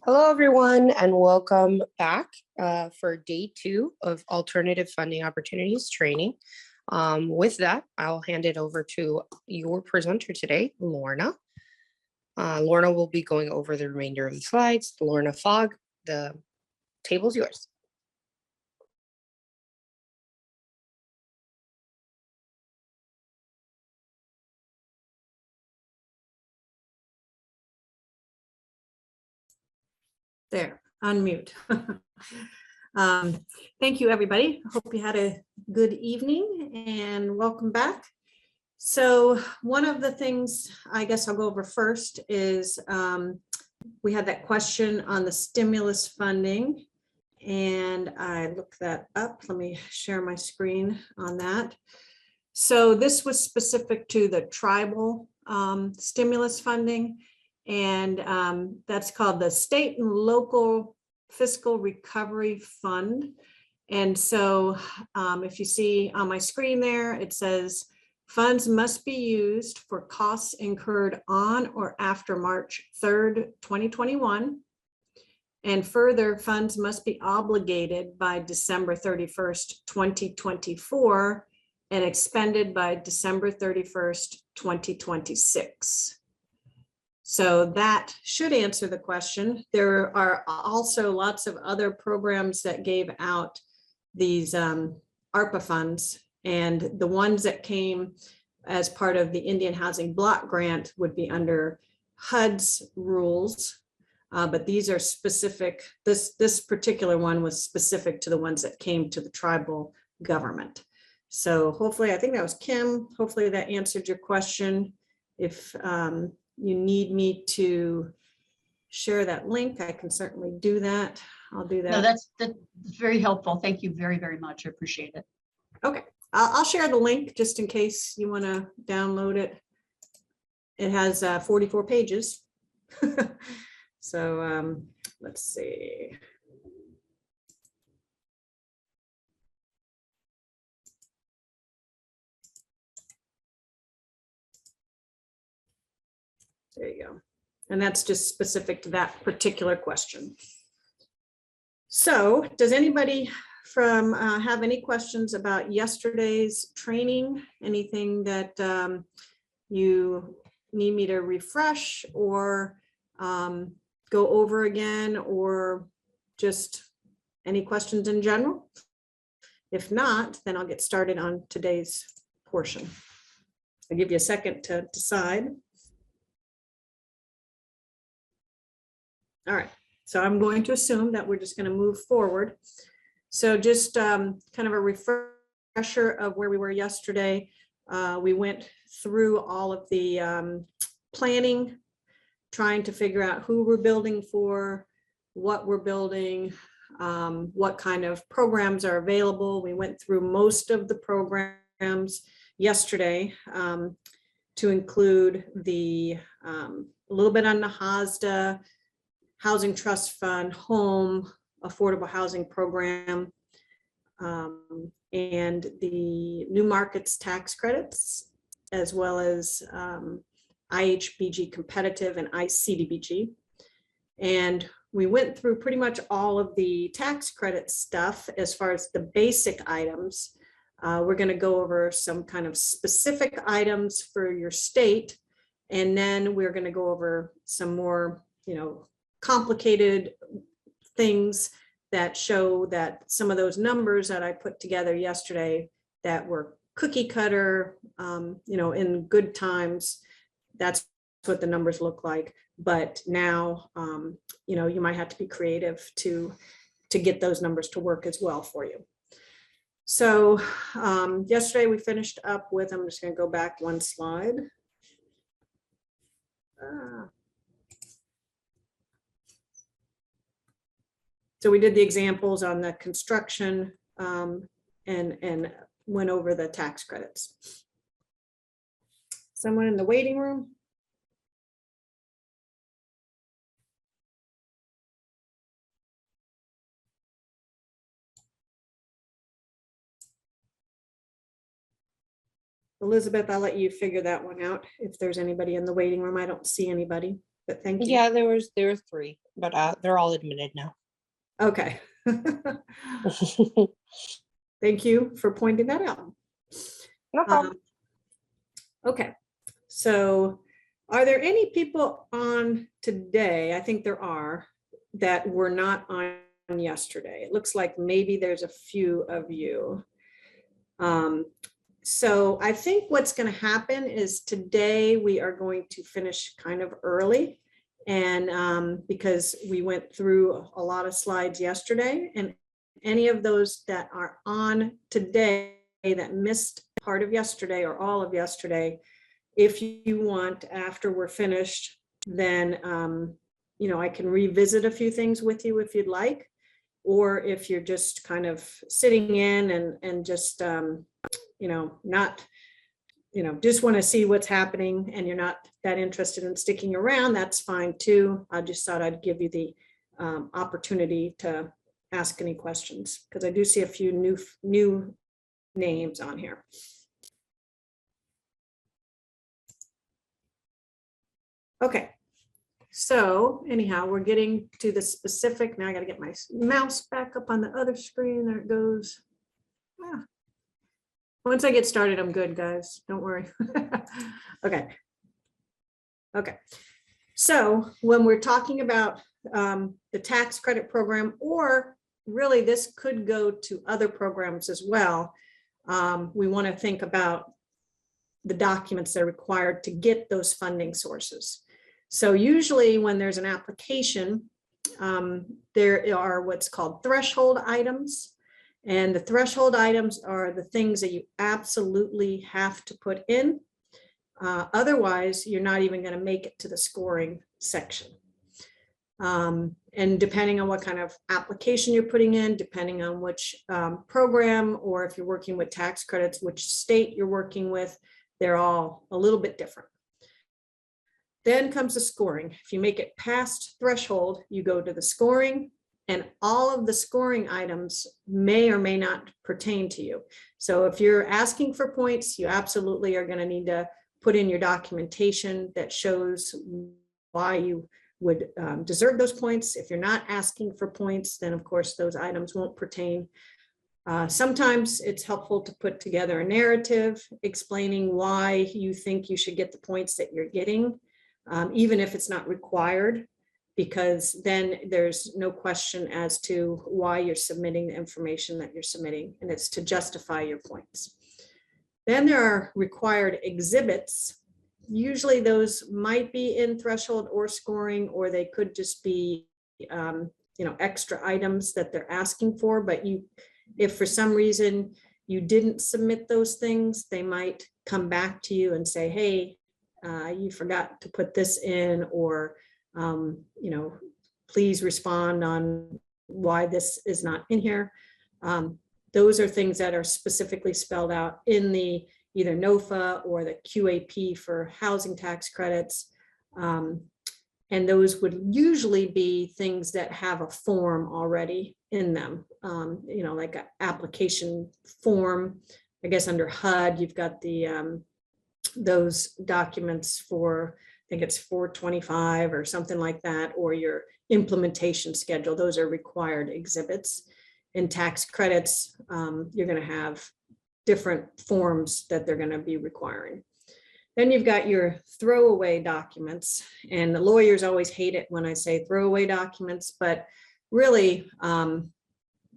Hello, everyone, and welcome back for day 2 of Alternative Funding Opportunities training. With that, I'll hand it over to your presenter today, Lorna. Lorna will be going over the remainder of the slides. Lorna Fogg, the table's yours. There, unmute. Thank you, everybody. I hope you had a good evening and welcome back. So one of the things I guess I'll go over first is we had that question on the stimulus funding, and I looked that up. Let me share my screen on that. So this was specific to the tribal stimulus funding. And that's called the State and Local Fiscal Recovery Fund. And so if you see on my screen there, it says funds must be used for costs incurred on or after March 3rd, 2021. And further, funds must be obligated by December 31st, 2024 and expended by December 31st, 2026. So that should answer the question. There are also lots of other programs that gave out these ARPA funds, and the ones that came as part of the Indian Housing Block Grant would be under HUD's rules, but these are specific. This particular one was specific to the ones that came to the tribal government. So hopefully, I think that was Kim. Hopefully that answered your question. If you need me to share that link, I can certainly do that. I'll do that. No, that's very helpful. Thank you very, very much. I appreciate it. Okay, I'll share the link just in case you want to download it. It has 44 pages. So let's see. There you go. And that's just specific to that particular question. So does anybody from have any questions about yesterday's training? Anything that you need me to refresh or go over again, or just any questions in general? If not, then I'll get started on today's portion. I'll give you a second to decide. All right, so I'm going to assume that we're just going to move forward. So just kind of a refresher of where we were yesterday. We went through all of the planning, trying to figure out who we're building for, what we're building, what kind of programs are available. We went through most of the programs yesterday to include the a little bit on the HASDA, Housing Trust Fund, Home, Affordable Housing Program, and the New Markets Tax Credits, as well as IHBG Competitive and ICDBG. And we went through pretty much all of the tax credit stuff as far as the basic items. We're going to go over some kind of specific items for your state, and then we're going to go over some more, complicated things that show that some of those numbers that I put together yesterday that were cookie cutter, in good times, that's what the numbers look like. But now, you might have to be creative to get those numbers to work as well for you. So yesterday we finished up with, I'm just going to go back one slide. So we did the examples on the construction and went over the tax credits. Someone in the waiting room? Elizabeth, I'll let you figure that one out. If there's anybody in the waiting room, I don't see anybody. but thank you. Yeah, there were three, but they're all admitted now. Okay. Thank you for pointing that out. No problem. Okay, so are there any people on today? I think there are, that were not on yesterday. It looks like maybe there's a few of you. So I think what's going to happen is today we are going to finish kind of early, and because we went through a lot of slides yesterday, and any of those that are on today that missed part of yesterday or all of yesterday, if you want, after we're finished, then I can revisit a few things with you if you'd like, or if you're just kind of sitting in and just not, just want to see what's happening and you're not that interested in sticking around, that's fine too. I just thought I'd give you the opportunity to ask any questions, because I do see a few new names on here. Okay, so anyhow, we're getting to the specific. Now I got to get my mouse back up on the other screen. There it goes. Ah. Once I get started, I'm good, guys. Don't worry. Okay. Okay. So when we're talking about the tax credit program, or really this could go to other programs as well, we want to think about the documents that are required to get those funding sources. So usually when there's an application, there are what's called threshold items. And the threshold items are the things that you absolutely have to put in. Otherwise, you're not even going to make it to the scoring section. And depending on what kind of application you're putting in, depending on which program, or if you're working with tax credits, which state you're working with, they're all a little bit different. Then comes the scoring. If you make it past threshold, you go to the scoring, and all of the scoring items may or may not pertain to you. So if you're asking for points, you absolutely are going to need to put in your documentation that shows why you would deserve those points. If you're not asking for points, then of course those items won't pertain. Sometimes it's helpful to put together a narrative explaining why you think you should get the points that you're getting, even if it's not required, because then there's no question as to why you're submitting the information that you're submitting, and it's to justify your points. Then there are required exhibits. Usually those might be in threshold or scoring, or they could just be extra items that they're asking for. But if for some reason you didn't submit those things, they might come back to you and say, hey, you forgot to put this in, or please respond on why this is not in here. Those are things that are specifically spelled out in the either NOFA or the QAP for housing tax credits. And those would usually be things that have a form already in them, like an application form. I guess under HUD, you've got the those documents for, I think it's 425 or something like that, or your implementation schedule. Those are required exhibits. In tax credits, you're going to have different forms that they're going to be requiring. Then you've got your throwaway documents, and the lawyers always hate it when I say throwaway documents, but really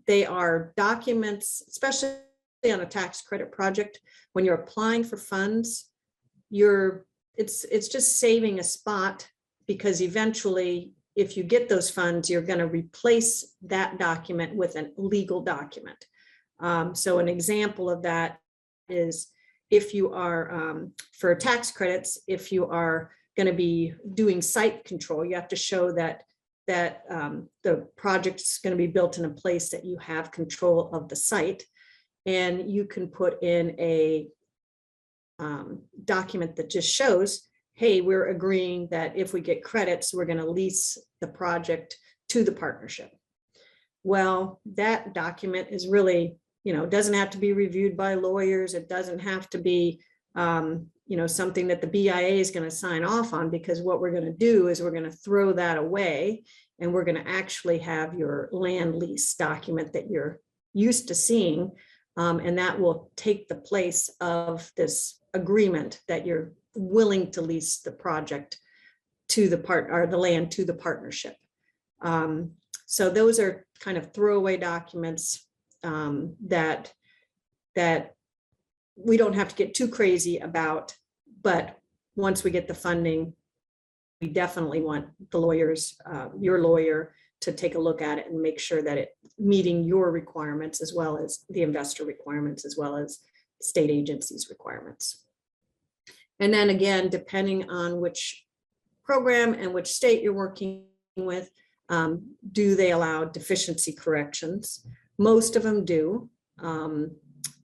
they are documents, especially on a tax credit project. When you're applying for funds, it's just saving a spot, because eventually if you get those funds, you're going to replace that document with a legal document. So an example of that is if you are, for tax credits, if you are going to be doing site control, you have to show that the project is going to be built in a place that you have control of the site. And you can put in a document that just shows, hey, we're agreeing that if we get credits, we're going to lease the project to the partnership. Well, that document is really, doesn't have to be reviewed by lawyers. It doesn't have to be, something that the BIA is going to sign off on, because what we're going to do is we're going to throw that away, and we're going to actually have your land lease document that you're used to seeing. And that will take the place of this agreement that you're willing to lease the project to the the land to the partnership. So those are kind of throwaway documents that we don't have to get too crazy about, but once we get the funding, we definitely want the lawyers, your lawyer, to take a look at it and make sure that it's meeting your requirements, as well as the investor requirements, as well as state agencies' requirements. And then again, depending on which program and which state you're working with, do they allow deficiency corrections? Most of them do.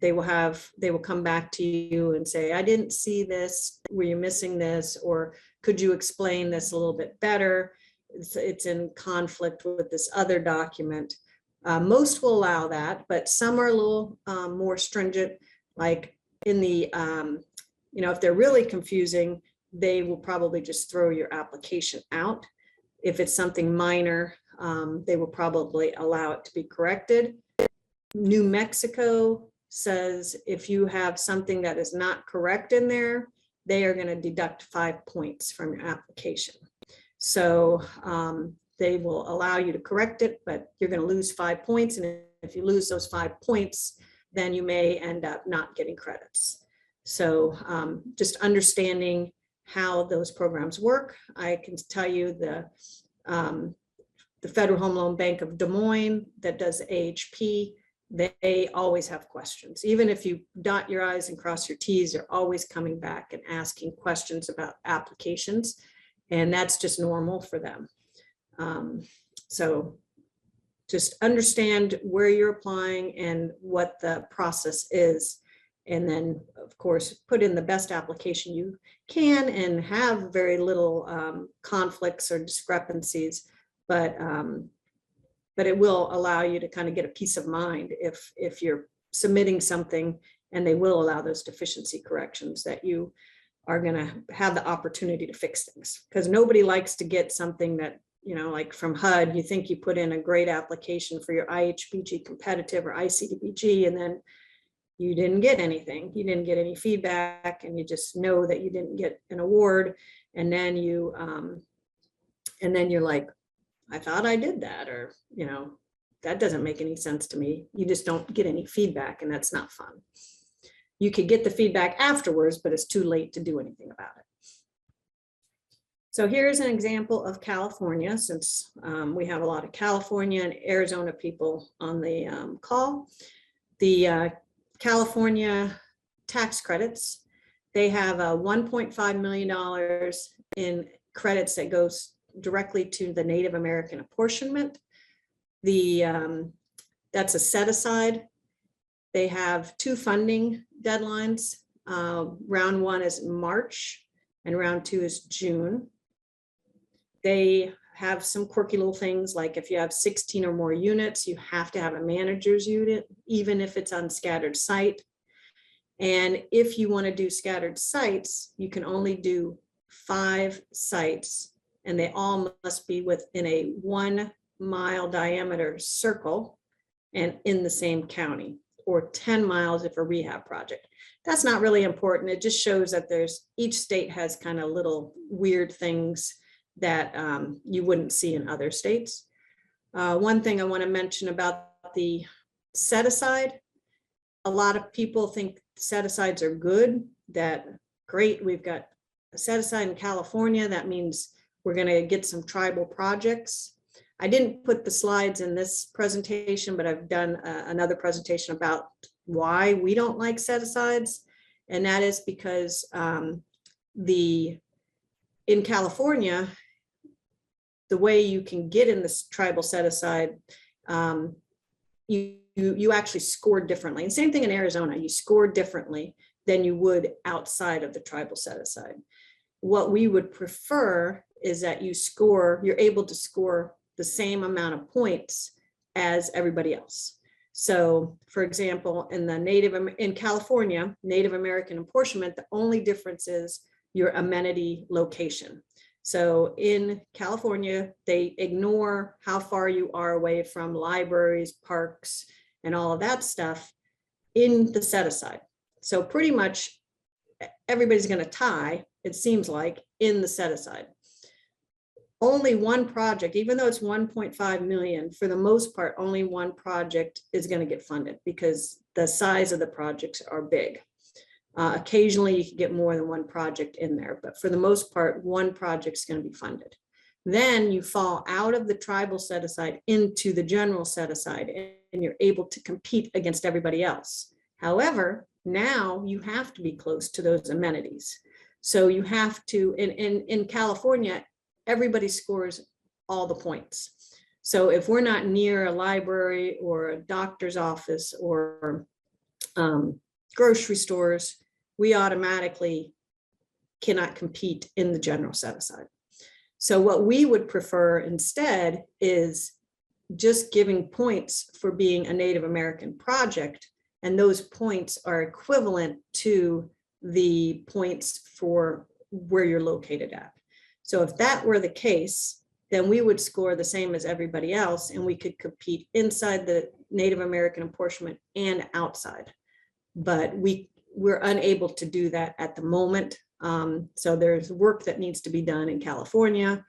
They will come back to you and say, I didn't see this, were you missing this, or could you explain this a little bit better? It's in conflict with this other document. Most will allow that, but some are a little more stringent, like in the, if they're really confusing, they will probably just throw your application out. If it's something minor, they will probably allow it to be corrected. New Mexico says if you have something that is not correct in there, they are going to deduct 5 points from your application. So they will allow you to correct it, but you're going to lose 5 points. And if you lose those 5 points, then you may end up not getting credits. So just understanding how those programs work. I can tell you the Federal Home Loan Bank of Des Moines that does AHP, they always have questions. Even if you dot your I's and cross your T's, they're always coming back and asking questions about applications. And that's just normal for them. So just understand where you're applying and what the process is. And then, of course, put in the best application you can and have very little conflicts or discrepancies. But it will allow you to kind of get a peace of mind if you're submitting something, and they will allow those deficiency corrections, that you are going to have the opportunity to fix things. Because nobody likes to get something that, like from HUD, you think you put in a great application for your IHBG competitive or ICDBG, and then you didn't get anything. You didn't get any feedback, and you just know that you didn't get an award. And then you're like, I thought I did that, or, that doesn't make any sense to me. You just don't get any feedback, and that's not fun. You could get the feedback afterwards, but it's too late to do anything about it. So here's an example of California, since we have a lot of California and Arizona people on the call. The California tax credits, they have a $1.5 million in credits that goes directly to the Native American apportionment. That's a set aside. They have 2 funding deadlines. Round 1 is March and round 2 is June. They have some quirky little things, like if you have 16 or more units, you have to have a manager's unit, even if it's on scattered site. And if you want to do scattered sites, you can only do 5 sites, and they all must be within a 1 mile diameter circle and in the same county, or 10 miles if a rehab project. That's not really important. It just shows that each state has kind of little weird things that you wouldn't see in other states. One thing I want to mention about the set aside, a lot of people think set asides are good, that great, we've got a set aside in California, that means we're going to get some tribal projects. I didn't put the slides in this presentation, but I've done another presentation about why we don't like set asides. And that is because in California, the way you can get in this tribal set aside, you actually score differently. And same thing in Arizona, you score differently than you would outside of the tribal set aside. What we would prefer is that you're able to score the same amount of points as everybody else. So for example, in California, Native American apportionment, the only difference is your amenity location. So in California, they ignore how far you are away from libraries, parks, and all of that stuff in the set aside. So pretty much everybody's going to tie, it seems like, in the set aside. Only one project, even though it's 1.5 million, for the most part, only one project is going to get funded because the size of the projects are big. Occasionally, you can get more than one project in there, but for the most part, one project is going to be funded. Then you fall out of the tribal set aside into the general set aside, and you're able to compete against everybody else. However, now you have to be close to those amenities. So you have to, in California, everybody scores all the points. So if we're not near a library or a doctor's office or grocery stores, we automatically cannot compete in the general set aside. So what we would prefer instead is just giving points for being a Native American project, and those points are equivalent to the points for where you're located at. So if that were the case, then we would score the same as everybody else, and we could compete inside the Native American apportionment and outside. But we're unable to do that at the moment. So there's work that needs to be done in California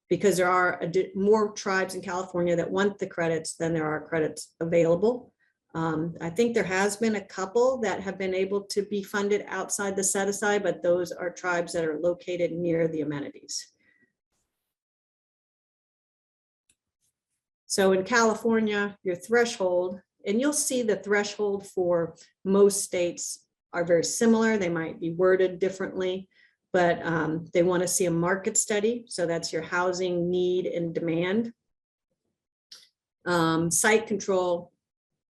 because there are more tribes in California that want the credits than there are credits available. I think there has been a couple that have been able to be funded outside the set aside, but those are tribes that are located near the amenities. So in California, your threshold, and you'll see the threshold for most states are very similar. They might be worded differently, but they want to see a market study. So that's your housing need and demand. Site control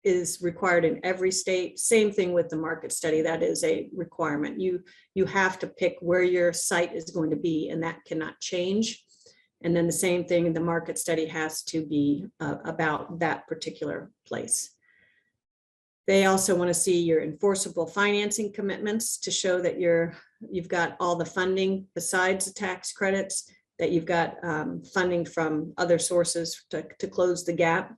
is required in every state. Same thing with the market study. That is a requirement. You have to pick where your site is going to be, and that cannot change. And then the same thing, the market study has to be about that particular place. They also want to see your enforceable financing commitments to show that you've got all the funding besides the tax credits, that you've got funding from other sources to close the gap.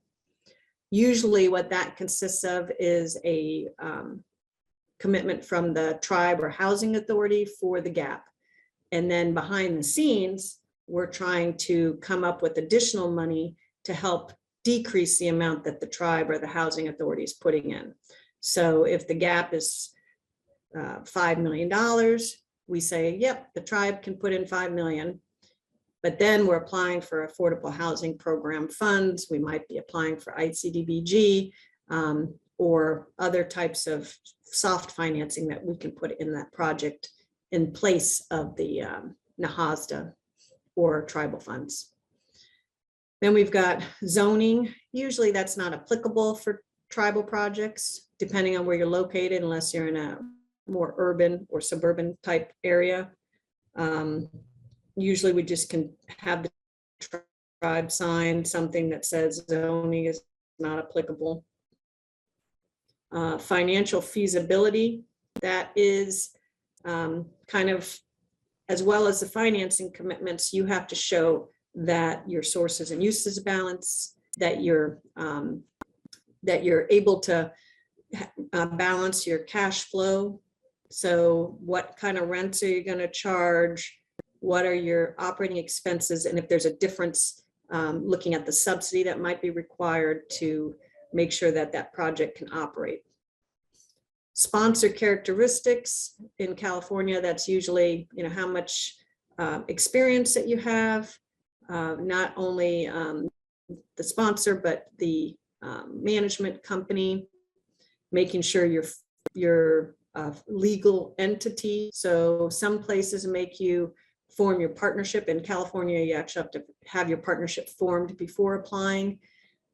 Usually what that consists of is a commitment from the tribe or housing authority for the gap. And then behind the scenes, we're trying to come up with additional money to help decrease the amount that the tribe or the housing authority is putting in. So if the gap is $5 million, we say, yep, the tribe can put in $5 million. But then we're applying for affordable housing program funds. We might be applying for ICDBG or other types of soft financing that we can put in that project in place of the NAHASDA or tribal funds. Then we've got zoning. Usually that's not applicable for tribal projects, depending on where you're located, unless you're in a more urban or suburban type area. Usually we just can have the tribe sign something that says zoning is not applicable. Financial feasibility, that is kind of, as well as the financing commitments, you have to show that your sources and uses balance, that you're able to balance your cash flow. So what kind of rents are you going to charge? What are your operating expenses? And if there's a difference, looking at the subsidy that might be required to make sure that that project can operate. Sponsor characteristics in California, that's usually, how much experience that you have, not only the sponsor, but the management company, making sure you're a legal entity. So some places make you form your partnership. In California, you actually have to have your partnership formed before applying.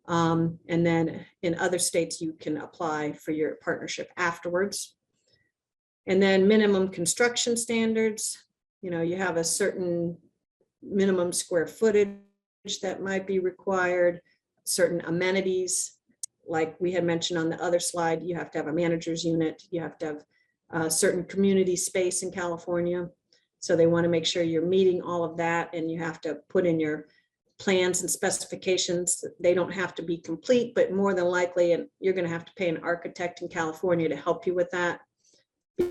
And then in other states, you can apply for your partnership afterwards. And then minimum construction standards, you have a certain minimum square footage that might be required, certain amenities. like we had mentioned on the other slide, you have to have a manager's unit, you have to have a certain community space in California. So they want to make sure you're meeting all of that, and you have to put in your plans and specifications. They don't have to be complete, but more than likely, and you're going to have to pay an architect in California to help you with that,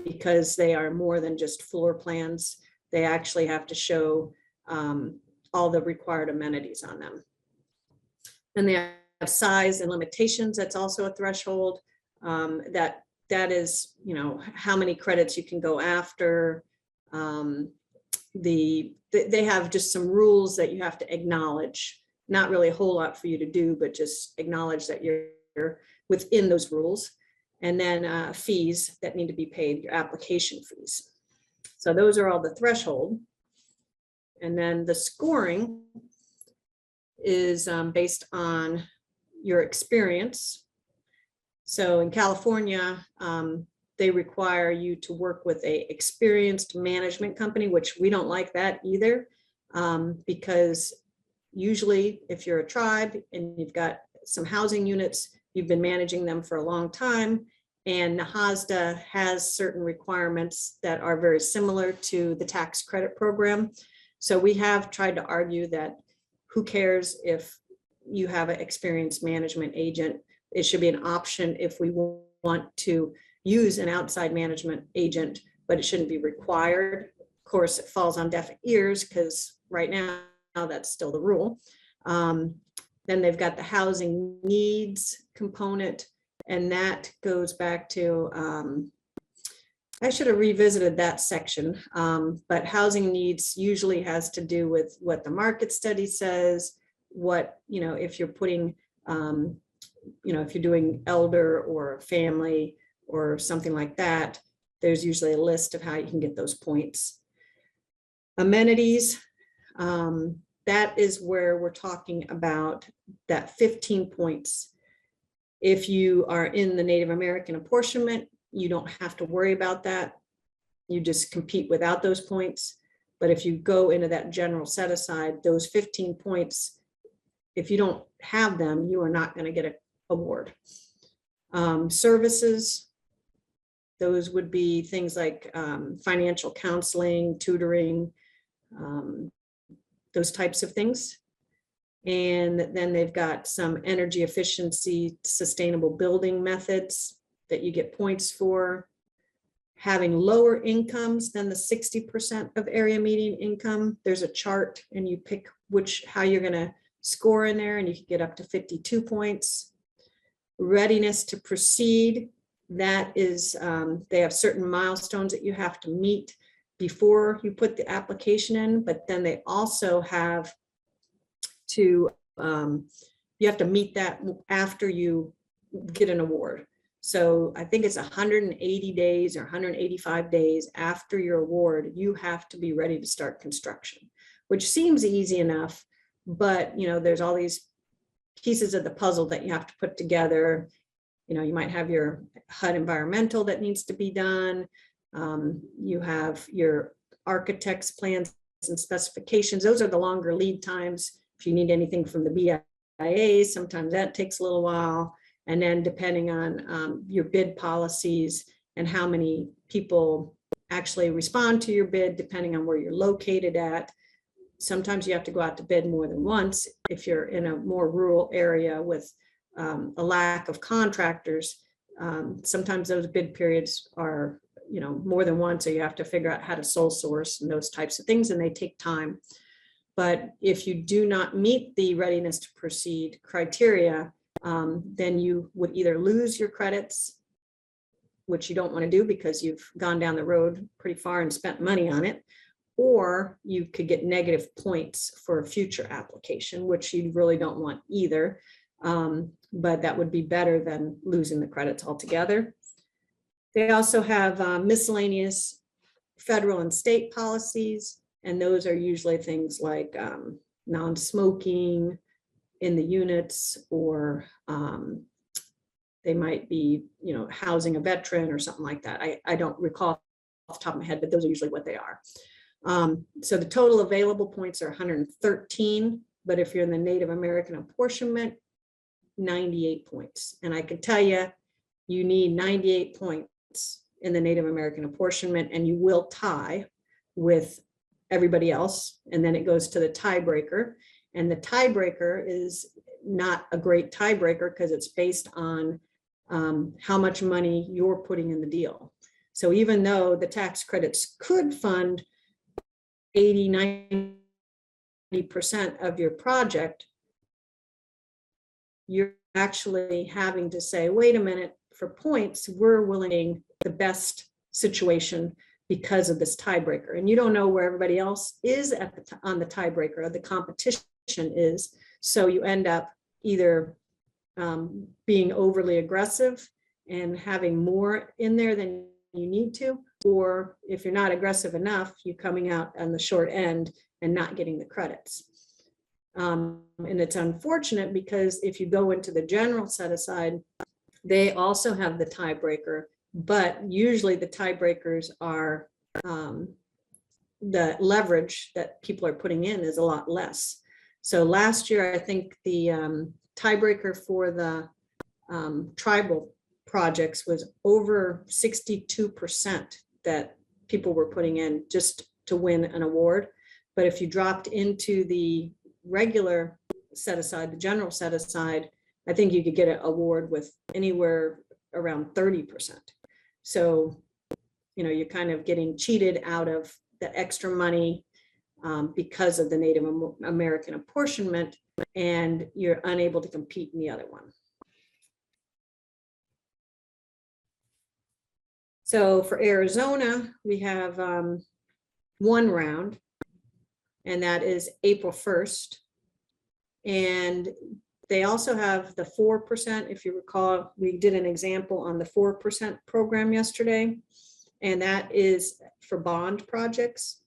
because they are more than just floor plans. They actually have to show all the required amenities on them. And they have size and limitations. That's also a threshold. That is, you know, how many credits you can go after. They have just some rules that you have to acknowledge. Not really a whole lot for you to do, but just acknowledge that you're within those rules. And then fees that need to be paid, your application fees. So those are all the threshold. And then the scoring is based on your experience. So in California, they require you to work with a experienced management company, which we don't like that either, because usually if you're a tribe and you've got some housing units, you've been managing them for a long time, and NAHASDA has certain requirements that are very similar to the tax credit program. So we have tried to argue that who cares if you have an experienced management agent? It should be an option if we want to use an outside management agent, but it shouldn't be required. Of course, it falls on deaf ears because right now that's still the rule. Then they've got the housing needs component, and that goes back to, I should have revisited that section, but housing needs usually has to do with what the market study says, what, you know, if you're putting, you know, if you're doing elder or family or something like that, there's usually a list of how you can get those points. Amenities, that is where we're talking about that 15 points. If you are in the Native American apportionment, you don't have to worry about that. You just compete without those points. But if you go into that general set aside, those 15 points, if you don't have them, you are not going to get an award. Services, those would be things like financial counseling, tutoring, those types of things. And then they've got some energy efficiency, sustainable building methods that you get points for. Having lower incomes than the 60% of area median income. There's a chart and you pick how you're going to score in there, and you can get up to 52 points. Readiness to proceed, that is, they have certain milestones that you have to meet before you put the application in, but then they also have to, you have to meet that after you get an award. So I think it's 180 days or 185 days after your award, you have to be ready to start construction, which seems easy enough, but you know, there's all these pieces of the puzzle that you have to put together. You know, you might have your HUD environmental that needs to be done. You have your architect's plans and specifications. Those are the longer lead times. If you need anything from the BIA, sometimes that takes a little while. And then depending on your bid policies and how many people actually respond to your bid, depending on where you're located at, sometimes you have to go out to bid more than once. If you're in a more rural area with a lack of contractors, sometimes those bid periods are, you know, more than once, so you have to figure out how to sole source and those types of things, and they take time. But if you do not meet the readiness to proceed criteria, then you would either lose your credits, which you don't want to do because you've gone down the road pretty far and spent money on it, or you could get negative points for a future application, which you really don't want either. But that would be better than losing the credits altogether. They also have miscellaneous federal and state policies, and those are usually things like non-smoking in the units, or they might be, you know, housing a veteran or something like that. I don't recall off the top of my head, but those are usually what they are. So the total available points are 113, but if you're in the Native American apportionment, 98 points. And I can tell you, you need 98 points in the Native American apportionment, and you will tie with everybody else. And then it goes to the tiebreaker. And the tiebreaker is not a great tiebreaker because it's based on how much money you're putting in the deal. So even though the tax credits could fund 80, 90% of your project, you're actually having to say, wait a minute, for points, we're willing the best situation because of this tiebreaker. And you don't know where everybody else is at the on the tiebreaker, the competition is. So you end up either being overly aggressive and having more in there than you need to, or if you're not aggressive enough, you coming out on the short end and not getting the credits. And it's unfortunate because if you go into the general set aside, they also have the tiebreaker, but usually the tiebreakers are the leverage that people are putting in is a lot less. So last year, I think the tiebreaker for the tribal projects was over 62% that people were putting in just to win an award. But if you dropped into the regular set aside, the general set aside, I think you could get an award with anywhere around 30%. So, you know, you're kind of getting cheated out of the extra money because of the Native American apportionment, and you're unable to compete in the other one. So for Arizona, we have one round, and that is April 1st. And they also have the 4%. If you recall, we did an example on the 4% program yesterday, and that is for bond projects,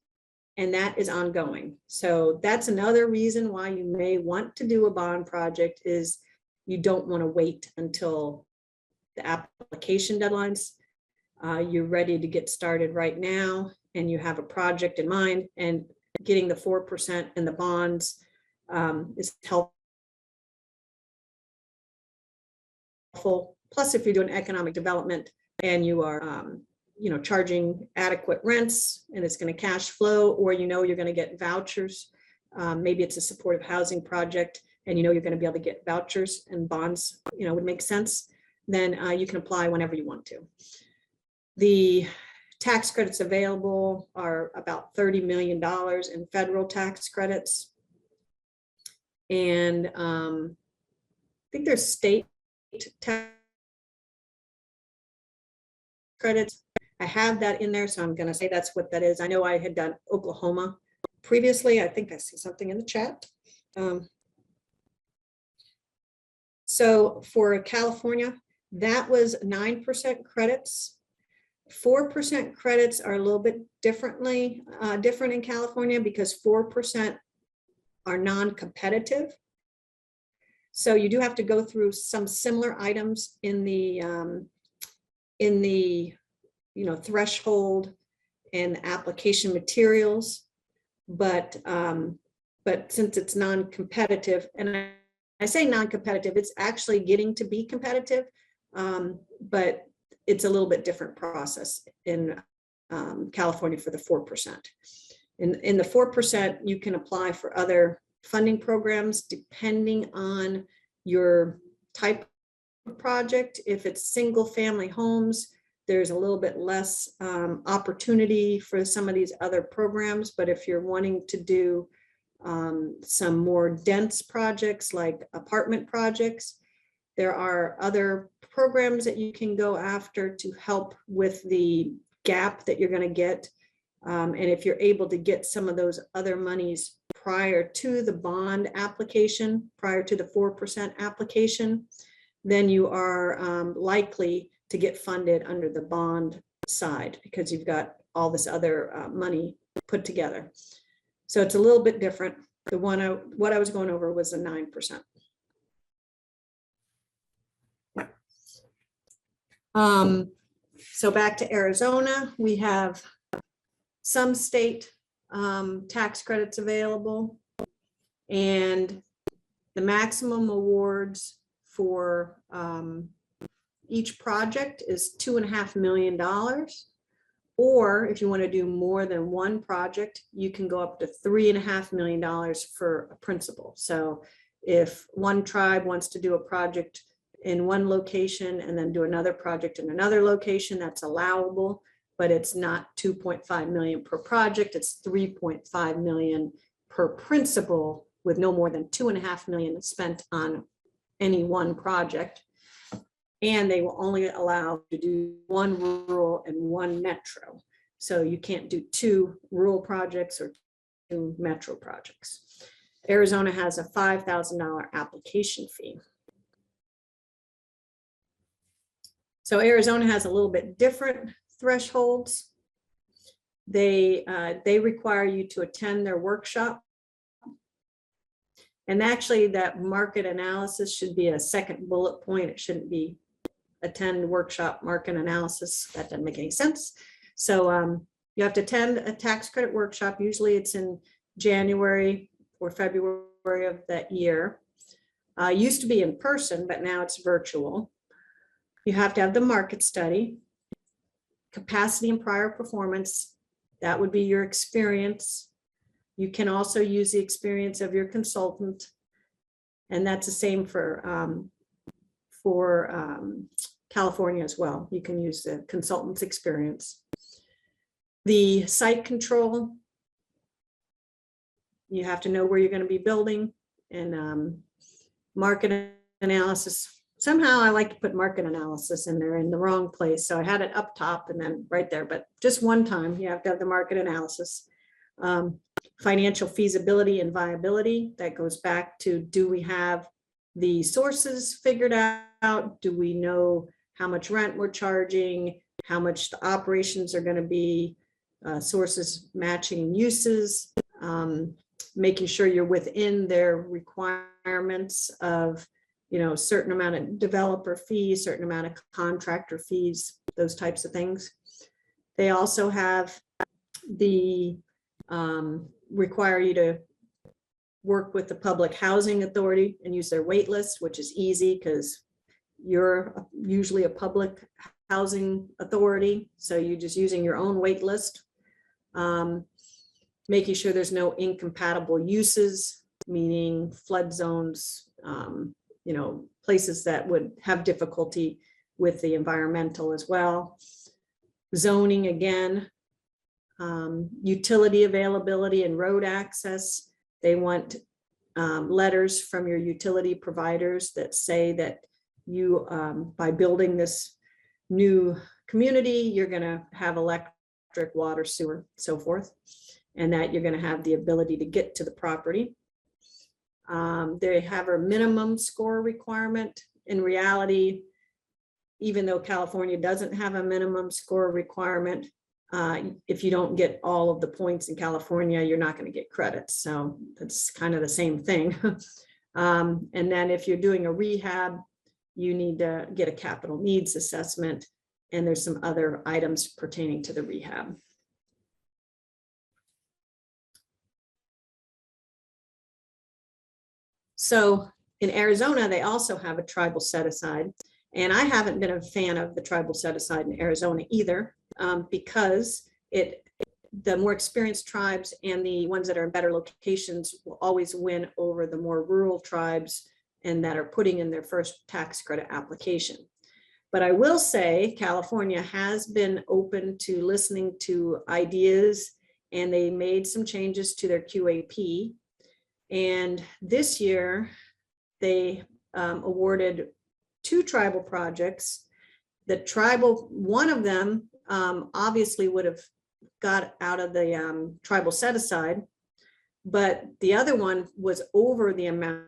and that is ongoing. So that's another reason why you may want to do a bond project is you don't want to wait until the application deadlines. You're ready to get started right now, and you have a project in mind, and getting the 4% in the bonds is helpful. Plus, if you're doing economic development and you are, you know, charging adequate rents and it's going to cash flow, or you know you're going to get vouchers, maybe it's a supportive housing project and you know you're going to be able to get vouchers and bonds, you know, would make sense, then you can apply whenever you want to. The tax credits available are about $30 million in federal tax credits. And I think there's state tax credits. I have that in there, so I'm going to say that's what that is. I know I had done Oklahoma previously. I think I see something in the chat. So for California, that was 9% credits. 4% credits are a little bit different in California because 4% are non-competitive. So you do have to go through some similar items in the you know, threshold and application materials, but since it's non-competitive, and I say non-competitive, it's actually getting to be competitive, but it's a little bit different process in California for the 4%. In the 4%, you can apply for other funding programs depending on your type of project. If it's single family homes, there's a little bit less opportunity for some of these other programs. But if you're wanting to do some more dense projects like apartment projects, there are other programs that you can go after to help with the gap that you're going to get. And if you're able to get some of those other monies prior to the bond application, prior to the 4% application, then you are likely to get funded under the bond side because you've got all this other money put together. So it's a little bit different. The one what I was going over was the 9%. So back to Arizona, we have some state tax credits available, and the maximum awards for each project is $2.5 million. Or if you want to do more than one project, you can go up to $3.5 million for a principal. So if one tribe wants to do a project in one location and then do another project in another location, that's allowable, but it's not 2.5 million per project, it's 3.5 million per principal, with no more than 2.5 million spent on any one project. And they will only allow to do one rural and one metro. So you can't do 2 rural projects or 2 metro projects. Arizona has a $5,000 application fee. So Arizona has a little bit different thresholds. They require you to attend their workshop. And actually that market analysis should be a second bullet point. It shouldn't be attend workshop market analysis. That doesn't make any sense. So you have to attend a tax credit workshop. Usually it's in January or February of that year. Used to be in person, but now it's virtual. You have to have the market study, capacity and prior performance. That would be your experience. You can also use the experience of your consultant. And that's the same for California as well. You can use the consultant's experience. The site control, you have to know where you're going to be building, and market analysis. Somehow I like to put market analysis in there in the wrong place. So I had it up top and then right there, but just one time you have to have the market analysis. Financial feasibility and viability, that goes back to, do we have the sources figured out? Do we know how much rent we're charging, how much the operations are going to be, sources matching uses, making sure you're within their requirements of, you know, certain amount of developer fees, certain amount of contractor fees, those types of things. They also have the require you to work with the public housing authority and use their wait list, which is easy because you're usually a public housing authority. So you're just using your own wait list. Making sure there's no incompatible uses, meaning flood zones, you know, places that would have difficulty with the environmental as well. Zoning again, utility availability and road access. They want letters from your utility providers that say that you, by building this new community, you're going to have electric, water, sewer, so forth, and that you're going to have the ability to get to the property. They have a minimum score requirement. In reality, even though California doesn't have a minimum score requirement, if you don't get all of the points in California, you're not going to get credits. So that's kind of the same thing. And then if you're doing a rehab, you need to get a capital needs assessment. And there's some other items pertaining to the rehab. So in Arizona, they also have a tribal set aside. And I haven't been a fan of the tribal set aside in Arizona either, because the more experienced tribes and the ones that are in better locations will always win over the more rural tribes and that are putting in their first tax credit application. But I will say California has been open to listening to ideas, and they made some changes to their QAP. And this year they awarded 2 tribal projects. The tribal, one of them obviously would have got out of the tribal set aside, but the other one was over the amount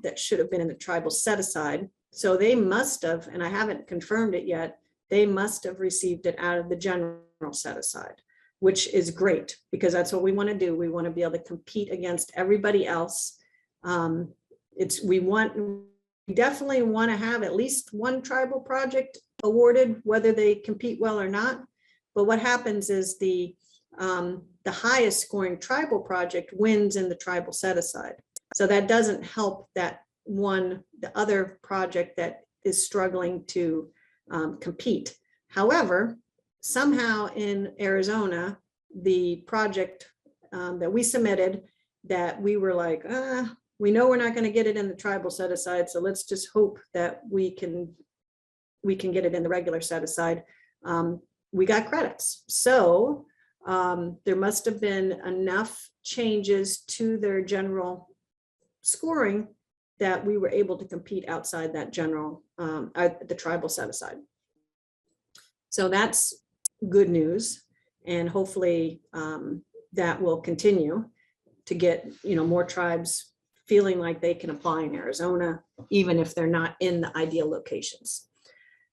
that should have been in the tribal set aside. So they must have, and I haven't confirmed it yet, they must have received it out of the general set aside, which is great because that's what we want to do. We want to be able to compete against everybody else. We definitely want to have at least one tribal project awarded, whether they compete well or not. But what happens is the highest scoring tribal project wins in the tribal set aside. So that doesn't help that the other project that is struggling to compete. However, somehow in Arizona, the project that we submitted, that we were like, we know we're not going to get it in the tribal set aside, so let's just hope that we can get it in the regular set aside. We got credits. So there must have been enough changes to their general scoring that we were able to compete outside that general, the tribal set aside. So that's good news. And hopefully that will continue to get, more tribes feeling like they can apply in Arizona, even if they're not in the ideal locations.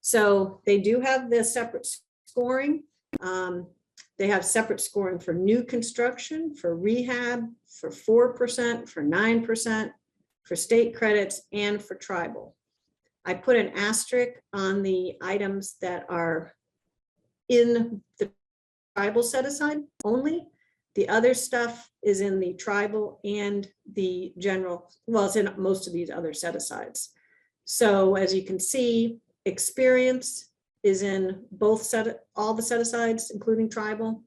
So they do have the separate scoring. They have separate scoring for new construction, for rehab, for 4%, for 9%, for state credits, and for tribal. I put an asterisk on the items that are in the tribal set aside only. The other stuff is in the tribal and the general, well, it's in most of these other set asides. So as you can see, experience is in all the set asides, including tribal.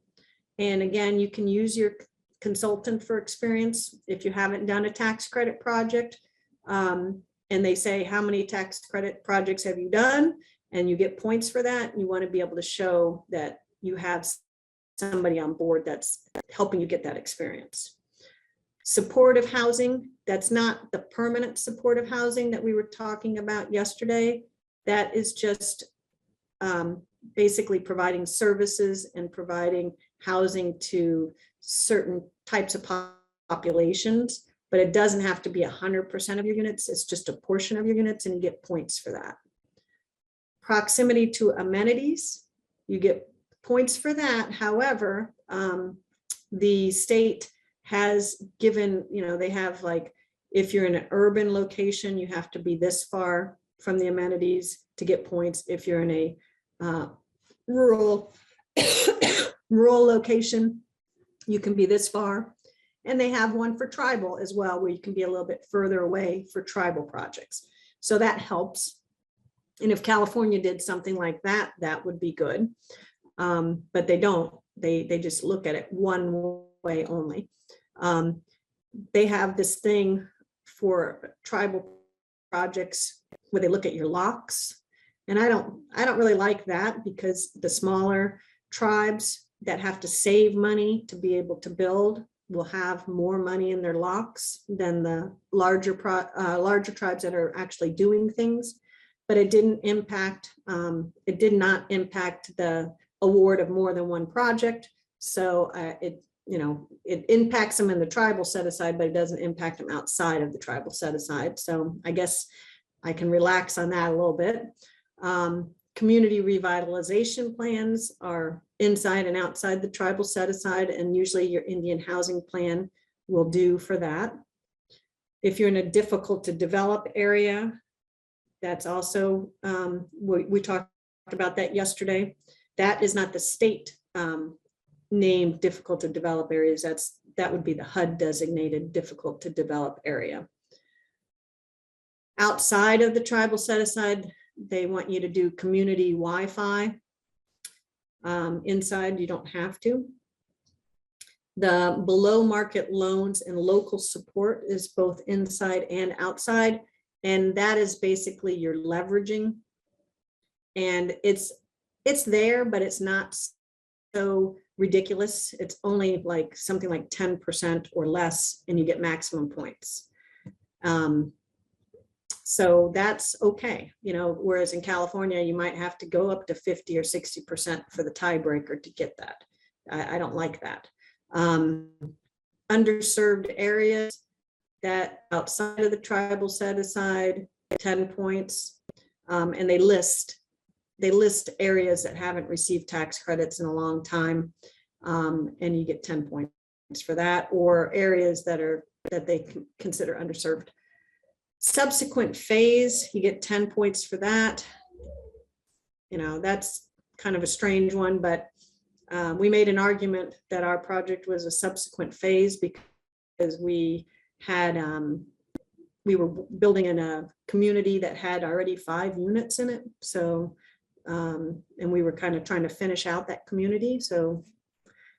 And again, you can use your consultant for experience if you haven't done a tax credit project. And they say, how many tax credit projects have you done? And you get points for that. You want to be able to show that you have somebody on board that's helping you get that experience. Supportive housing, that's not the permanent supportive housing that we were talking about yesterday. That is just basically providing services and providing housing to certain types of populations, but it doesn't have to be 100% of your units. It's just a portion of your units, and you get points for that. Proximity to amenities, you get points for that. However, the state has given, they have like, if you're in an urban location, you have to be this far from the amenities to get points. If you're in a rural location, you can be this far. And they have one for tribal as well, where you can be a little bit further away for tribal projects. So that helps. And if California did something like that, that would be good. But they don't. They just look at it one way only. They have this thing for tribal projects where they look at your locks. And I don't really like that, because the smaller tribes that have to save money to be able to build will have more money in their locks than the larger tribes that are actually doing things. But it did not impact the award of more than one project. So it impacts them in the tribal set aside, but it doesn't impact them outside of the tribal set aside. So I guess I can relax on that a little bit. Community revitalization plans are inside and outside the tribal set aside, and usually your Indian housing plan will do for that. If you're in a difficult to develop area, that's also, we talked about that yesterday. That is not the state named difficult to develop areas. That would be the HUD designated difficult to develop area. Outside of the tribal set aside, they want you to do community Wi-Fi. Inside, you don't have to. The below market loans and local support is both inside and outside. And that is basically your leveraging. And it's there, but it's not so ridiculous. It's only like something like 10% or less, and you get maximum points. So that's okay, whereas in California, you might have to go up to 50 or 60% for the tiebreaker to get that. I don't like that. Underserved areas, that outside of the tribal set aside, 10 points. And they list areas that haven't received tax credits in a long time. And you get 10 points for that, or areas that they consider underserved. Subsequent phase, you get 10 points for that. That's kind of a strange one, but we made an argument that our project was a subsequent phase because we had we were building in a community that had already 5 units in it. So, and we were kind of trying to finish out that community. So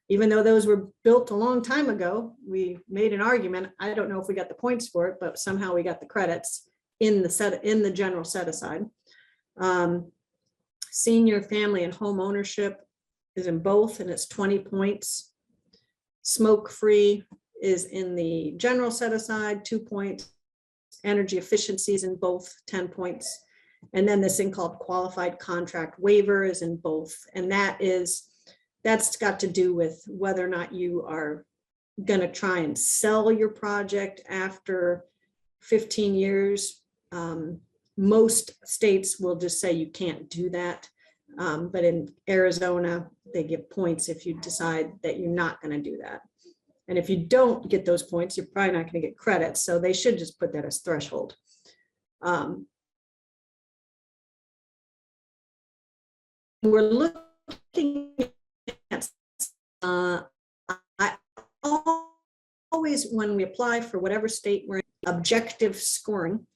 even though those were built a long time ago, we made an argument. I don't know if we got the points for it, but somehow we got the credits in the general set aside. Senior, family, and home ownership is in both, and it's 20 points. Smoke free is in the general set aside, 2 points. Energy efficiency is in both, 10 points. And then this thing called qualified contract waiver is in both. And that's got to do with whether or not you are going to try and sell your project after 15 years. Most states will just say you can't do that. But in Arizona, they give points if you decide that you're not going to do that. And if you don't get those points, you're probably not going to get credits. So they should just put that as threshold. We're looking at, I always, when we apply for whatever state we're in, objective scoring.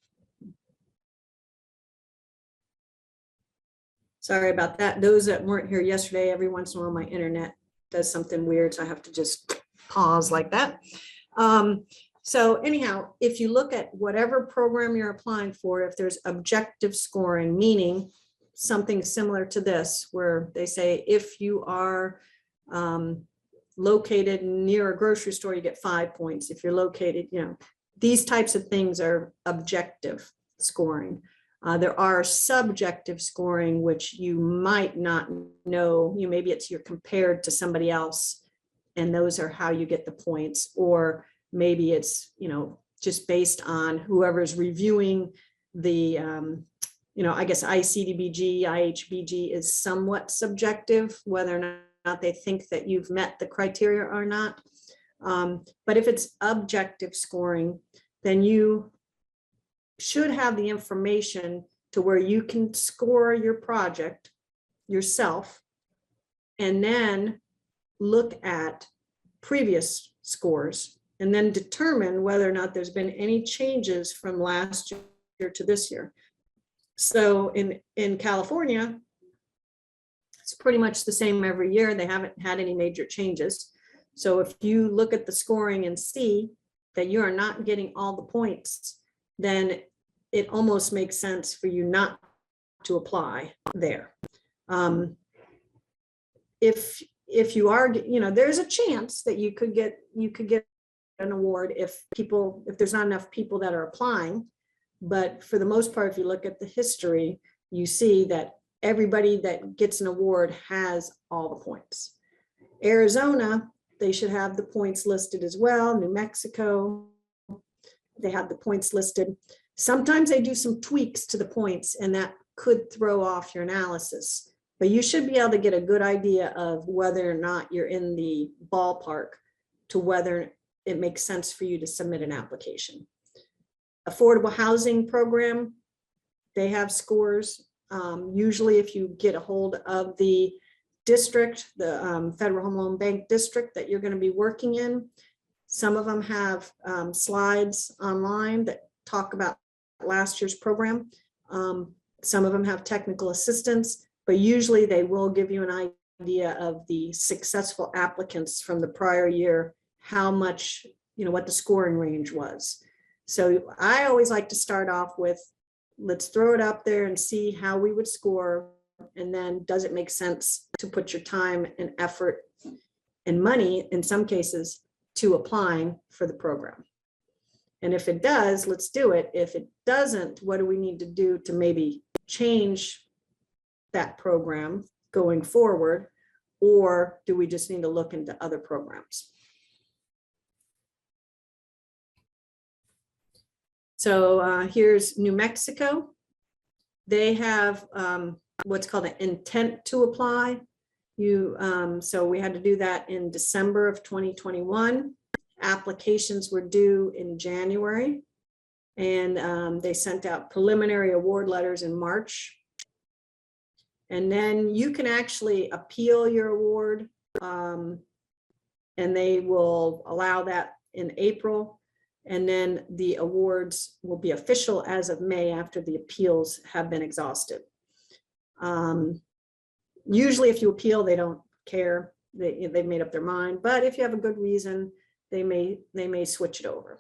Sorry about that. Those that weren't here yesterday, every once in a while my internet does something weird, so I have to just pause like that. So anyhow, if you look at whatever program you're applying for, if there's objective scoring, meaning something similar to this, where they say if you are located near a grocery store, you get 5 points. If you're located, these types of things are objective scoring. There are subjective scoring, which you might not know. Maybe you're compared to somebody else, and those are how you get the points. Or maybe it's, just based on whoever's reviewing the, I guess ICDBG, IHBG is somewhat subjective, whether or not they think that you've met the criteria or not. But if it's objective scoring, then you should have the information to where you can score your project yourself and then look at previous scores and then determine whether or not there's been any changes from last year to this year. So in California, it's pretty much the same every year. They haven't had any major changes. So if you look at the scoring and see that you are not getting all the points, then it almost makes sense for you not to apply there. If you are, there's a chance that you could get an award if there's not enough people that are applying. But for the most part, if you look at the history, you see that everybody that gets an award has all the points. Arizona, they should have the points listed as well. New Mexico, they have the points listed. Sometimes they do some tweaks to the points, and that could throw off your analysis. But you should be able to get a good idea of whether or not you're in the ballpark to whether it makes sense for you to submit an application. Affordable housing program, they have scores. Usually if you get a hold of the district, the Federal Home Loan Bank district that you're going to be working in, some of them have slides online that talk about last year's program. Some of them have technical assistance, but usually they will give you an idea of the successful applicants from the prior year, how much, what the scoring range was. So I always like to start off with, let's throw it up there and see how we would score. And then does it make sense to put your time and effort and money, in some cases, to applying for the program? And if it does, let's do it. If it doesn't, what do we need to do to maybe change that program going forward? Or do we just need to look into other programs? So here's New Mexico. They have what's called an intent to apply. So we had to do that in December of 2021. Applications were due in January, and they sent out preliminary award letters in March. And then you can actually appeal your award, and they will allow that in April. And then the awards will be official as of May after the appeals have been exhausted. Usually if you appeal, they don't care. They've made up their mind, but if you have a good reason, they may switch it over.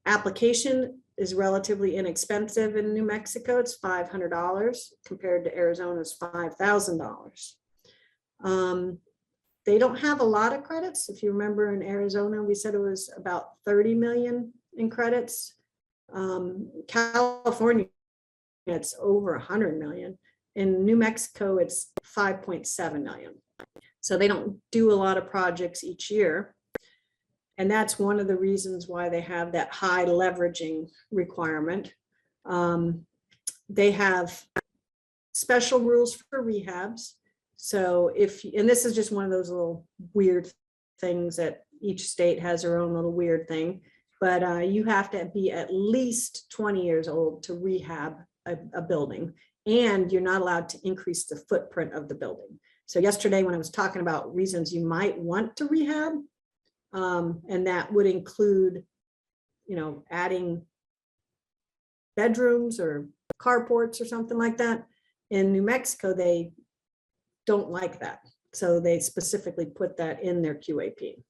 Application is relatively inexpensive in New Mexico. It's $500 compared to Arizona's $5,000. They don't have a lot of credits. If you remember, in Arizona, we said it was about 30 million in credits. California, it's over 100 million. In New Mexico, it's 5.7 million. So they don't do a lot of projects each year. And that's one of the reasons why they have that high leveraging requirement. They have special rules for rehabs. So and this is just one of those little weird things that each state has their own little weird thing, but you have to be at least 20 years old to rehab a building, and you're not allowed to increase the footprint of the building. So yesterday when I was talking about reasons you might want to rehab, and that would include, adding bedrooms or carports or something like that. In New Mexico, they don't like that. So they specifically put that in their QAP.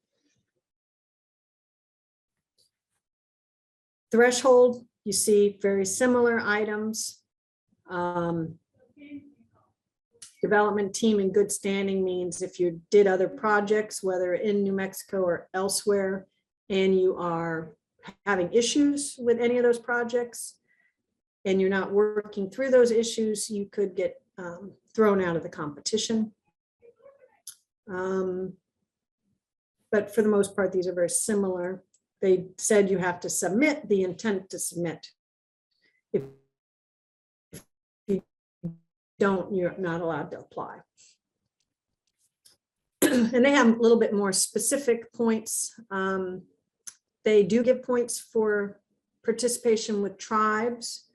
Threshold, you see very similar items. Development team in good standing means if you did other projects, whether in New Mexico or elsewhere, and you are having issues with any of those projects, and you're not working through those issues, you could get thrown out of the competition. But for the most part, these are very similar. They said you have to submit the intent to submit. If you don't, you're not allowed to apply. And they have a little bit more specific points. They do give points for participation with tribes,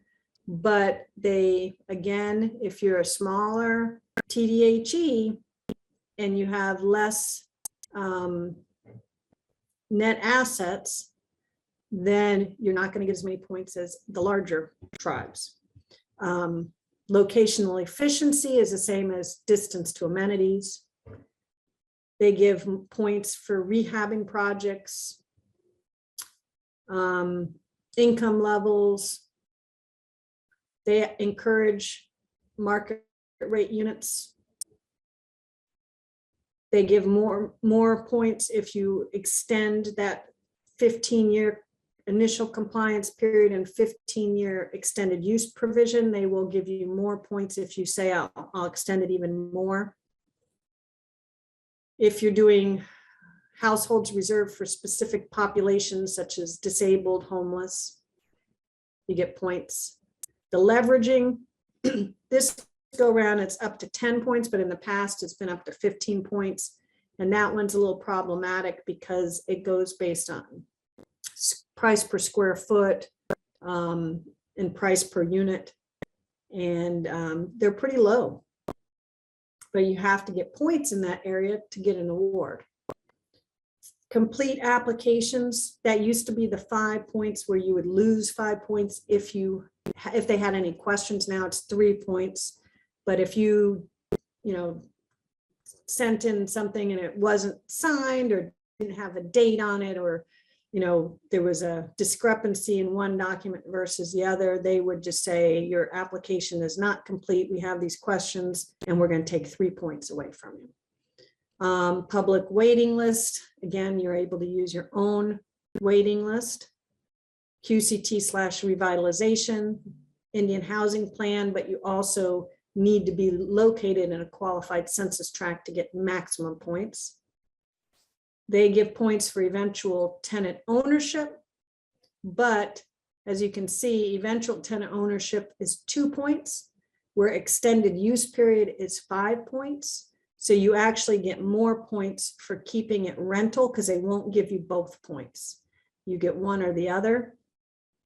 but they, again, if you're a smaller TDHE and you have less net assets, then you're not going to get as many points as the larger tribes. Locational efficiency is the same as distance to amenities. They give points for rehabbing projects, income levels. They encourage market rate units. They give more points if you extend that 15-year initial compliance period and 15-year extended use provision. They will give you more points if you say, I'll extend it even more. If you're doing households reserved for specific populations, such as disabled, homeless, you get points. The leveraging, this go around, it's up to 10 points, but in the past it's been up to 15 points. And that one's a little problematic because it goes based on price per square foot and price per unit. And they're pretty low, but you have to get points in that area to get an award. Complete applications, that used to be the 5 points where you would lose 5 points if they had any questions. Now it's 3 points. But if you sent in something and it wasn't signed or didn't have a date on it, or there was a discrepancy in one document versus the other, they would just say your application is not complete. We have these questions and we're going to take 3 points away from you. Public waiting list, again, you're able to use your own waiting list. QCT/revitalization, Indian housing plan, but you also need to be located in a qualified census tract to get maximum points. They give points for eventual tenant ownership, but as you can see, eventual tenant ownership is 2 points, where extended use period is 5 points. So you actually get more points for keeping it rental because they won't give you both points. You get one or the other.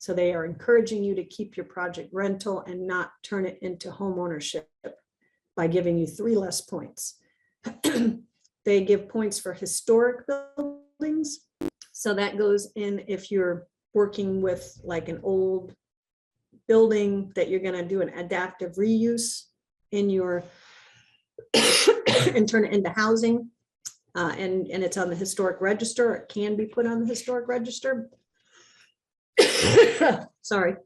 So they are encouraging you to keep your project rental and not turn it into home ownership by giving you 3 less points. They give points for historic buildings. So that goes in if you're working with like an old building that you're going to do an adaptive reuse in your and turn it into housing. And it's on the historic register. It can be put on the historic register. Sorry.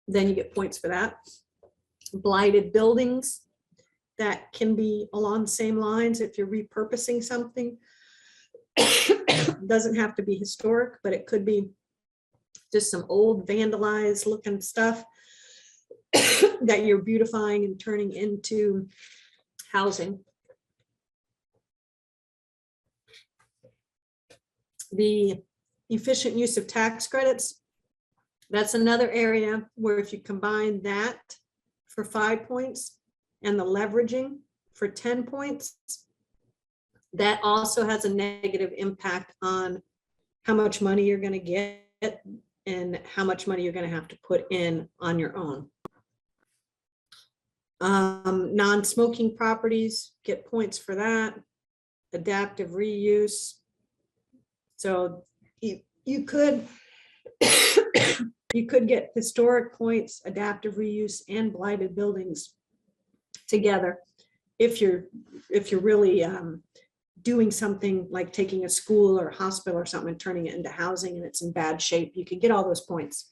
Then you get points for that. Blighted buildings, that can be along the same lines if you're repurposing something. Doesn't have to be historic, but it could be just some old vandalized looking stuff that you're beautifying and turning into housing. The efficient use of tax credits, that's another area where if you combine that for 5 points and the leveraging for 10 points, that also has a negative impact on how much money you're going to get and how much money you're going to have to put in on your own. Non-smoking properties get points for that. Adaptive reuse. So you could you could get historic points, adaptive reuse, and blighted buildings together if you're really doing something like taking a school or a hospital or something and turning it into housing and it's in bad shape. You can get all those points.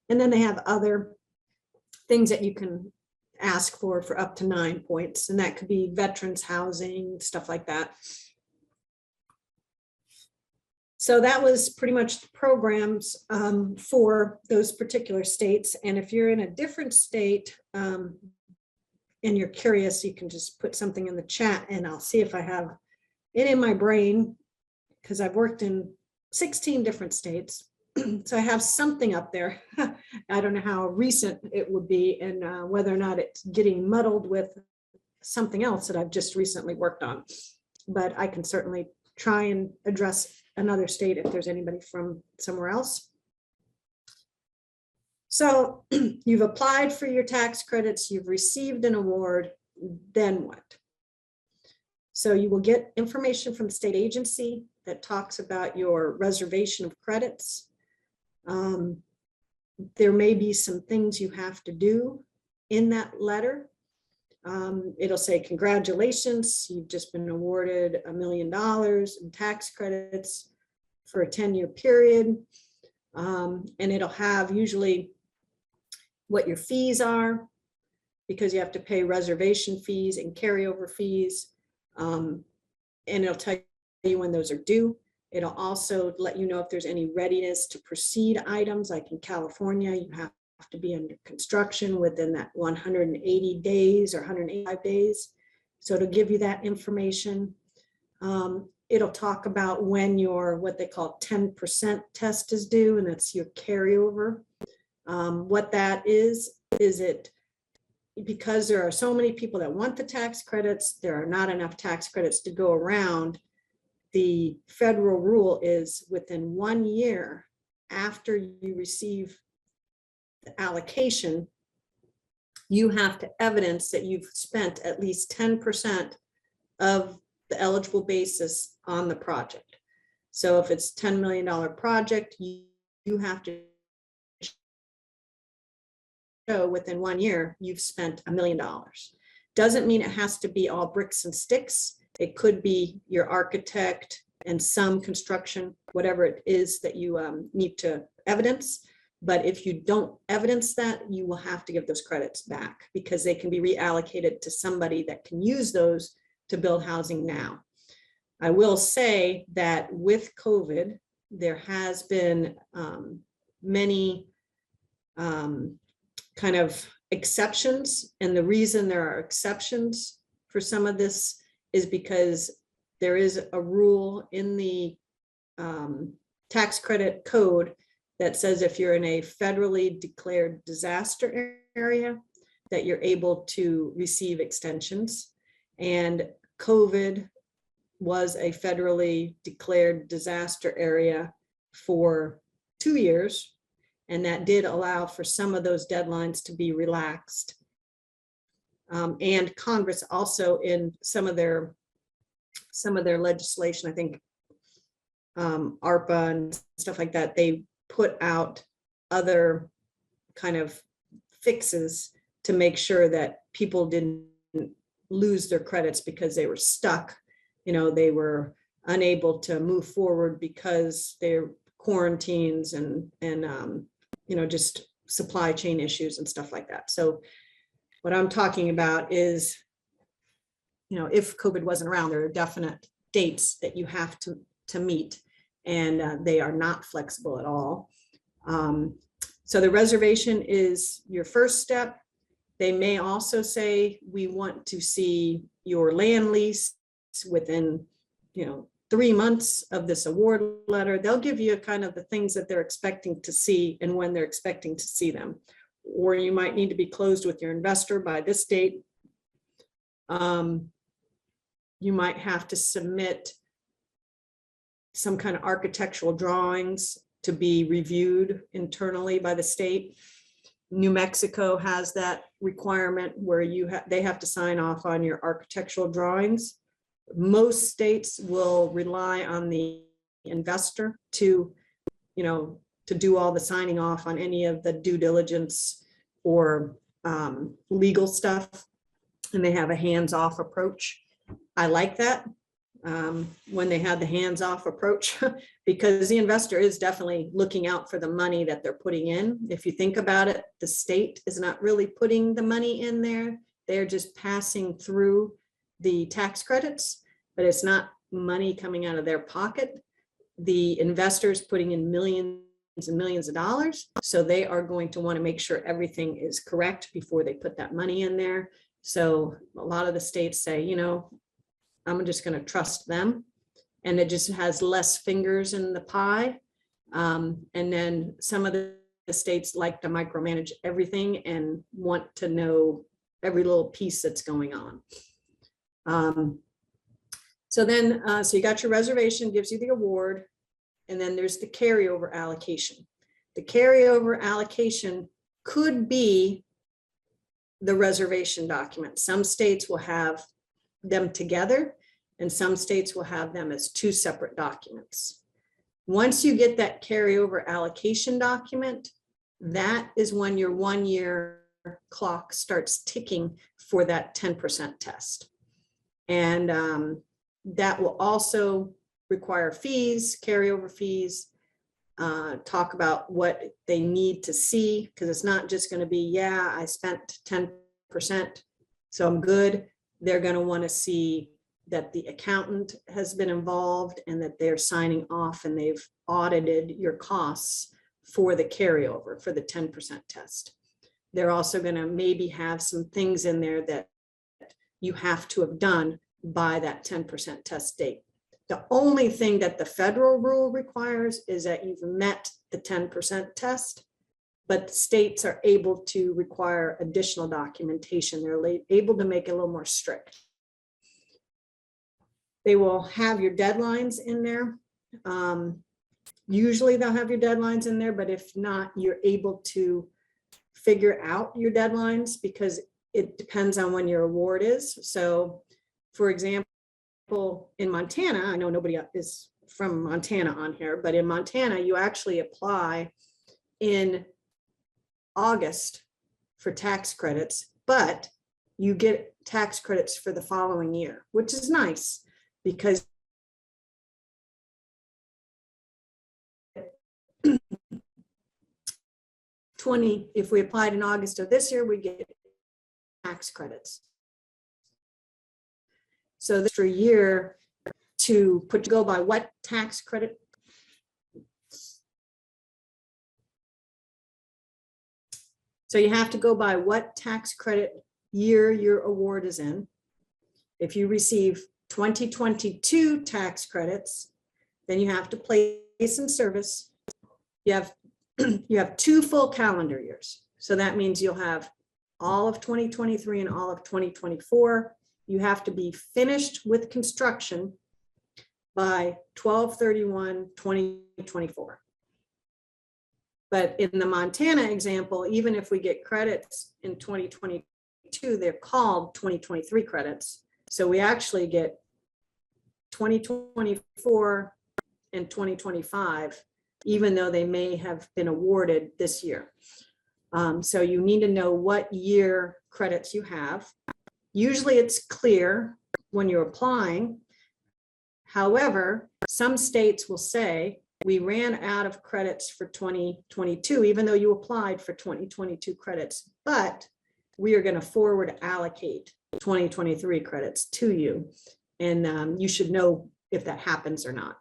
And then they have other things that you can ask for up to 9 points, and that could be veterans housing, stuff like that. So that was pretty much the programs for those particular states. And if you're in a different state and you're curious, you can just put something in the chat and I'll see if I have it in my brain, because I've worked in 16 different states. So I have something up there. I don't know how recent it would be and whether or not it's getting muddled with something else that I've just recently worked on. But I can certainly try and address another state if there's anybody from somewhere else. So you've applied for your tax credits, you've received an award, then what? So you will get information from the state agency that talks about your reservation of credits. There may be some things you have to do in that letter. It'll say, congratulations, you've just been awarded $1 million in tax credits for a 10-year period. And it'll have usually what your fees are, because you have to pay reservation fees and carryover fees. And it'll tell you when those are due. It'll also let you know if there's any readiness to proceed items, like in California, you have to be under construction within that 180 days or 185 days. So it'll give you that information. It'll talk about when your, what they call 10% test is due, and that's your carryover. What that is it, because there are so many people that want the tax credits, there are not enough tax credits to go around. The federal rule is within 1 year after you receive the allocation, you have to evidence that you've spent at least 10% of the eligible basis on the project. So if it's a $10 million project, you have to show within 1 year you've spent $1 million. Doesn't mean it has to be all bricks and sticks. It could be your architect and some construction, whatever it is that you need to evidence. But if you don't evidence that, you will have to give those credits back, because they can be reallocated to somebody that can use those to build housing now. I will say that with COVID, there has been many kind of exceptions. And the reason there are exceptions for some of this is because there is a rule in the tax credit code that says if you're in a federally declared disaster area, that you're able to receive extensions. And COVID was a federally declared disaster area for 2 years. And that did allow for some of those deadlines to be relaxed. And Congress also in some of their legislation, I think ARPA and stuff like that, they put out other kind of fixes to make sure that people didn't lose their credits because they were stuck. They were unable to move forward because they're quarantines and just supply chain issues and stuff like that. So what I'm talking about is, if COVID wasn't around, there are definite dates that you have to meet, and they are not flexible at all. So the reservation is your first step. They may also say, we want to see your land lease within, 3 months of this award letter. They'll give you kind of the things that they're expecting to see and when they're expecting to see them. Or you might need to be closed with your investor by this date. You might have to submit some kind of architectural drawings to be reviewed internally by the state. New Mexico has that requirement where they have to sign off on your architectural drawings. Most states will rely on the investor to do all the signing off on any of the due diligence or legal stuff, and they have a hands-off approach. I like that when they have the hands-off approach because the investor is definitely looking out for the money that they're putting in. If you think about it, the state is not really putting the money in there. They're just passing through the tax credits, but it's not money coming out of their pocket. The investors putting in millions and millions of dollars. So they are going to want to make sure everything is correct before they put that money in there. So a lot of the states say, I'm just going to trust them. And it just has less fingers in the pie. And then some of the states like to micromanage everything and want to know every little piece that's going on. So you got your reservation, gives you the award. And then there's the carryover allocation. The carryover allocation could be the reservation document. Some states will have them together, and some states will have them as two separate documents. Once you get that carryover allocation document, that is when your 1 year clock starts ticking for that 10% test. And that will also require fees, carryover fees, talk about what they need to see, because it's not just going to be, yeah, I spent 10%, so I'm good. They're going to want to see that the accountant has been involved and that they're signing off and they've audited your costs for the carryover, for the 10% test. They're also going to maybe have some things in there that you have to have done by that 10% test date. The only thing that the federal rule requires is that you've met the 10% test, but the states are able to require additional documentation. They're able to make it a little more strict. They will have your deadlines in there. Usually they'll have your deadlines in there, but if not, you're able to figure out your deadlines because it depends on when your award is. So for example, in Montana, I know nobody is from Montana on here, but in Montana, you actually apply in August for tax credits, but you get tax credits for the following year, which is nice because if we applied in August of this year, we get tax credits. So this extra year to go by what tax credit. So you have to go by what tax credit year your award is in. If you receive 2022 tax credits, then you have to place in service. You have 2 full calendar years. So that means you'll have all of 2023 and all of 2024. You have to be finished with construction by 12/31/2024. But in the Montana example, even if we get credits in 2022, they're called 2023 credits. So we actually get 2024 and 2025, even though they may have been awarded this year. So you need to know what year credits you have. Usually it's clear when you're applying. However, some states will say, we ran out of credits for 2022, even though you applied for 2022 credits, but we are going to forward allocate 2023 credits to you. And you should know if that happens or not.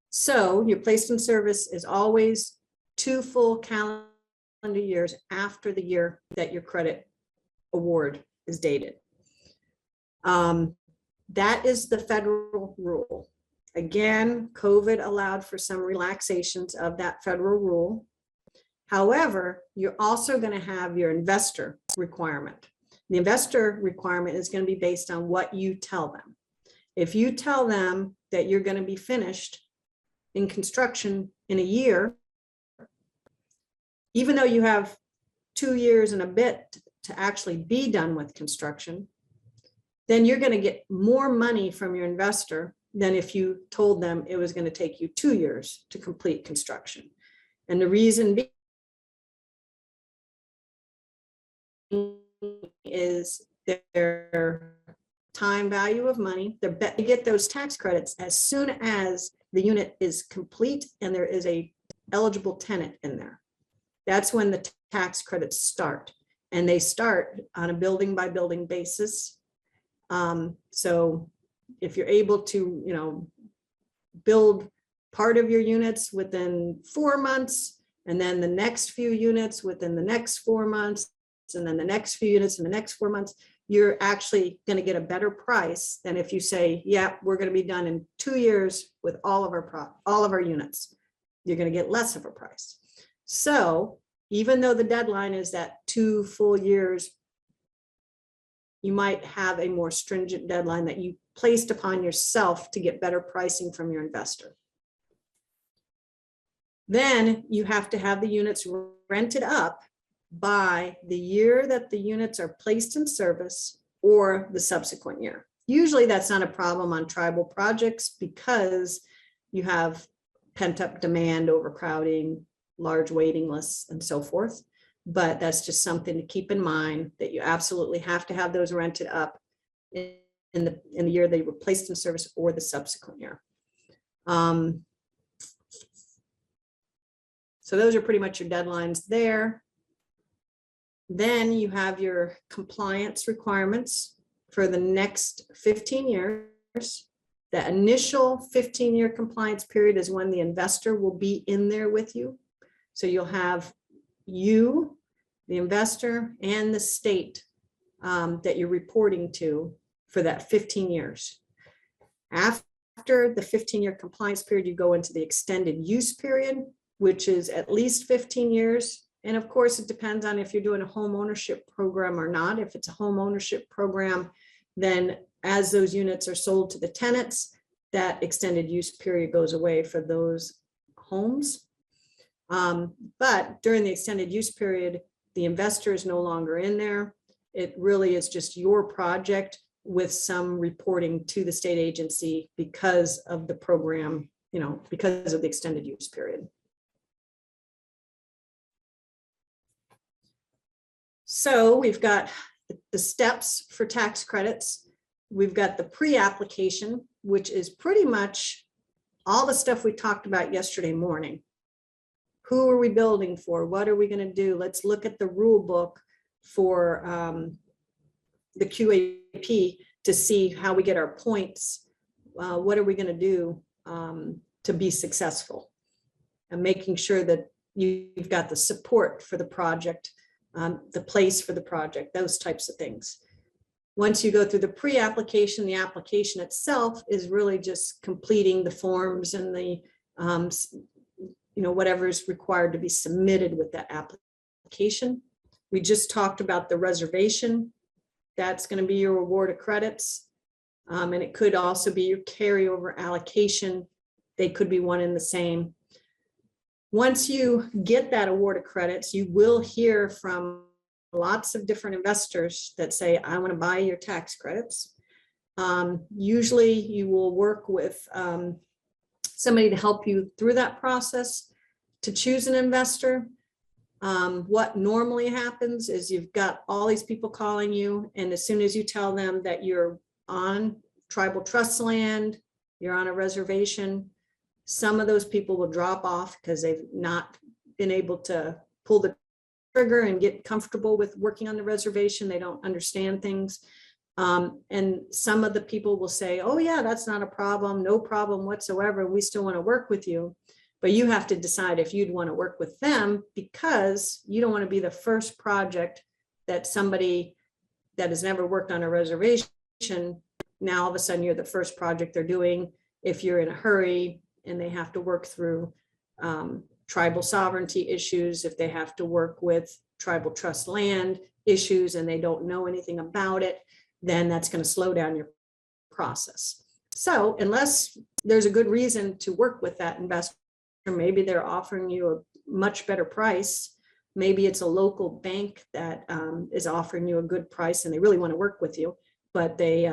So your placed in service is always 2 full calendar years after the year that your credit award is dated. That is the federal rule. Again, COVID allowed for some relaxations of that federal rule. However, you're also going to have your investor requirement. The investor requirement is going to be based on what you tell them. If you tell them that you're going to be finished in construction in a year, even though you have 2 years and a bit to actually be done with construction, then you're going to get more money from your investor than if you told them it was going to take you 2 years to complete construction. And the reason is their time value of money. They get those tax credits as soon as the unit is complete and there is a eligible tenant in there. That's when the tax credits start, and they start on a building by building basis. So if you're able to, build part of your units within 4 months, and then the next few units within the next 4 months, and then the next few units in the next 4 months, you're actually going to get a better price than if you say, yeah, we're going to be done in 2 years with all of our units. You're going to get less of a price. So even though the deadline is that 2 full years, you might have a more stringent deadline that you placed upon yourself to get better pricing from your investor. Then you have to have the units rented up by the year that the units are placed in service or the subsequent year. Usually that's not a problem on tribal projects because you have pent-up demand, overcrowding, large waiting lists, and so forth. But that's just something to keep in mind, that you absolutely have to have those rented up in the year they were placed in service or the subsequent year. So those are pretty much your deadlines there. Then you have your compliance requirements for the next 15 years. The initial 15-year compliance period is when the investor will be in there with you. So you'll have you, the investor, and the state that you're reporting to for that 15 years. After the 15-year compliance period, you go into the extended use period, which is at least 15 years. And of course, it depends on if you're doing a home ownership program or not. If it's a home ownership program, then as those units are sold to the tenants, that extended use period goes away for those homes. But during the extended use period, the investor is no longer in there. It really is just your project with some reporting to the state agency because of the program, because of the extended use period. So we've got the steps for tax credits. We've got the pre-application, which is pretty much all the stuff we talked about yesterday morning. Who are we building for? What are we going to do? Let's look at the rule book for the QAP to see how we get our points. What are we going to do to be successful? And making sure that you've got the support for the project, the place for the project, those types of things. Once you go through the pre-application, the application itself is really just completing the forms and the whatever is required to be submitted with that application. We just talked about the reservation. That's going to be your award of credits. And it could also be your carryover allocation. They could be one and the same. Once you get that award of credits, you will hear from lots of different investors that say, I want to buy your tax credits. Usually you will work with somebody to help you through that process to choose an investor. What normally happens is you've got all these people calling you, and as soon as you tell them that you're on tribal trust land, you're on a reservation, some of those people will drop off because they've not been able to pull the trigger and get comfortable with working on the reservation. They don't understand things. And some of the people will say, oh yeah, that's not a problem, no problem whatsoever. We still want to work with you. But you have to decide if you'd want to work with them, because you don't want to be the first project that somebody that has never worked on a reservation, now all of a sudden you're the first project they're doing. If you're in a hurry and they have to work through tribal sovereignty issues, if they have to work with tribal trust land issues and they don't know anything about it, then that's going to slow down your process. So unless there's a good reason to work with that investor, maybe they're offering you a much better price. Maybe it's a local bank that is offering you a good price and they really want to work with you, but they,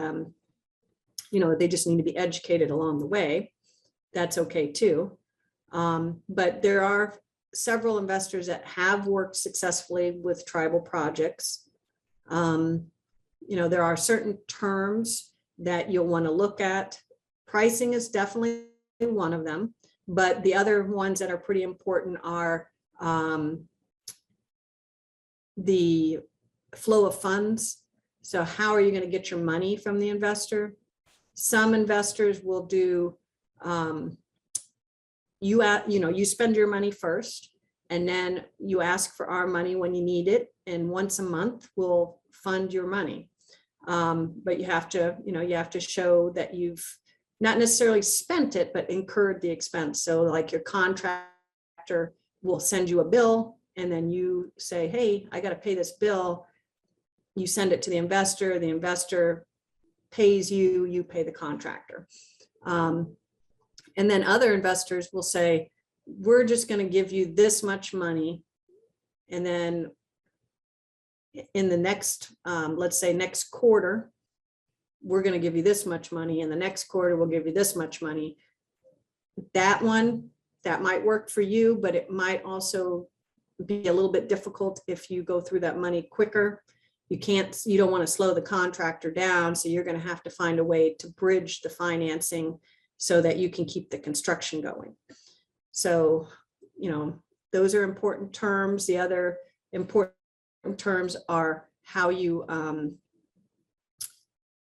they just need to be educated along the way. That's okay too. But there are several investors that have worked successfully with tribal projects. There are certain terms that you'll want to look at. Pricing is definitely one of them, but the other ones that are pretty important are the flow of funds. So how are you going to get your money from the investor? Some investors will do, you spend your money first, and then you ask for our money when you need it. And once a month we'll fund your money. But you have to show that you've not necessarily spent it, but incurred the expense. So like your contractor will send you a bill and then you say, hey, I got to pay this bill. You send it to the investor pays you, you pay the contractor. And then other investors will say, we're just going to give you this much money. And then in the next, let's say next quarter, we're going to give you this much money. In the next quarter, we'll give you this much money. That might work for you, but it might also be a little bit difficult if you go through that money quicker. You don't want to slow the contractor down. So you're going to have to find a way to bridge the financing so that you can keep the construction going. So, those are important terms. The other important terms are how you,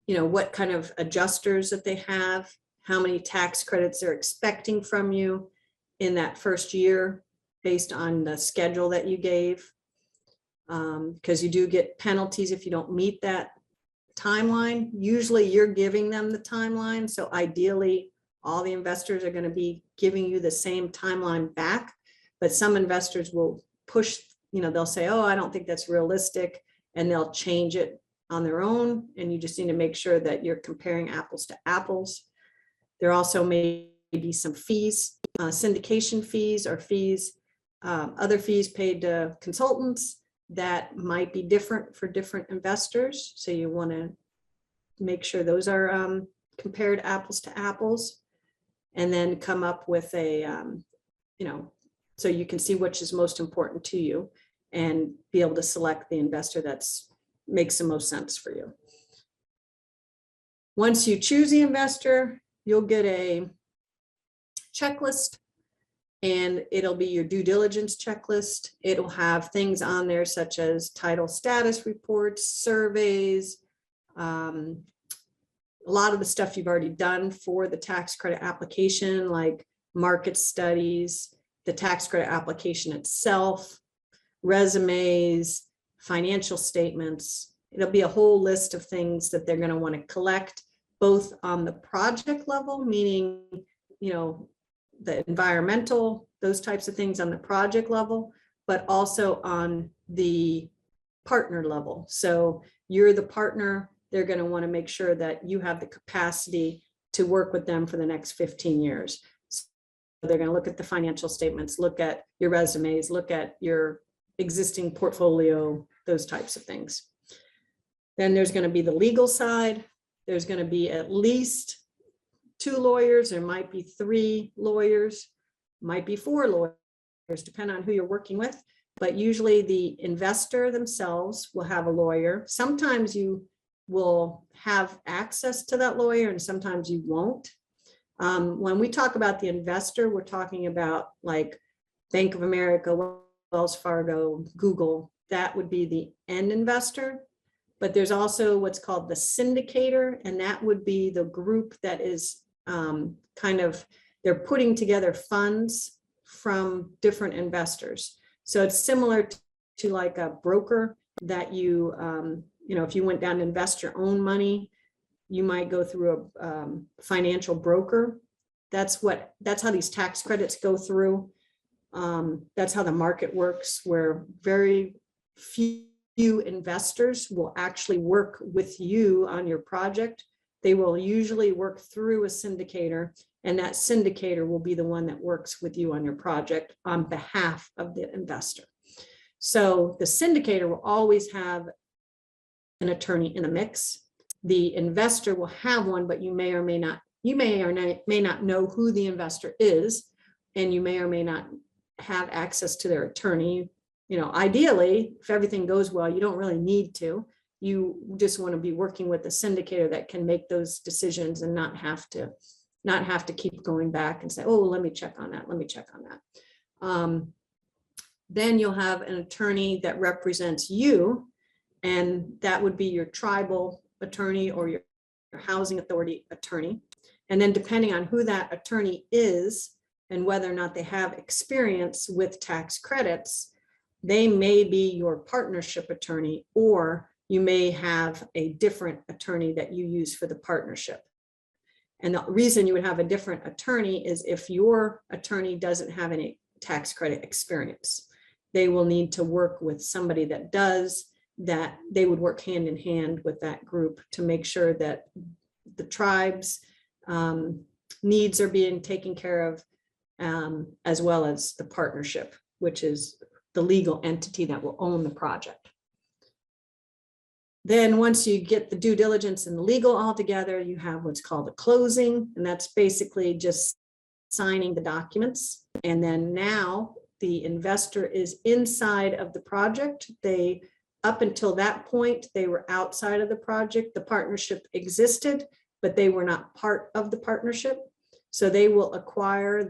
what kind of adjusters that they have, how many tax credits they're expecting from you in that first year based on the schedule that you gave. Because you do get penalties if you don't meet that timeline. Usually you're giving them the timeline. So ideally, all the investors are going to be giving you the same timeline back. But some investors will push, they'll say, oh, I don't think that's realistic. And they'll change it on their own. And you just need to make sure that you're comparing apples to apples. There also may be some fees, syndication fees or fees, other fees paid to consultants that might be different for different investors. So you want to make sure those are compared apples to apples, and then come up with a, so you can see which is most important to you and be able to select the investor that's makes the most sense for you. Once you choose the investor, you'll get a checklist, and it'll be your due diligence checklist. It'll have things on there such as title status reports, surveys, a lot of the stuff you've already done for the tax credit application, like market studies, the tax credit application itself, resumes, financial statements. It'll be a whole list of things that they're going to want to collect, both on the project level, meaning, the environmental, those types of things on the project level, but also on the partner level. So you're the partner, they're going to want to make sure that you have the capacity to work with them for the next 15 years. So they're going to look at the financial statements, look at your resumes, look at your existing portfolio, those types of things. Then there's going to be the legal side. There's going to be at least 2 lawyers. There might be 3 lawyers, might be 4 lawyers, depending on who you're working with. But usually the investor themselves will have a lawyer. Sometimes you will have access to that lawyer and sometimes you won't. When we talk about the investor, we're talking about like Bank of America, Wells Fargo, Google. That would be the end investor. But there's also what's called the syndicator, and that would be the group that is they're putting together funds from different investors. So it's similar to like a broker that you know, if you went down to invest your own money, you might go through a financial broker. That's how these tax credits go through. That's how the market works, where very few investors will actually work with you on your project. They will usually work through a syndicator, and that syndicator will be the one that works with you on your project on behalf of the investor. So the syndicator will always have an attorney in the mix. The investor will have one, but you may or may not know who the investor is, and you may or may not have access to their attorney. You know, ideally, if everything goes well, you don't really need to. You just want to be working with a syndicator that can make those decisions and not have to keep going back and say, oh, let me check on that. Let me check on that. Then you'll have an attorney that represents you, and that would be your tribal attorney or your housing authority attorney. And then depending on who that attorney is and whether or not they have experience with tax credits, they may be your partnership attorney, or you may have a different attorney that you use for the partnership. And the reason you would have a different attorney is if your attorney doesn't have any tax credit experience. They will need to work with somebody that does, that they would work hand in hand with that group to make sure that the tribe's needs are being taken care of, as well as the partnership, which is the legal entity that will own the project. Then once you get the due diligence and the legal all together, you have what's called a closing, and that's basically just signing the documents. And then now the investor is inside of the project. Up until that point, they were outside of the project. The partnership existed, but they were not part of the partnership. So they will acquire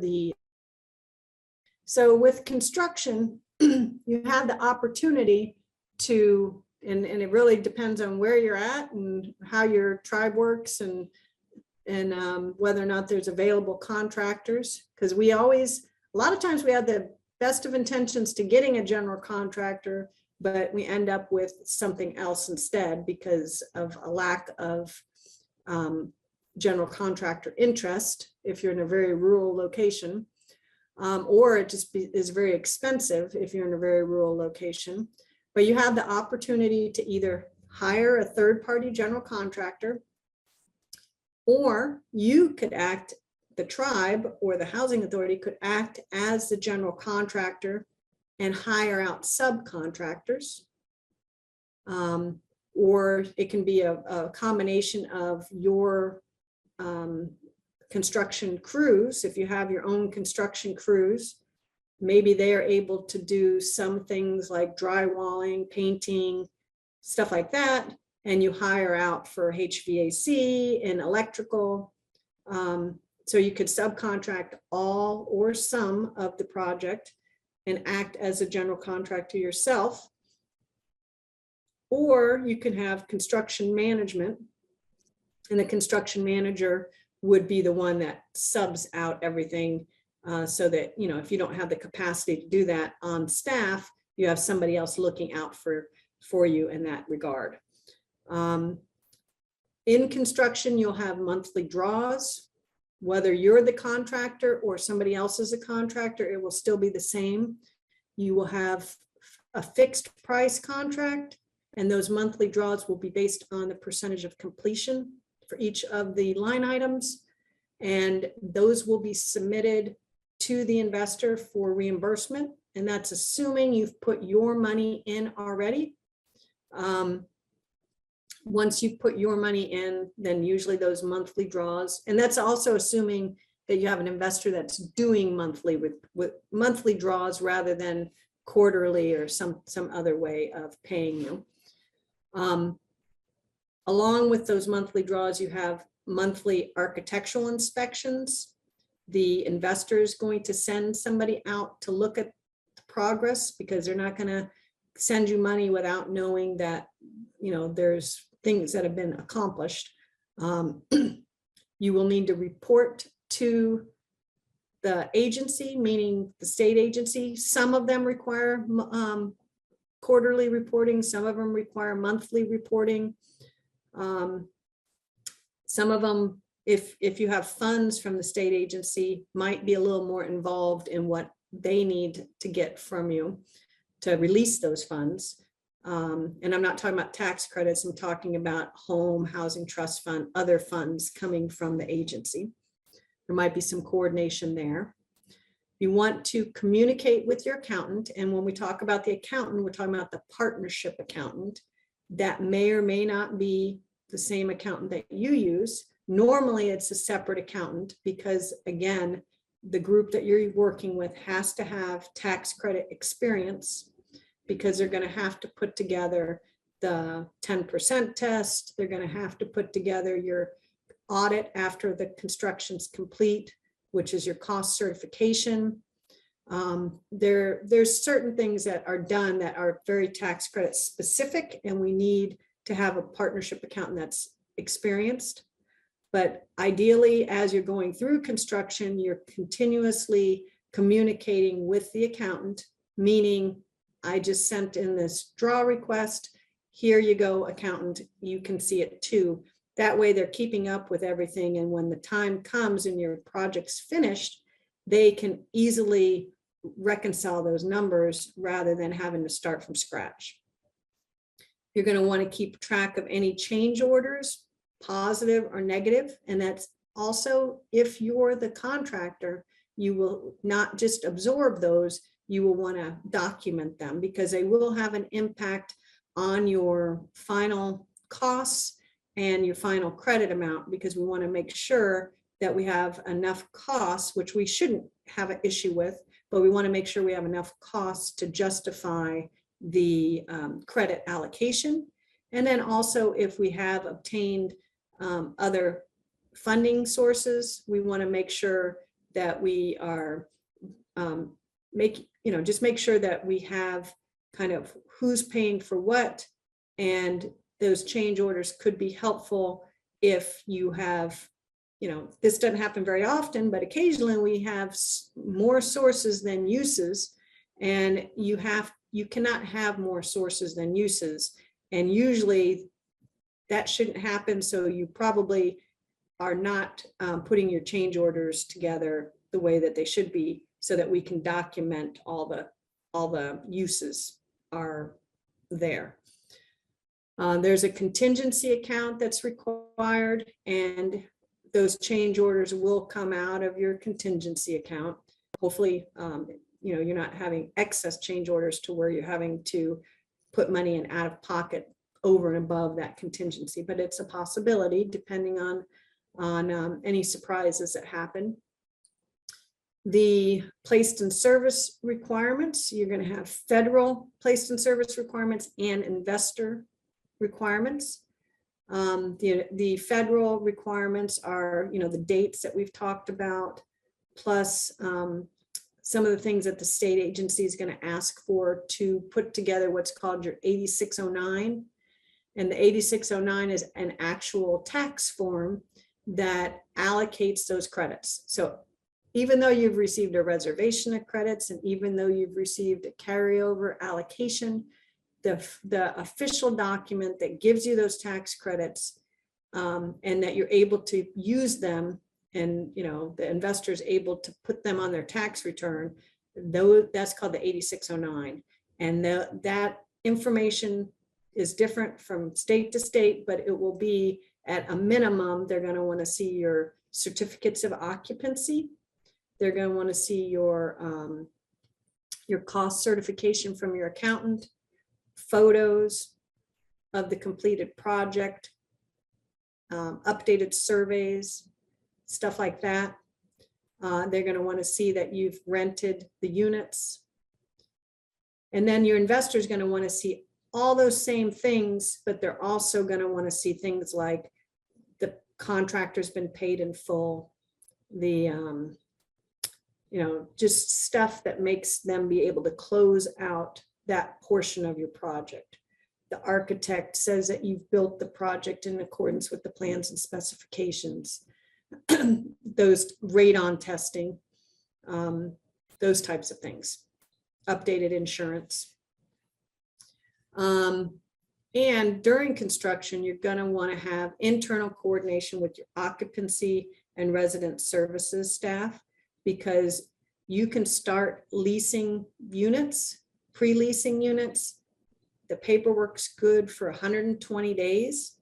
so with construction, you have the opportunity to, and it really depends on where you're at and how your tribe works and whether or not there's available contractors. Because a lot of times we have the best of intentions to getting a general contractor, but we end up with something else instead because of a lack of general contractor interest if you're in a very rural location, or it just is very expensive if you're in a very rural location. But you have the opportunity to either hire a third-party general contractor, or you could act, the tribe or the housing authority could act as the general contractor and hire out subcontractors. Or it can be a combination of your construction crews. If you have your own construction crews, maybe they are able to do some things like drywalling, painting, stuff like that, and you hire out for HVAC and electrical. So you could subcontract all or some of the project and act as a general contractor yourself. Or you can have construction management, and the construction manager would be the one that subs out everything, so that, you know, if you don't have the capacity to do that on staff, you have somebody else looking out for you in that regard. In construction, you'll have monthly draws. Whether you're the contractor or somebody else is a contractor, it will still be the same. You will have a fixed price contract, and those monthly draws will be based on the percentage of completion for each of the line items. And those will be submitted to the investor for reimbursement. and that's assuming you've put your money in already. Once you put your money in, then usually those monthly draws, and that's also assuming that you have an investor that's doing monthly with monthly draws rather than quarterly or some other way of paying you. Along with those monthly draws, you have monthly architectural inspections. The investor is going to send somebody out to look at the progress, because they're not going to send you money without knowing that, you know, there's things that have been accomplished. You will need to report to the agency, meaning the state agency. Some of them require quarterly reporting. Some of them require monthly reporting. Some of them, if you have funds from the state agency, might be a little more involved in what they need to get from you to release those funds. And I'm not talking about tax credits. I'm talking about home, housing trust fund, other funds coming from the agency. There might be some coordination there. You want to communicate with your accountant. And when we talk about the accountant, we're talking about the partnership accountant. That may or may not be the same accountant that you use. Normally, it's a separate accountant because, again, the group that you're working with has to have tax credit experience, because they're going to have to put together the 10% test. They're going to have to put together your audit after the construction's complete, which is your cost certification. There's certain things that are done that are very tax credit specific, and we need to have a partnership accountant that's experienced. But ideally, as you're going through construction, you're continuously communicating with the accountant, meaning, I just sent in this draw request. Here you go, accountant, you can see it too. That way they're keeping up with everything. And when the time comes and your project's finished, they can easily reconcile those numbers rather than having to start from scratch. You're going to want to keep track of any change orders, positive or negative. And that's also, if you're the contractor, you will not just absorb those, you will want to document them, because they will have an impact on your final costs and your final credit amount, because we want to make sure that we have enough costs, which we shouldn't have an issue with, but we want to make sure we have enough costs to justify the credit allocation. And then also, if we have obtained other funding sources, we want to make sure that we are just make sure that we have kind of who's paying for what, and those change orders could be helpful if you have, this doesn't happen very often, but occasionally we have more sources than uses, and you cannot have more sources than uses. And usually that shouldn't happen. So you probably are not putting your change orders together the way that they should be, so that we can document all the uses are there. There's a contingency account that's required, and those change orders will come out of your contingency account. Hopefully, you're not having excess change orders to where you're having to put money in out of pocket over and above that contingency, but it's a possibility depending on any surprises that happen. The placed in service requirements, you're going to have federal placed in service requirements and investor requirements. The federal requirements are, the dates that we've talked about, plus some of the things that the state agency is going to ask for to put together what's called your 8609. And the 8609 is an actual tax form that allocates those credits. So even though you've received a reservation of credits, and even though you've received a carryover allocation, the official document that gives you those tax credits, and that you're able to use them, and the investor is able to put them on their tax return, though, that's called the 8609. And that information is different from state to state, but it will be, at a minimum, they're going to want to see your certificates of occupancy. They're going to want to see your your cost certification from your accountant, photos of the completed project, updated surveys, stuff like that. They're going to want to see that you've rented the units. And then your investor is going to want to see all those same things, but they're also going to want to see things like the contractor's been paid in full, the, just stuff that makes them be able to close out that portion of your project. The architect says that you've built the project in accordance with the plans and specifications, those radon testing, those types of things, updated insurance. And during construction, you're going to want to have internal coordination with your occupancy and resident services staff, because you can start leasing units, pre-leasing units. The paperwork's good for 120 days.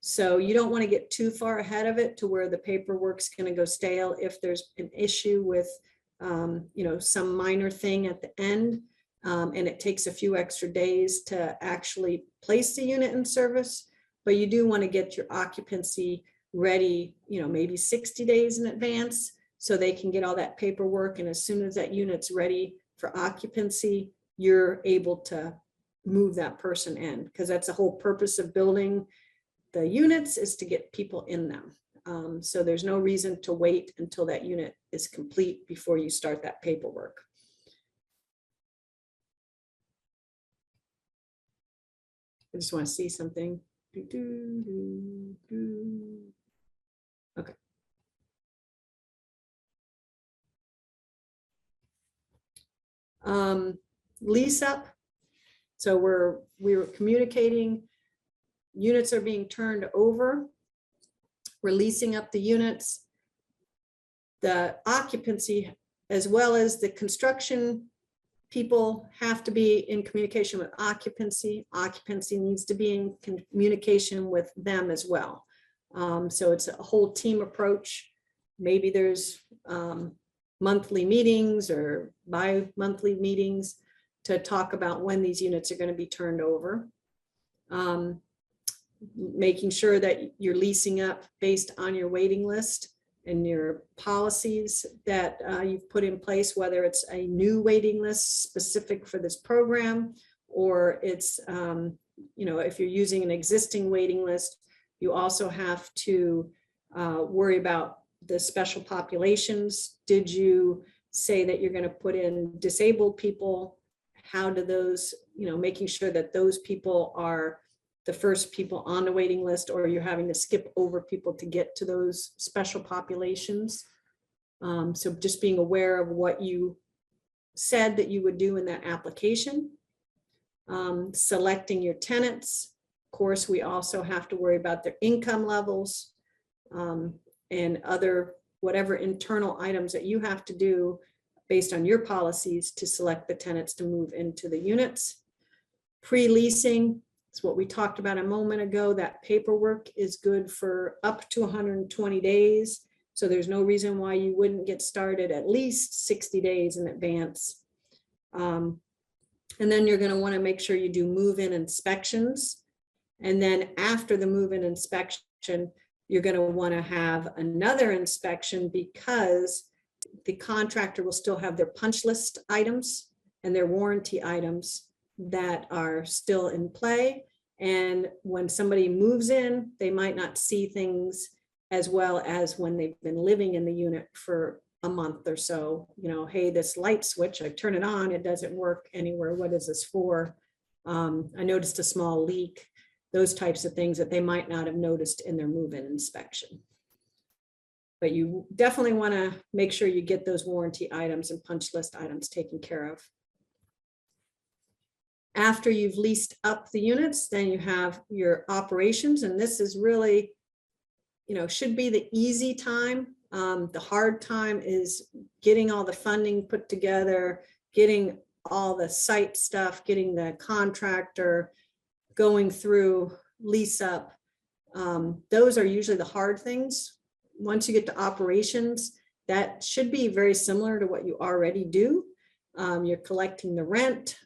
So you don't want to get too far ahead of it to where the paperwork's going to go stale if there's an issue with, some minor thing at the end. And it takes a few extra days to actually place the unit in service, but you do want to get your occupancy ready, maybe 60 days in advance, so they can get all that paperwork. And as soon as that unit's ready for occupancy, you're able to move that person in, because that's the whole purpose of building the units, is to get people in them. So there's no reason to wait until that unit is complete before you start that paperwork. I just want to see something. Okay. Lease up. So we were communicating, units are being turned over. We're leasing up the units. The occupancy, as well as the construction people, have to be in communication with occupancy. Occupancy needs to be in communication with them as well. So it's a whole team approach. Maybe there's monthly meetings or bi-monthly meetings to talk about when these units are going to be turned over. Making sure that you're leasing up based on your waiting list and your policies that you've put in place, whether it's a new waiting list specific for this program, or it's, if you're using an existing waiting list, you also have to worry about the special populations. Did you say that you're going to put in disabled people? How do those, making sure that those people are the first people on the waiting list, or you're having to skip over people to get to those special populations. So just being aware of what you said that you would do in that application. Selecting your tenants. Of course, we also have to worry about their income levels and other whatever internal items that you have to do based on your policies to select the tenants to move into the units. Pre-leasing. It's what we talked about a moment ago. That paperwork is good for up to 120 days. So there's no reason why you wouldn't get started at least 60 days in advance. And then you're going to want to make sure you do move-in inspections. And then after the move-in inspection, you're going to want to have another inspection, because the contractor will still have their punch list items and their warranty items that are still in play. And when somebody moves in, they might not see things as well as when they've been living in the unit for a month or so. Hey, this light switch, I turn it on, it doesn't work anywhere. What is this for? I noticed a small leak. Those types of things that they might not have noticed in their move-in inspection. But you definitely want to make sure you get those warranty items and punch list items taken care of. After you've leased up the units, then you have your operations. And this is really, should be the easy time. The hard time is getting all the funding put together, getting all the site stuff, getting the contractor, going through lease up. Those are usually the hard things. Once you get to operations, that should be very similar to what you already do. You're collecting the rent,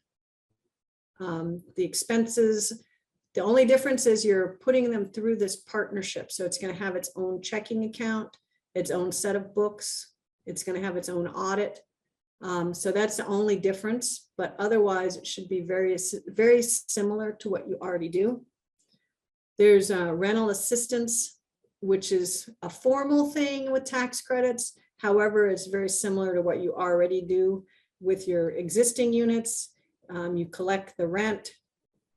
the expenses. The only difference is you're putting them through this partnership. So it's going to have its own checking account, its own set of books. It's going to have its own audit. So that's the only difference, but otherwise it should be very similar to what you already do. There's a rental assistance, which is a formal thing with tax credits. However, it's very similar to what you already do with your existing units. You collect the rent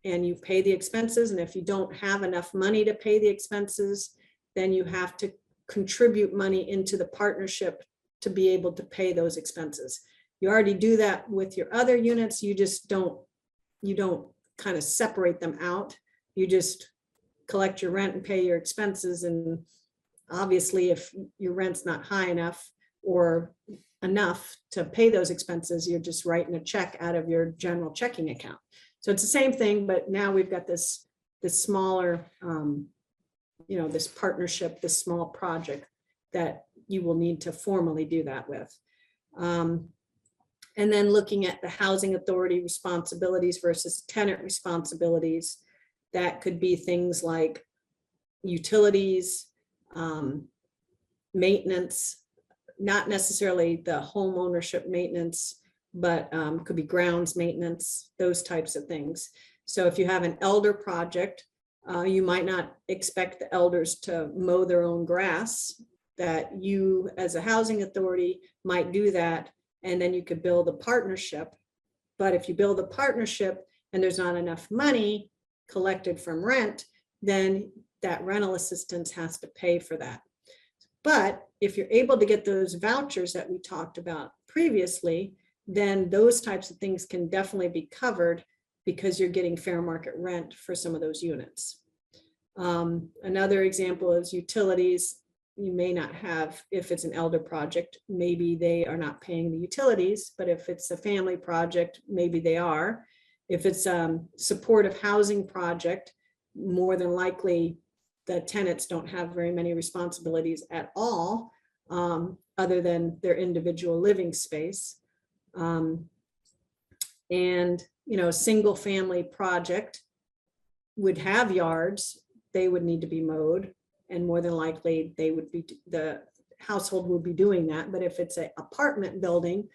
and you pay the expenses. And if you don't have enough money to pay the expenses, then you have to contribute money into the partnership to be able to pay those expenses. You already do that with your other units. You just don't kind of separate them out. You just collect your rent and pay your expenses. And obviously, if your rent's not high enough or enough to pay those expenses, you're just writing a check out of your general checking account. So it's the same thing, but now we've got this smaller, this partnership, this small project that you will need to formally do that with. And then looking at the housing authority responsibilities versus tenant responsibilities, that could be things like utilities, maintenance, not necessarily the home ownership maintenance, but could be grounds maintenance, those types of things. So if you have an elder project, you might not expect the elders to mow their own grass, that you as a housing authority might do that, and then you could build a partnership. But if you build a partnership and there's not enough money collected from rent, then that rental assistance has to pay for that. But if you're able to get those vouchers that we talked about previously, then those types of things can definitely be covered because you're getting fair market rent for some of those units. Another example is utilities. You may not have, if it's an elder project, maybe they are not paying the utilities, but if it's a family project, maybe they are. If it's a supportive housing project, more than likely the tenants don't have very many responsibilities at all, other than their individual living space. And, a single family project would have yards, they would need to be mowed. And more than likely the household would be doing that. But if it's an apartment building,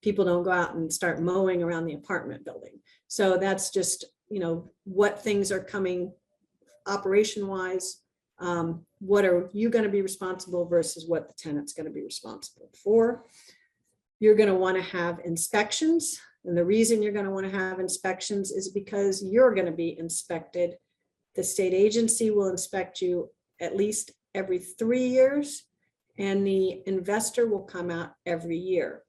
people don't go out and start mowing around the apartment building. So that's just, what things are coming operation wise. What are you going to be responsible versus what the tenant's going to be responsible for? You're going to want to have inspections. And the reason you're going to want to have inspections is because you're going to be inspected. The state agency will inspect you at least every 3 years, and the investor will come out every year.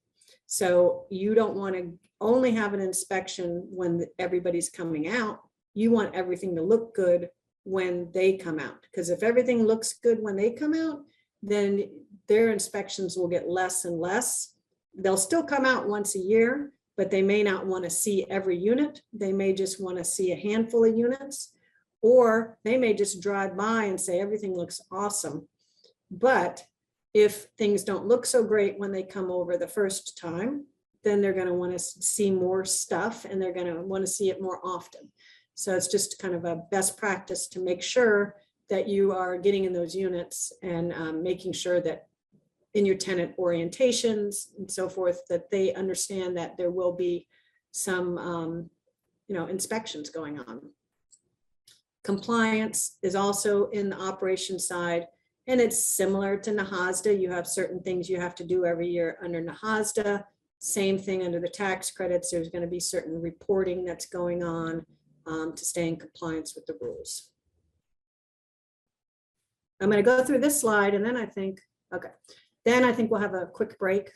So you don't want to only have an inspection when everybody's coming out. You want everything to look good when they come out, because if everything looks good when they come out, then their inspections will get less and less. They'll still come out once a year, but they may not want to see every unit. They may just want to see a handful of units. Or they may just drive by and say, everything looks awesome. But if things don't look so great when they come over the first time, then they're going to want to see more stuff and they're going to want to see it more often. So it's just kind of a best practice to make sure that you are getting in those units and making sure that in your tenant orientations and so forth, that they understand that there will be some, inspections going on. Compliance is also in the operation side, and it's similar to NAHASDA. You have certain things you have to do every year under NAHASDA. Same thing under the tax credits. There's going to be certain reporting that's going on to stay in compliance with the rules. I'm going to go through this slide, and then I think we'll have a quick break.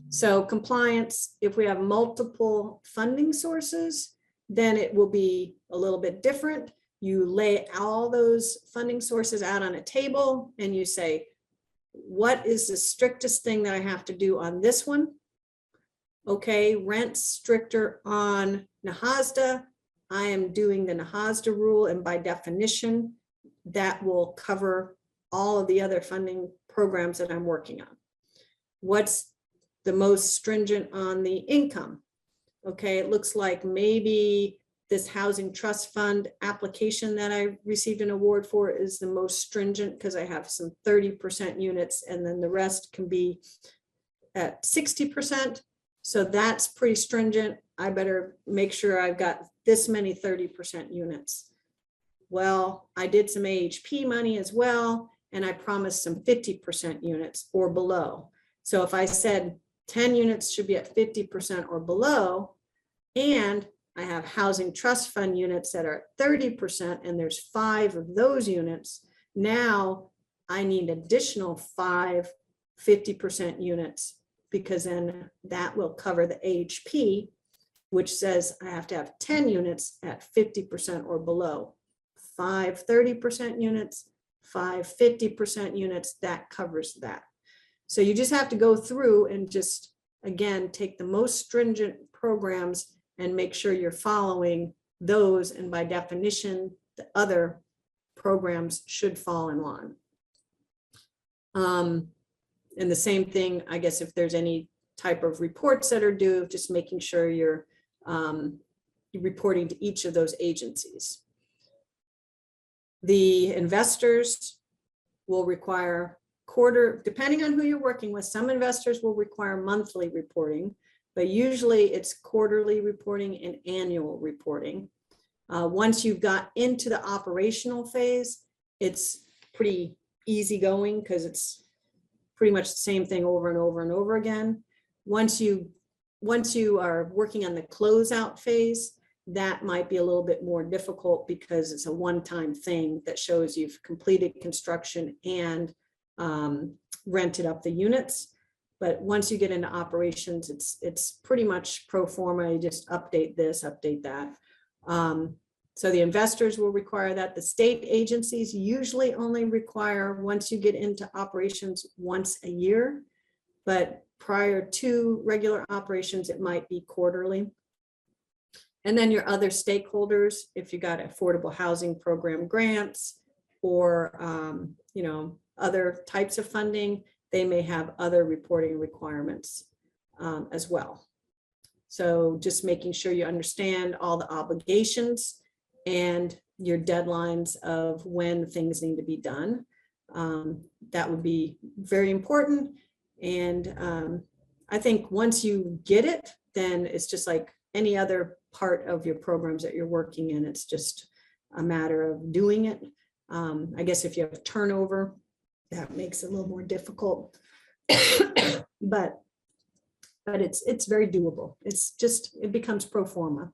So compliance, if we have multiple funding sources, then it will be a little bit different. You lay all those funding sources out on a table and you say, what is the strictest thing that I have to do on this one? Okay, rent's stricter on NAHASDA. I am doing the NAHASDA rule, and by definition, that will cover all of the other funding programs that I'm working on. What's the most stringent on the income. Okay, it looks like maybe this housing trust fund application that I received an award for is the most stringent because I have some 30% units and then the rest can be at 60%. So that's pretty stringent. I better make sure I've got this many 30% units. Well, I did some AHP money as well, and I promised some 50% units or below. So if I said 10 units should be at 50% or below, and I have housing trust fund units that are at 30%, and there's 5 of those units, now I need additional 5 50% units, because then that will cover the AHP, which says I have to have 10 units at 50% or below. 5 30% units, 5 50% units, that covers that. So you just have to go through and just, again, take the most stringent programs and make sure you're following those. And by definition, the other programs should fall in line. And the same thing, I guess, if there's any type of reports that are due, just making sure you're reporting to each of those agencies. The investors will require depending on who you're working with, some investors will require monthly reporting, but usually it's quarterly reporting and annual reporting. Once you've got into the operational phase, it's pretty easy going because it's pretty much the same thing over and over and over again. Once you are working on the closeout phase, that might be a little bit more difficult because it's a one-time thing that shows you've completed construction and rented up the units. But once you get into operations, it's pretty much pro forma. You just update this, update that. So the investors will require that. The state agencies usually only require, once you get into operations, once a year. But prior to regular operations, it might be quarterly. And then your other stakeholders, if you got affordable housing program grants or other types of funding, they may have other reporting requirements as well. So just making sure you understand all the obligations and your deadlines of when things need to be done. That would be very important. And I think once you get it, then it's just like any other part of your programs that you're working in. It's just a matter of doing it. I guess if you have turnover, that makes it a little more difficult, but it's very doable. It becomes pro forma.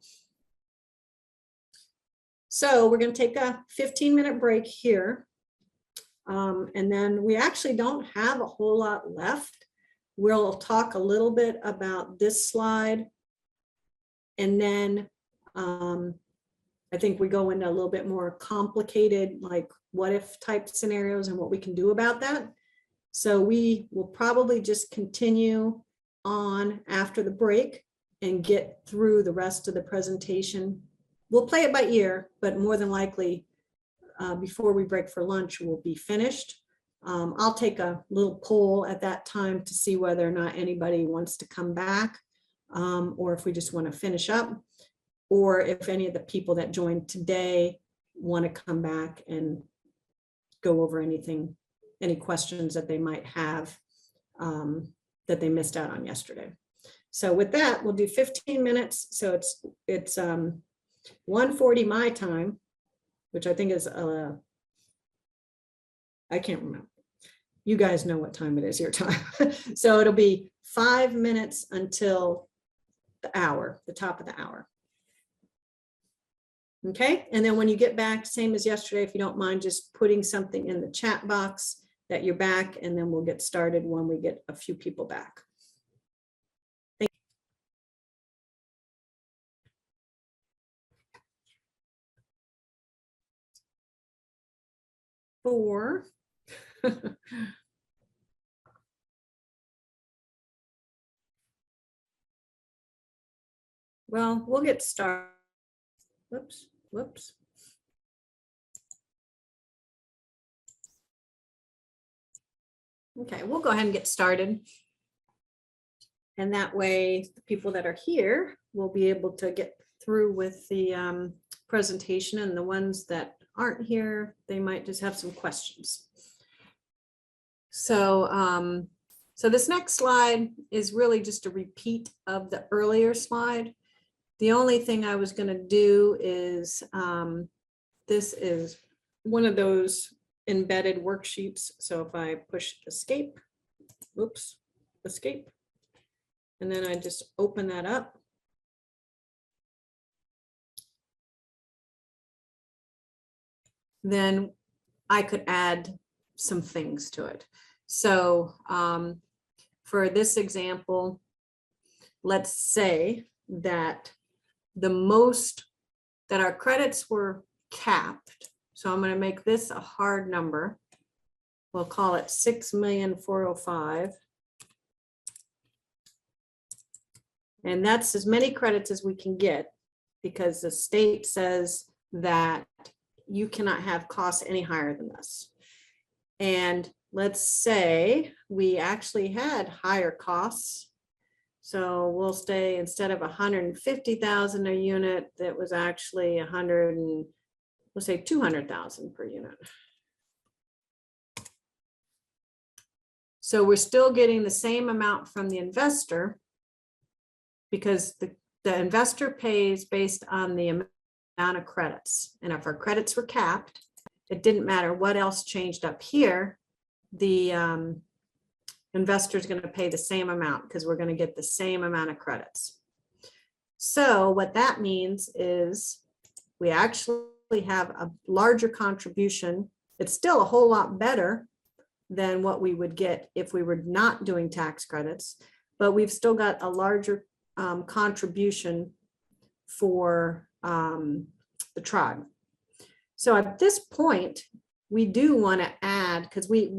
So we're going to take a 15-minute break here. And then we actually don't have a whole lot left. We'll talk a little bit about this slide. And then I think we go into a little bit more complicated, like what if type scenarios and what we can do about that. So we will probably just continue on after the break and get through the rest of the presentation. We'll play it by ear, but more than likely before we break for lunch, we'll be finished. I'll take a little poll at that time to see whether or not anybody wants to come back or if we just want to finish up, or if any of the people that joined today want to come back and go over anything, any questions that they might have that they missed out on yesterday. So with that, we'll do 15 minutes. So it's 1:40 my time, which I think is, I can't remember. You guys know what time it is, your time. So it'll be 5 minutes until the hour, the top of the hour. Okay, and then when you get back, same as yesterday, if you don't mind just putting something in the chat box that you're back, and then we'll get started when we get a few people back. Thank you. 4. Well, we'll get started. Whoops. Okay, we'll go ahead and get started. And that way, the people that are here will be able to get through with the presentation, and the ones that aren't here, they might just have some questions. So, so this next slide is really just a repeat of the earlier slide. The only thing I was going to do is, this is one of those embedded worksheets. So if I push escape, oops, escape, and then I just open that up. Then I could add some things to it. So for this example, let's say that the most that our credits were capped. So I'm going to make this a hard number. We'll call it 6,405,000. And that's as many credits as we can get, because the state says that you cannot have costs any higher than this. And let's say we actually had higher costs. So we'll stay, instead of 150,000 a unit, that was actually 100 and we'll say 200,000 per unit. So we're still getting the same amount from the investor, because the investor pays based on the amount of credits. And if our credits were capped, it didn't matter what else changed up here, the investor is going to pay the same amount, because we're going to get the same amount of credits. So what that means is we actually have a larger contribution. It's still a whole lot better than what we would get if we were not doing tax credits, but we've still got a larger contribution for the tribe. So at this point, we do want to add, because we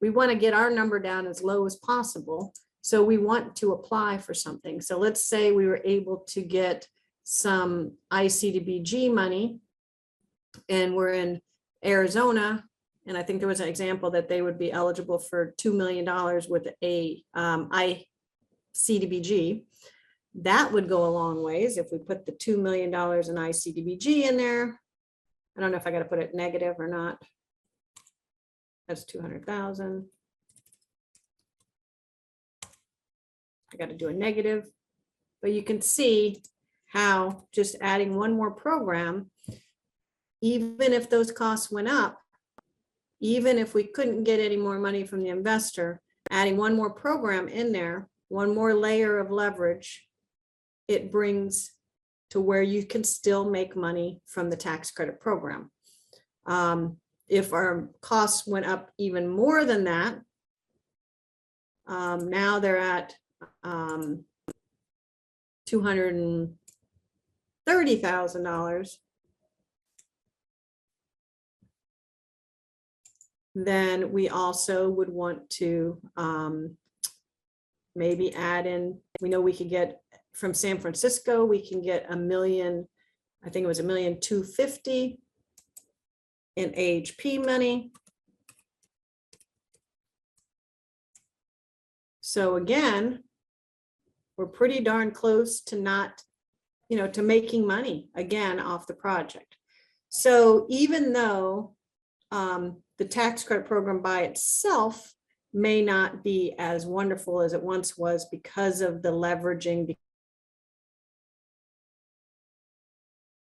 want to get our number down as low as possible. So we want to apply for something. So let's say we were able to get some ICDBG money, and we're in Arizona, and I think there was an example that they would be eligible for $2 million with a ICDBG. That would go a long ways if we put the $2 million in ICDBG in there. I don't know if I got to put it negative or not. That's 200,000. I got to do a negative, but you can see how just adding one more program, even if those costs went up, even if we couldn't get any more money from the investor, adding one more program in there, one more layer of leverage, it brings to where you can still make money from the tax credit program. If our costs went up even more than that, now they're at $230,000. Then we also would want to maybe add in, we know we could get from San Francisco, we can get $1 million, I think it was $1,250,000 in AHP money. So again, we're pretty darn close to not, to making money again off the project. So even though the tax credit program by itself may not be as wonderful as it once was because of the leveraging,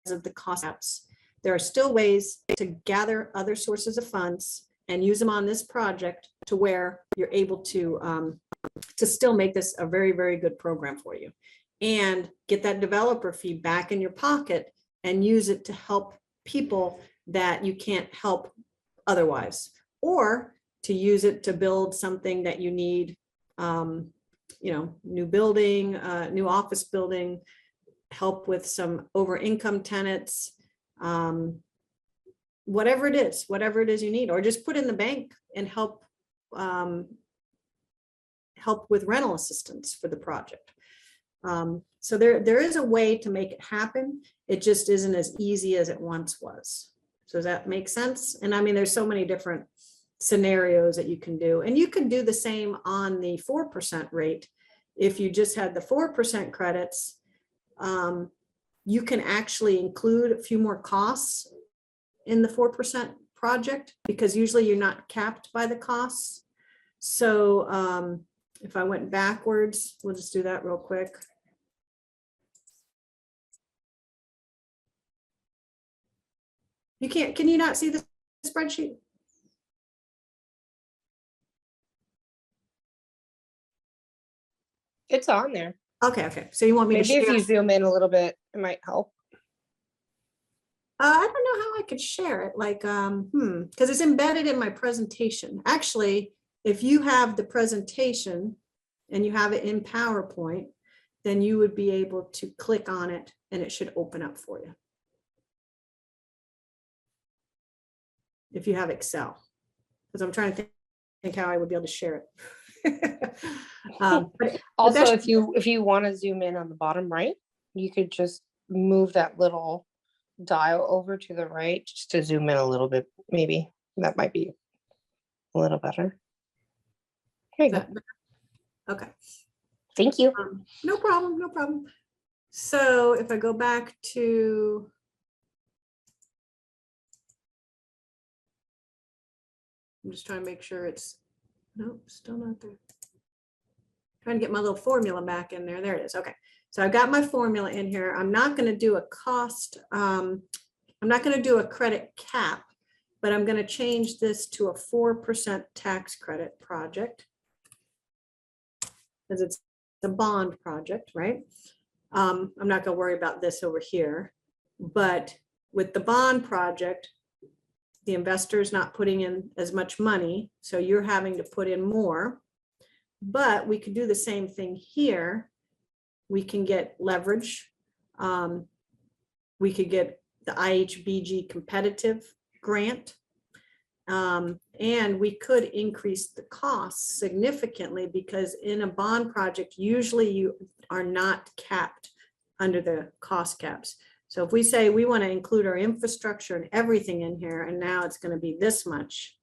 because of the cost caps, there are still ways to gather other sources of funds and use them on this project to where you're able to still make this a very, very good program for you, and get that developer fee back in your pocket and use it to help people that you can't help otherwise, or to use it to build something that you need, new building, new office building, help with some over income tenants, whatever it is you need, or just put in the bank and help with rental assistance for the project. So there is a way to make it happen. It just isn't as easy as it once was. So does that make sense? And I mean, there's so many different scenarios that you can do, and you can do the same on the 4% rate. If you just had the 4% credits, you can actually include a few more costs in the 4% project, because usually you're not capped by the costs. So if I went backwards, we'll just do that real quick. Can you not see the spreadsheet? It's on there. Okay. So you want me to Maybe if share? you zoom in a little bit, it might help. I don't know how I could share it, like, because it's embedded in my presentation. Actually, if you have the presentation and you have it in PowerPoint, then you would be able to click on it and it should open up for you. If you have Excel, because I'm trying to think how I would be able to share it. But Also, that's- if you want to zoom in on the bottom right, you could just move that little dial over to the right just to zoom in a little bit. Maybe that might be a little better. Here you go. Okay. Thank you. No problem, no problem. So if I go back to I'm just trying to make sure it's, nope, still not there. Trying to get my little formula back in there. There it is. Okay. So I've got my formula in here. I'm not going to do a cost. I'm not going to do a credit cap, but I'm going to change this to a 4% tax credit project, because it's a bond project, right? I'm not going to worry about this over here, but with the bond project, the investor is not putting in as much money, so you're having to put in more. But we could do the same thing here. We can get leverage. We could get the IHBG competitive grant. And we could increase the costs significantly, because in a bond project, usually you are not capped under the cost caps. So if we say we want to include our infrastructure and everything in here, and now it's going to be this much,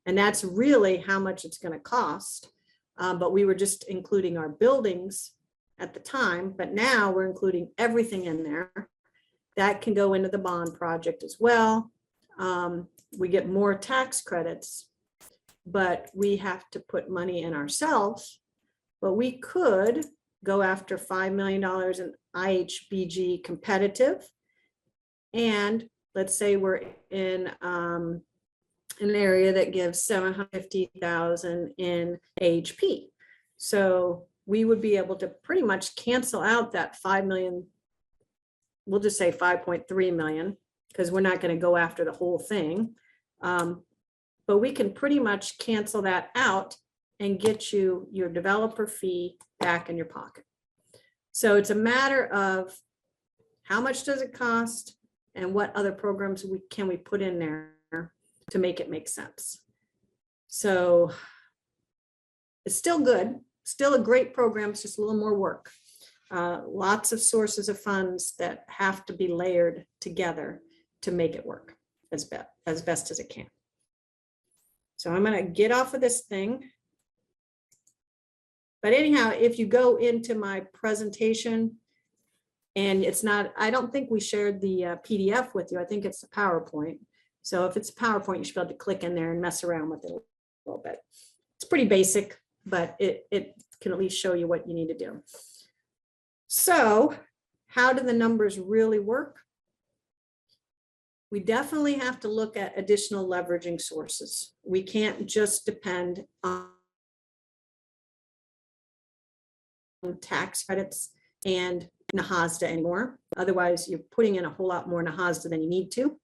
and that's really how much it's going to cost. But we were just including our buildings at the time, but now we're including everything in there. That can go into the bond project as well. We get more tax credits, but we have to put money in ourselves. But we could go after $5 million in IHBG competitive. And let's say we're in an area that gives 750,000 in AHP. So we would be able to pretty much cancel out that 5 million. We'll just say 5.3 million, because we're not going to go after the whole thing. But we can pretty much cancel that out and get you your developer fee back in your pocket. So it's a matter of how much does it cost and what other programs can we put in there to make it make sense. So it's still good, still a great program. It's just a little more work. Lots of sources of funds that have to be layered together to make it work as best as it can. So I'm going to get off of this thing. But anyhow, if you go into my presentation, and it's not, I don't think we shared the PDF with you. I think it's a PowerPoint. So if it's a PowerPoint, you should be able to click in there and mess around with it a little bit. It's pretty basic, but it can at least show you what you need to do. So how do the numbers really work? We definitely have to look at additional leveraging sources. We can't just depend on tax credits and NAHASDA anymore. Otherwise, you're putting in a whole lot more NAHASDA than you need to.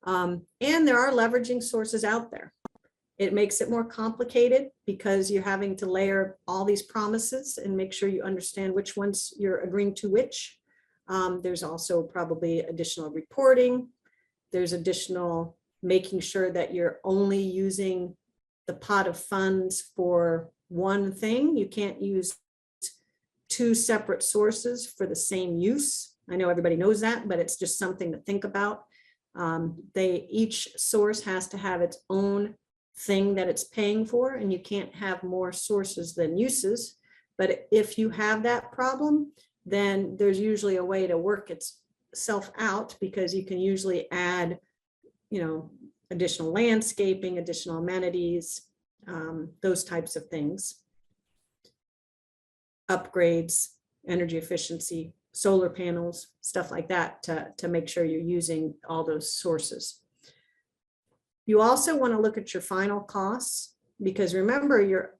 And there are leveraging sources out there. It makes it more complicated because you're having to layer all these promises and make sure you understand which ones you're agreeing to which. There's also probably additional reporting. There's additional making sure that you're only using the pot of funds for one thing. You can't use two separate sources for the same use. I know everybody knows that, but it's just something to think about. Each source has to have its own thing that it's paying for, and you can't have more sources than uses. But if you have that problem, then there's usually a way to work itself out, because you can usually add, additional landscaping, additional amenities, those types of things. Upgrades, energy efficiency, solar panels, stuff like that, to make sure you're using all those sources. You also want to look at your final costs, because remember, you're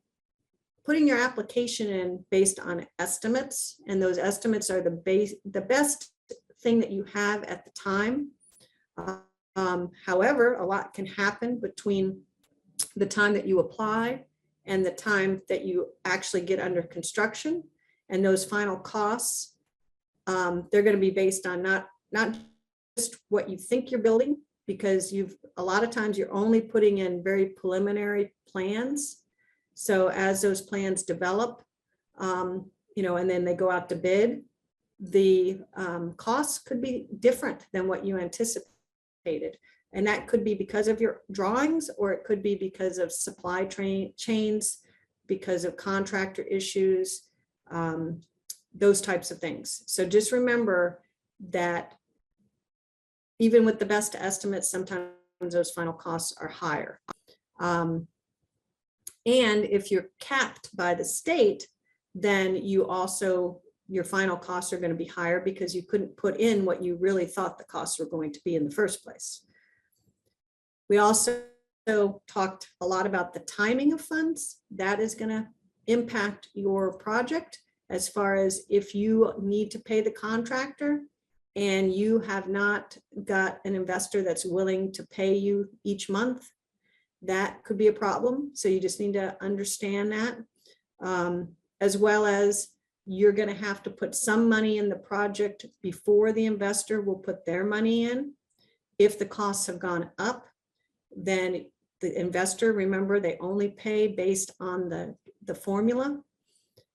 putting your application in based on estimates, and those estimates are the best thing that you have at the time. However, a lot can happen between the time that you apply and the time that you actually get under construction, and those final costs, they're going to be based on not just what you think you're building, because a lot of times you're only putting in very preliminary plans. So as those plans develop, and then they go out to bid, the costs could be different than what you anticipated. And that could be because of your drawings, or it could be because of supply chains, because of contractor issues, those types of things. So just remember that even with the best estimates, sometimes those final costs are higher. And if you're capped by the state, then your final costs are going to be higher, because you couldn't put in what you really thought the costs were going to be in the first place. We also talked a lot about the timing of funds. That is going to impact your project, as far as if you need to pay the contractor and you have not got an investor that's willing to pay you each month, that could be a problem. So you just need to understand that, as well as you're going to have to put some money in the project before the investor will put their money in. If the costs have gone up, then the investor, remember, they only pay based on the formula.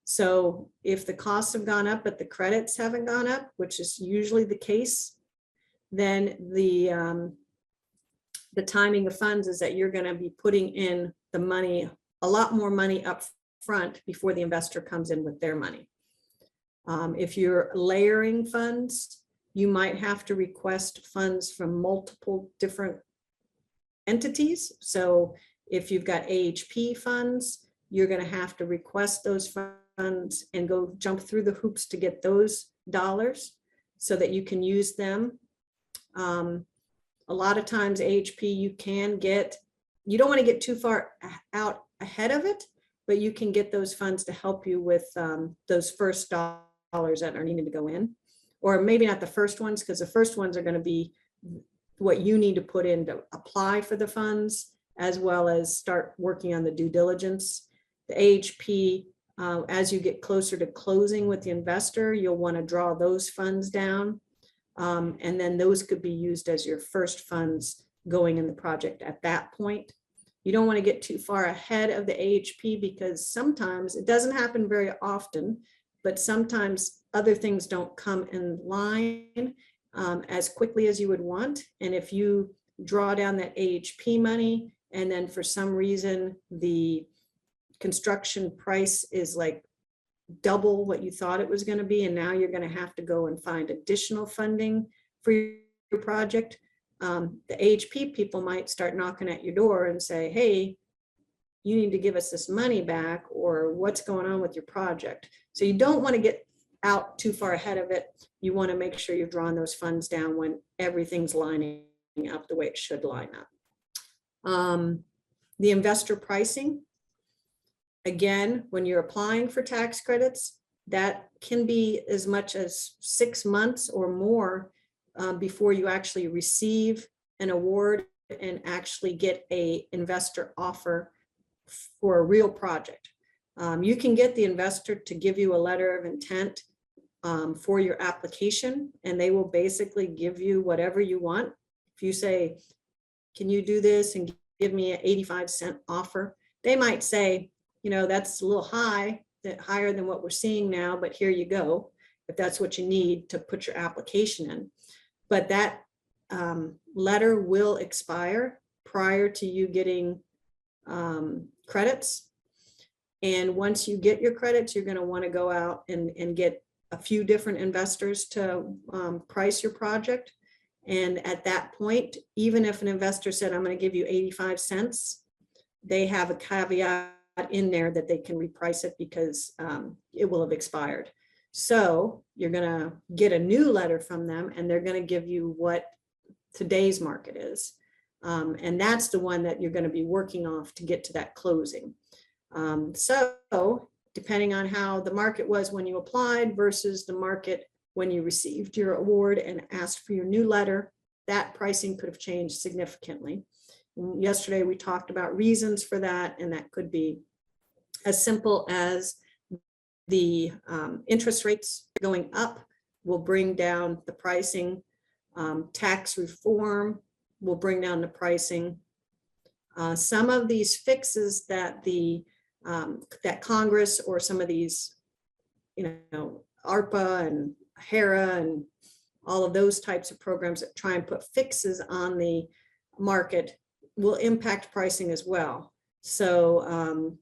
So if the costs have gone up, but the credits haven't gone up, which is usually the case, then the timing of funds is that you're going to be putting in the money, a lot more money up front before the investor comes in with their money. If you're layering funds, you might have to request funds from multiple different entities. So if you've got AHP funds, you're going to have to request those funds and go jump through the hoops to get those dollars so that you can use them. A lot of times AHP, you don't want to get too far out ahead of it, but you can get those funds to help you with those first dollars that are needed to go in, or maybe not the first ones, because the first ones are going to be what you need to put in to apply for the funds, as well as start working on the due diligence. The AHP, as you get closer to closing with the investor, you'll want to draw those funds down. And then those could be used as your first funds going in the project at that point. You don't want to get too far ahead of the AHP, because sometimes, it doesn't happen very often, but sometimes other things don't come in line as quickly as you would want. And if you draw down that AHP money, and then for some reason the construction price is like double what you thought it was going to be, and now you're going to have to go and find additional funding for your project, the AHP people might start knocking at your door and say, hey, you need to give us this money back, or what's going on with your project. So you don't want to get out too far ahead of it. You want to make sure you're drawing those funds down when everything's lining up the way it should line up. The investor pricing, again, when you're applying for tax credits, that can be as much as 6 months or more before you actually receive an award and actually get an investor offer for a real project. You can get the investor to give you a letter of intent for your application, and they will basically give you whatever you want. If you say, can you do this and give me an 85-cent offer? They might say, that's a little high, higher than what we're seeing now, but here you go, if that's what you need to put your application in. But that letter will expire prior to you getting credits. And once you get your credits, you're going to want to go out and get a few different investors to price your project. And at that point, even if an investor said, I'm going to give you 85 cents, they have a caveat in there that they can reprice it because it will have expired. So you're going to get a new letter from them, and they're going to give you what today's market is. And that's the one that you're going to be working off to get to that closing. So depending on how the market was when you applied versus the market when you received your award and asked for your new letter, that pricing could have changed significantly. Yesterday, we talked about reasons for that, and that could be as simple as the interest rates going up will bring down the pricing. Tax reform will bring down the pricing. Some of these fixes that that Congress or some of these, ARPA and HERA and all of those types of programs that try and put fixes on the market will impact pricing as well. So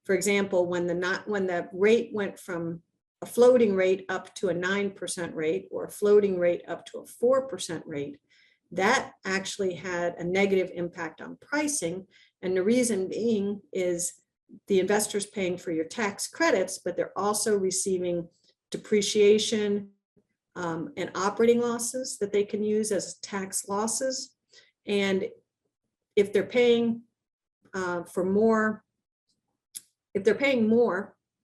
for example, when the rate went from a floating rate up to a 9% rate or a floating rate up to a 4% rate, that actually had a negative impact on pricing. And the reason being is the investors paying for your tax credits, but they're also receiving depreciation and operating losses that they can use as tax losses. And if they're paying more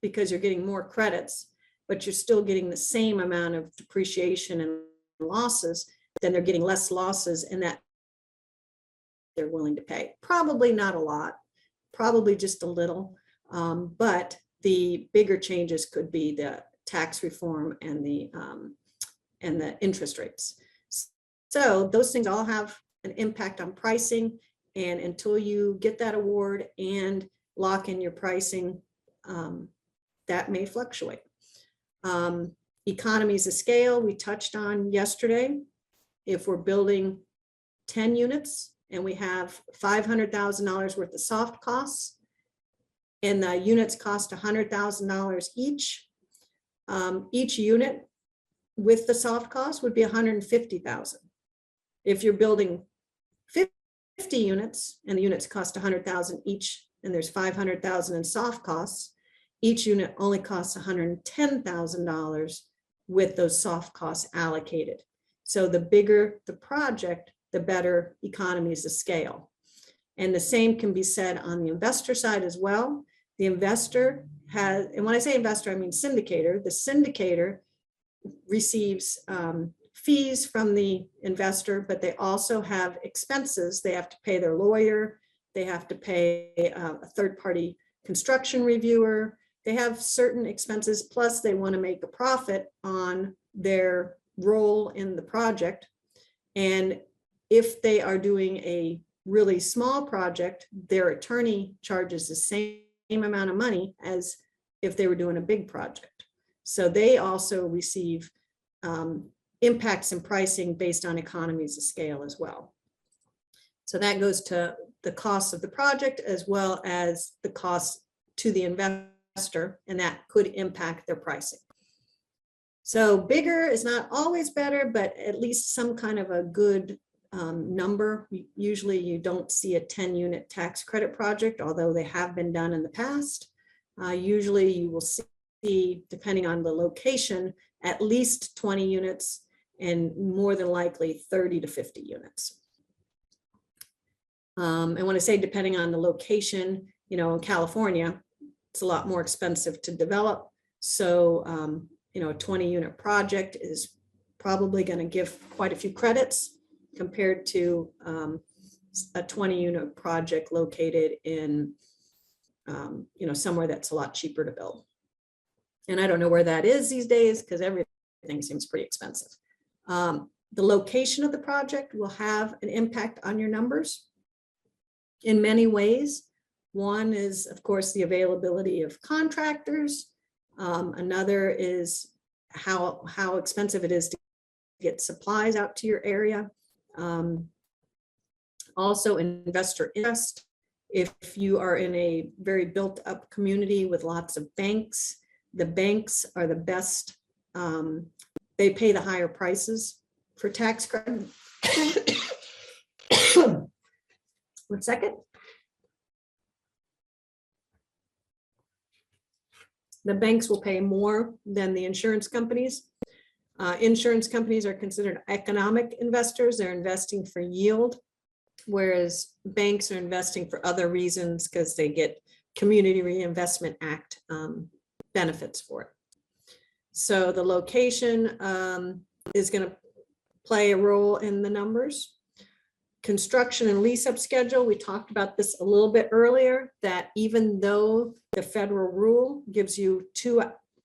because you're getting more credits, but you're still getting the same amount of depreciation and losses, then they're getting less losses, and that they're willing to pay. Probably not a lot, probably just a little, but the bigger changes could be the tax reform and the interest rates. So those things all have an impact on pricing, and until you get that award and lock in your pricing, that may fluctuate. Economies of scale, we touched on yesterday. If we're building 10 units and we have $500,000 worth of soft costs, and the units cost $100,000 each, each unit with the soft cost would be $150,000. If you're building 50 units and the units cost $100,000 each, and there's $500,000 in soft costs, each unit only costs $110,000 with those soft costs allocated. So the bigger the project, the better economies of scale. And the same can be said on the investor side as well. The investor has, and when I say investor, I mean syndicator. The syndicator receives fees from the investor, but they also have expenses. They have to pay their lawyer. They have to pay a third-party construction reviewer. They have certain expenses, plus they want to make a profit on their role in the project. And if they are doing a really small project, their attorney charges the same amount of money as if they were doing a big project. So they also receive impacts in pricing based on economies of scale as well. So that goes to the cost of the project as well as the cost to the investor, and that could impact their pricing. So bigger is not always better, but at least some kind of a good number. Usually you don't see a 10-unit tax credit project, although they have been done in the past. Usually you will see, depending on the location, at least 20 units and more than likely 30 to 50 units. And when I say depending on the location, in California, it's a lot more expensive to develop. So, a 20-unit project is probably going to give quite a few credits compared to a 20-unit project located in, somewhere that's a lot cheaper to build. And I don't know where that is these days because everything seems pretty expensive. The location of the project will have an impact on your numbers in many ways. One is, of course, the availability of contractors. Another is how expensive it is to get supplies out to your area. Also, investor interest. If you are in a very built up community with lots of banks, the banks are the best. They pay the higher prices for tax credit. 1 second. The banks will pay more than the insurance companies. Insurance companies are considered economic investors. They're investing for yield, whereas banks are investing for other reasons because they get Community Reinvestment Act benefits for it. So the location is going to play a role in the numbers. Construction and lease up schedule, we talked about this a little bit earlier, that even though the federal rule gives you two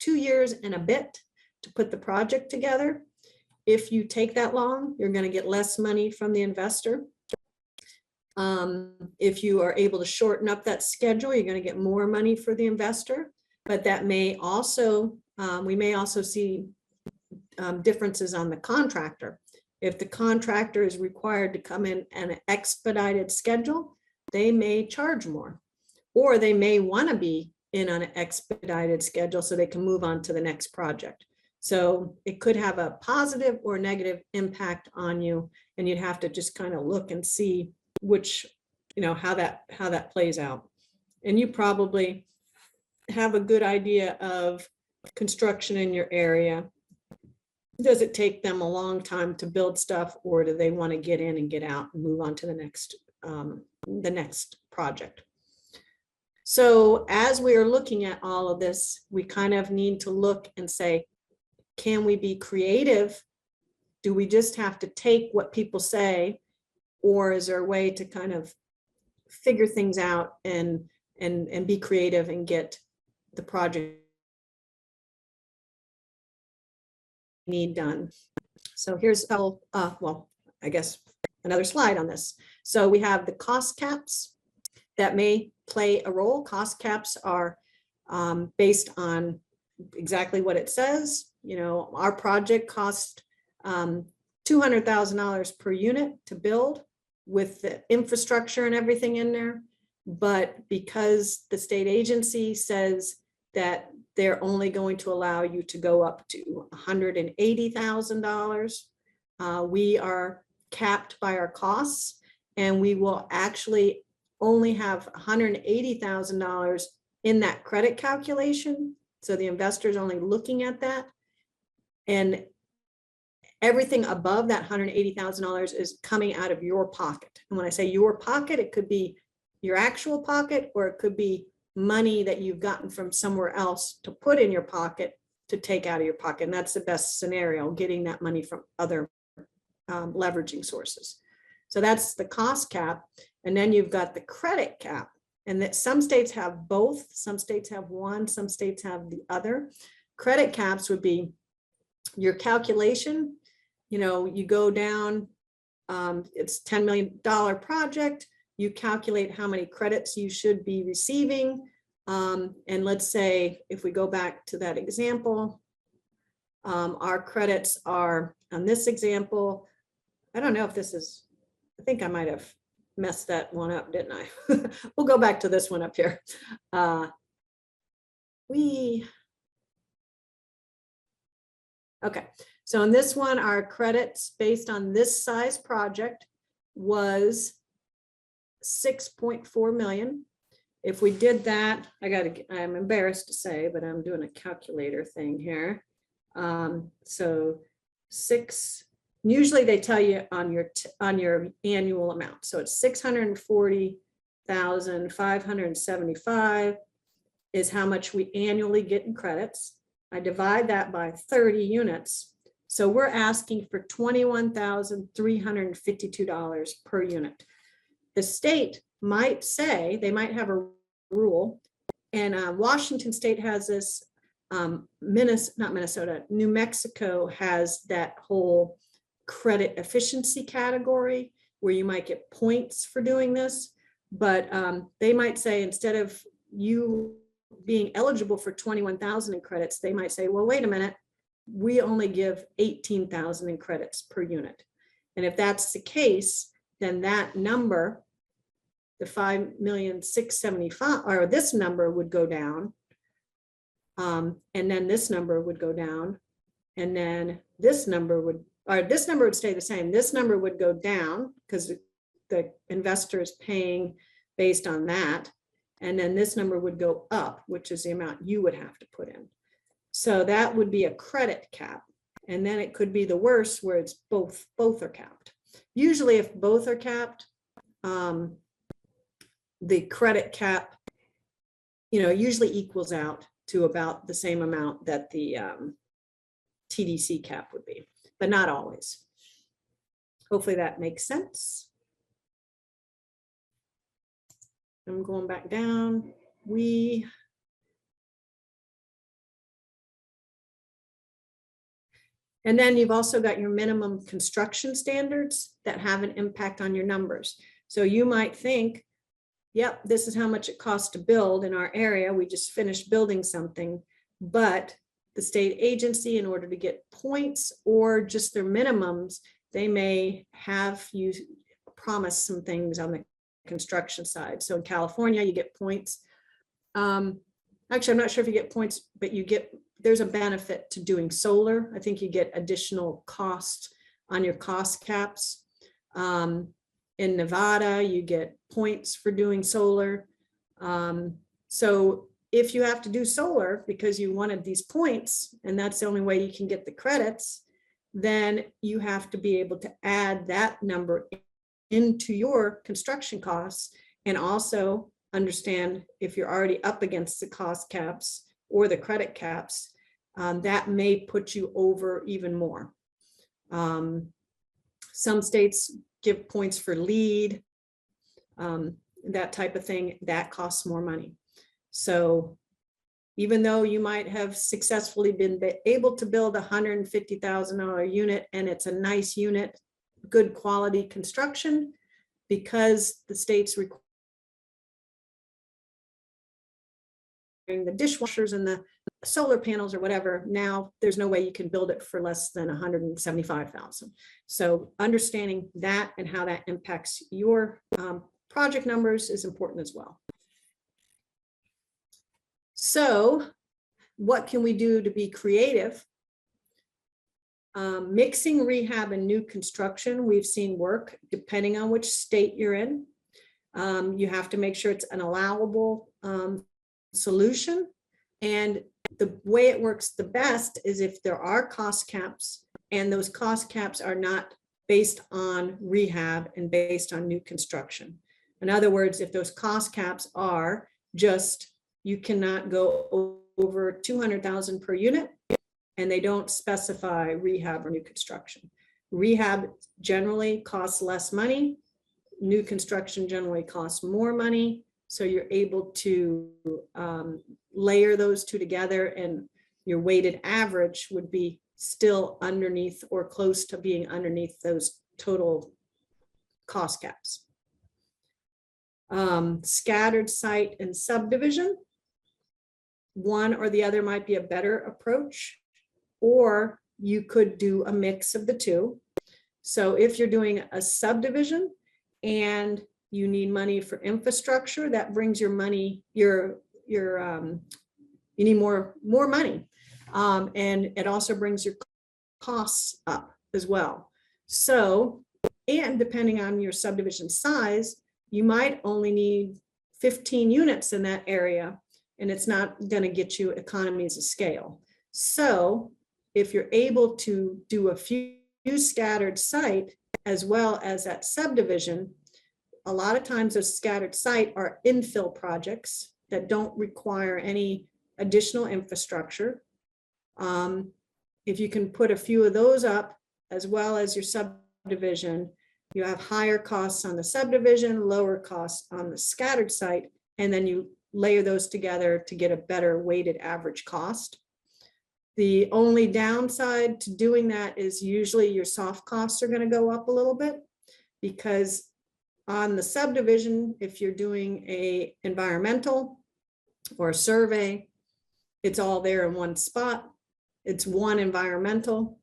years and a bit to put the project together, if you take that long, you're going to get less money from the investor. If you are able to shorten up that schedule, you're going to get more money for the investor, but that may also, we may also see differences on the contractor. If the contractor is required to come in an expedited schedule, they may charge more, or they may want to be in an expedited schedule so they can move on to the next project. So it could have a positive or negative impact on you, and you'd have to just kind of look and see which, how that plays out. And you probably have a good idea of construction in your area. Does it take them a long time to build stuff, or do they want to get in and get out and move on to the next project? So as we are looking at all of this, we kind of need to look and say, can we be creative? Do we just have to take what people say, or is there a way to kind of figure things out and be creative and get the project need done? So here's well, I guess another slide on this. So we have the cost caps that may play a role. Cost caps are based on exactly what it says. Our project cost $200,000 per unit to build with the infrastructure and everything in there. But because the state agency says that they're only going to allow you to go up to $180,000, we are capped by our costs, and we will actually only have $180,000 in that credit calculation. So the investor is only looking at that, and everything above that $180,000 is coming out of your pocket. And when I say your pocket, it could be your actual pocket, or it could be money that you've gotten from somewhere else to put in your pocket to take out of your pocket. And that's the best scenario, getting that money from other leveraging sources. So that's the cost cap. And then you've got the credit cap, and that some states have both. Some states have one, some states have the other. Credit caps would be your calculation. You go down, it's $10 million project. You calculate how many credits you should be receiving. And let's say if we go back to that example, our credits are on this example. I don't know if this is, I think I might have messed that one up, didn't I? We'll go back to this one up here. Okay, so in this one, our credits based on this size project was 6.4 million. If we did that, I'm embarrassed to say, but I'm doing a calculator thing here. So usually they tell you on your annual amount. So it's 640,575 is how much we annually get in credits. I divide that by 30 units. So we're asking for $21,352 per unit. The state might say, they might have a rule, and Washington State has this, not Minnesota, New Mexico has that whole credit efficiency category where you might get points for doing this, but they might say, instead of you being eligible for 21,000 in credits, they might say, well, wait a minute, we only give 18,000 in credits per unit. And if that's the case, then that number, the 5,675,000, or this number would go down. And then this number would go down. And then this number would, or this number would stay the same. This number would go down because the investor is paying based on that. And then this number would go up, which is the amount you would have to put in. So that would be a credit cap. And then it could be the worst where it's both are capped. Usually if both are capped, the credit cap, usually equals out to about the same amount that the TDC cap would be, but not always. Hopefully that makes sense. I'm going back down. And then you've also got your minimum construction standards that have an impact on your numbers. So you might think, yep, this is how much it costs to build in our area. We just finished building something, but the state agency, in order to get points or just their minimums, they may have you promise some things on the construction side. So in California, you get points. Actually, I'm not sure if you get points, but there's a benefit to doing solar. I think you get additional cost on your cost caps. In Nevada, you get points for doing solar. So if you have to do solar because you wanted these points, and that's the only way you can get the credits, then you have to be able to add that number into your construction costs, and also understand if you're already up against the cost caps or the credit caps, that may put you over even more. Some states give points for lead, that type of thing, that costs more money. So even though you might have successfully been able to build a $150,000 unit and it's a nice unit, good quality construction, because the state's requiring the dishwashers and the solar panels or whatever, now there's no way you can build it for less than 175,000. So understanding that and how that impacts your project numbers is important as well. So what can we do to be creative? Mixing rehab and new construction, we've seen work depending on which state you're in. You have to make sure it's an allowable solution. And the way it works the best is if there are cost caps, and those cost caps are not based on rehab and based on new construction. In other words, if those cost caps are just, you cannot go over 200,000 per unit, and they don't specify rehab or new construction. Rehab generally costs less money. New construction generally costs more money. So you're able to layer those two together, and your weighted average would be still underneath or close to being underneath those total cost caps. Scattered site and subdivision, one or the other might be a better approach, or you could do a mix of the two. So if you're doing a subdivision and you need money for infrastructure, that brings your money, you need more money. And it also brings your costs up as well. So, and depending on your subdivision size, you might only need 15 units in that area, and it's not going to get you economies of scale. So if you're able to do a few scattered site as well as that subdivision, a lot of times those scattered site are infill projects that don't require any additional infrastructure. If you can put a few of those up as well as your subdivision, you have higher costs on the subdivision, lower costs on the scattered site, and then you layer those together to get a better weighted average cost. The only downside to doing that is usually your soft costs are going to go up a little bit, because on the subdivision, if you're doing a environmental or a survey, it's all there in one spot. It's one environmental.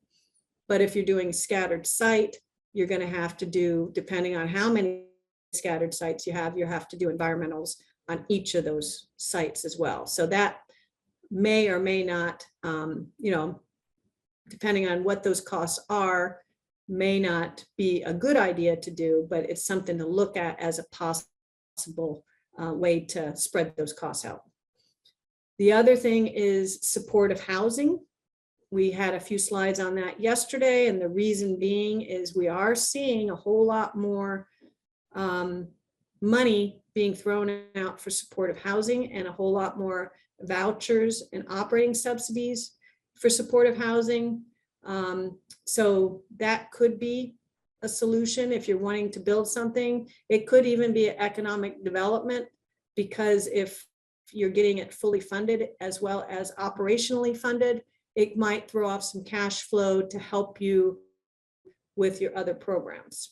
But if you're doing scattered site, you're going to have to do, depending on how many scattered sites you have to do environmentals on each of those sites as well. So that may or may not, depending on what those costs are, may not be a good idea to do, but it's something to look at as a possible way to spread those costs out. The other thing is supportive housing. We had a few slides on that yesterday, and the reason being is we are seeing a whole lot more money being thrown out for supportive housing and a whole lot more vouchers and operating subsidies for supportive housing. So that could be a solution if you're wanting to build something. It could even be economic development, because if you're getting it fully funded as well as operationally funded, it might throw off some cash flow to help you with your other programs.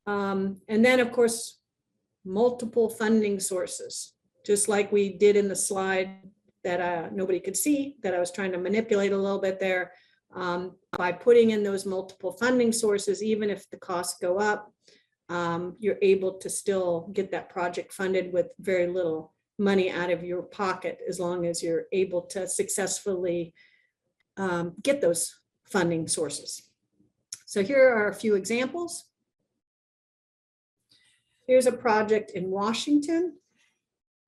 And then, of course, multiple funding sources, just like we did in the slide that nobody could see, that I was trying to manipulate a little bit there. By putting in those multiple funding sources, even if the costs go up, you're able to still get that project funded with very little money out of your pocket, as long as you're able to successfully get those funding sources. So here are a few examples. Here's a project in Washington,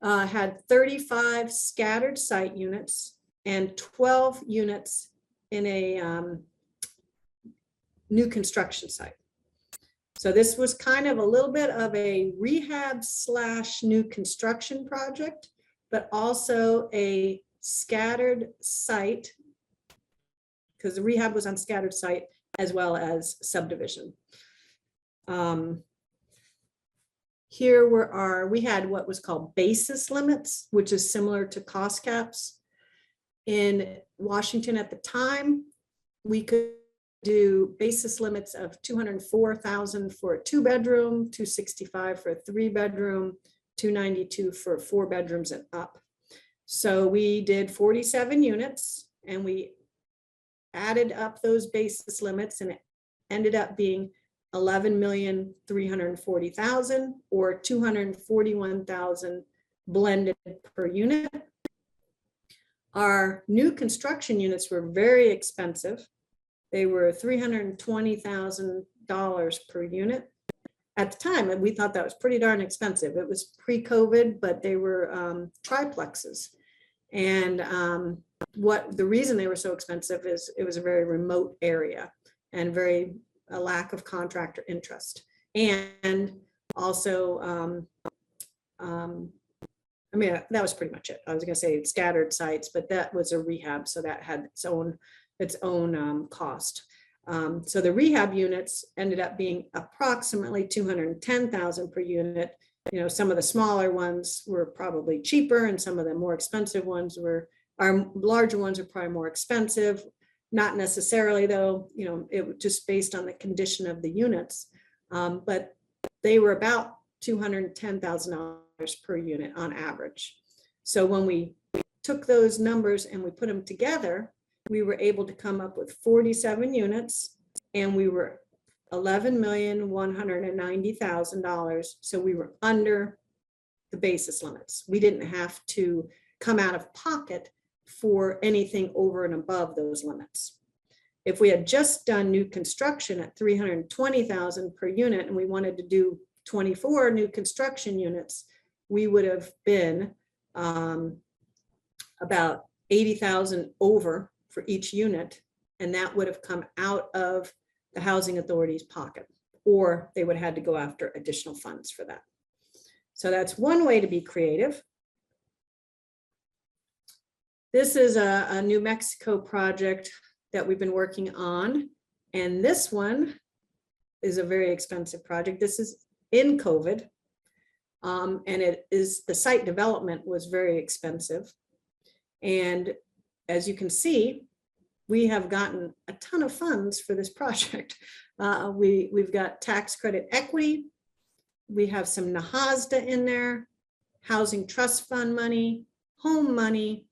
had 35 scattered site units and 12 units in a new construction site. So this was kind of a little bit of a rehab / new construction project, but also a scattered site, because the rehab was on scattered site as well as subdivision. Here we had what was called basis limits, which is similar to cost caps. In Washington at the time, we could do basis limits of $204,000 for a 2-bedroom, $265,000 for a 3-bedroom, $292,000 for 4 bedrooms and up. So we did 47 units, and we added up those basis limits, and it ended up being $11,340,000 or $241,000 blended per unit. Our new construction units were very expensive. They were $320,000 per unit. At the time, and we thought that was pretty darn expensive. It was pre-COVID, but they were triplexes. And the reason they were so expensive is it was a very remote area and a lack of contractor interest. And also, I mean, that was pretty much it. I was going to say scattered sites, but that was a rehab, so that had its own cost. So the rehab units ended up being approximately $210,000 per unit. You know, some of the smaller ones were probably cheaper, and some of the more expensive ones our larger ones are probably more expensive. Not necessarily, though. You know, it was just based on the condition of the units, but they were about $210,000 per unit on average. So when we took those numbers and we put them together, we were able to come up with 47 units, and we were $11,190,000. So we were under the basis limits. We didn't have to come out of pocket for anything over and above those limits. If we had just done new construction at $320,000 per unit, and we wanted to do 24 new construction units, we would have been about $80,000 over for each unit, and that would have come out of the Housing Authority's pocket, or they would have had to go after additional funds for that. So that's one way to be creative. This is a New Mexico project that we've been working on, and this one is a very expensive project. This is in COVID, and the site development was very expensive. And as you can see, we have gotten a ton of funds for this project. We've got tax credit equity. We have some NAHASDA in there, housing trust fund money, home money,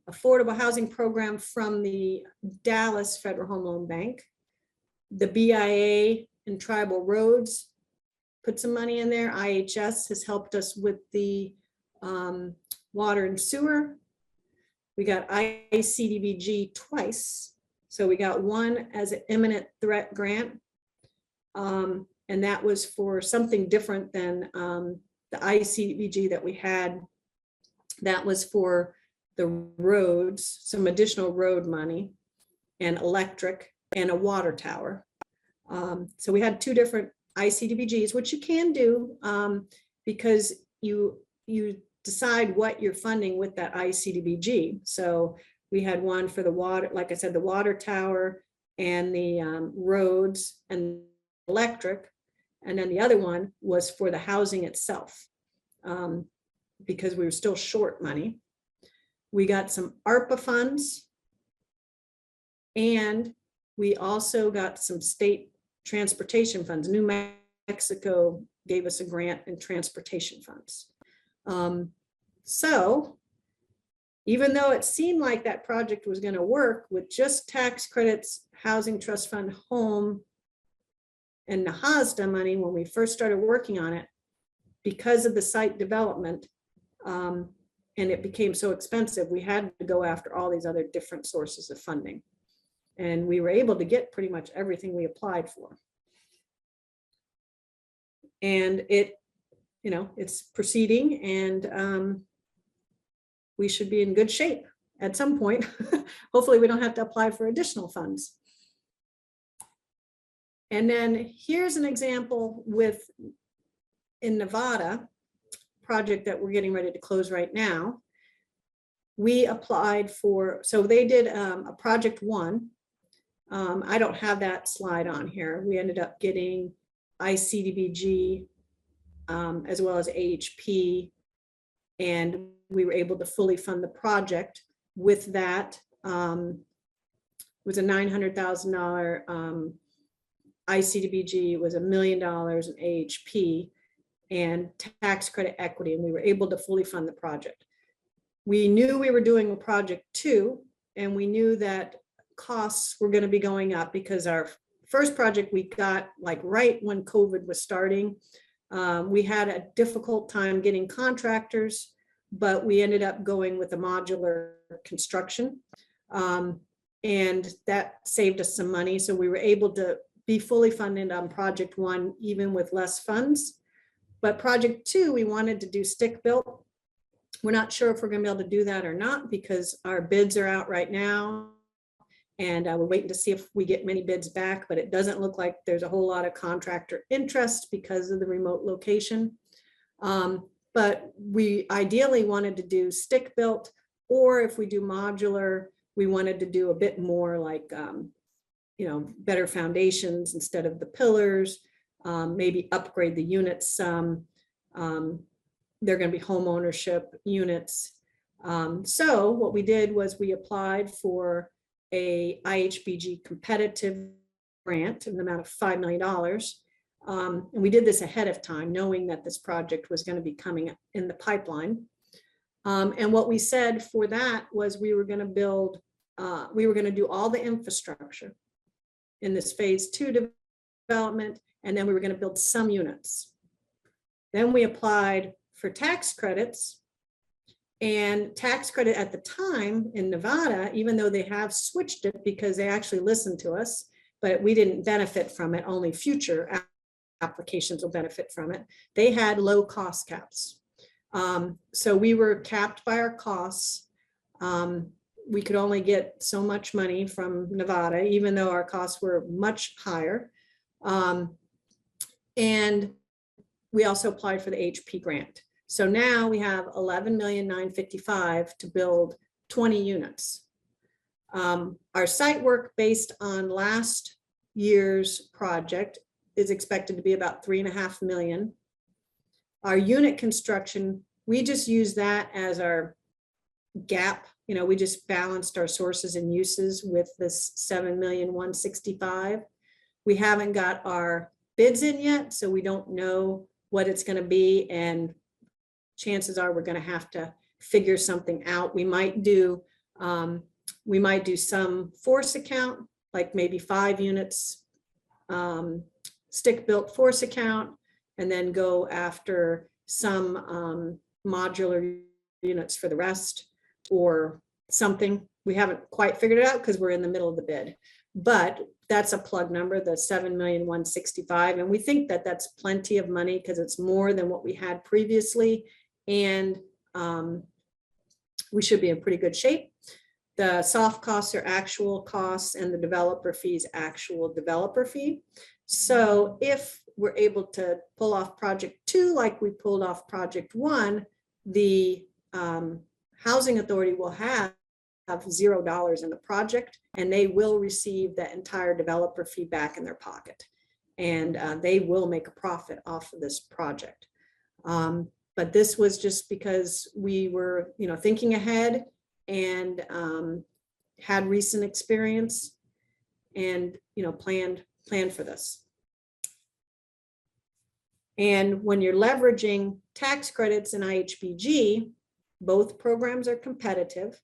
affordable housing program from the Dallas Federal Home Loan Bank, the BIA and tribal roads put some money in there. IHS has helped us with the water and sewer. We got ICDBG twice. So we got one as an imminent threat grant. And that was for something different than the ICDBG that we had. That was for the roads, some additional road money and electric and a water tower. So we had two different ICDBGs, which you can do because you decide what you're funding with that ICDBG. So we had one for the water, like I said, the water tower and the roads and electric. And then the other one was for the housing itself because we were still short money. We got some ARPA funds and we also got some state transportation funds. New Mexico gave us a grant in transportation funds. So even though it seemed like that project was going to work with just tax credits, housing trust fund, home, and the HASDA money when we first started working on it, because of the site development, and it became so expensive, we had to go after all these other different sources of funding. And we were able to get pretty much everything we applied for. And it, you know, it's proceeding, and we should be in good shape at some point. Hopefully we don't have to apply for additional funds. And then here's an example with, in Nevada, project that we're getting ready to close right now. We applied for, so they did a project one. I don't have that slide on here. We ended up getting ICDBG as well as AHP, and we were able to fully fund the project with that. It was a $900,000 ICDBG, was $1 million in AHP and tax credit equity, and we were able to fully fund the project. We knew we were doing a project two, and we knew that costs were going to be going up because our first project we got like right when COVID was starting. We had a difficult time getting contractors, but we ended up going with a modular construction, and that saved us some money. So we were able to be fully funded on project one, even with less funds. But project two, we wanted to do stick built. We're not sure if we're going to be able to do that or not because our bids are out right now. And we're waiting to see if we get many bids back, but it doesn't look like there's a whole lot of contractor interest because of the remote location. But we ideally wanted to do stick built, or if we do modular, we wanted to do a bit more like, you know, better foundations instead of the pillars, maybe upgrade the units some. They're going to be home ownership units. So what we did was we applied for a IHBG competitive grant in the amount of $5 million. And we did this ahead of time, knowing that this project was going to be coming in the pipeline. And what we said for that was we were going to build, we were going to do all the infrastructure in this phase two development, and then we were going to build some units. Then we applied for tax credits, and tax credit at the time in Nevada, even though they have switched it because they actually listened to us, but we didn't benefit from it, only future applications will benefit from it. They had low cost caps. So we were capped by our costs. We could only get so much money from Nevada, even though our costs were much higher. And we also applied for the HP grant. So now we have $11,955,000 to build 20 units. Our site work based on last year's project is expected to be about $3.5 million. Our unit construction, we just use that as our gap. You know, we just balanced our sources and uses with this $7,165,000. We haven't got our bids in yet, so we don't know what it's going to be, and chances are we're going to have to figure something out. We might do some force account, like maybe 5 units, stick built force account, and then go after some modular units for the rest or something. We haven't quite figured it out because we're in the middle of the bid, but that's a plug number, the 7,165,000. And we think that that's plenty of money because it's more than what we had previously. And we should be in pretty good shape. The soft costs are actual costs and the developer fees, actual developer fee. So if we're able to pull off project 2, like we pulled off project 1, the housing authority will have $0 in the project, and they will receive that entire developer fee back in their pocket. And they will make a profit off of this project. But this was just because we were, thinking ahead and had recent experience and, planned for this. And when you're leveraging tax credits in IHBG, both programs are competitive.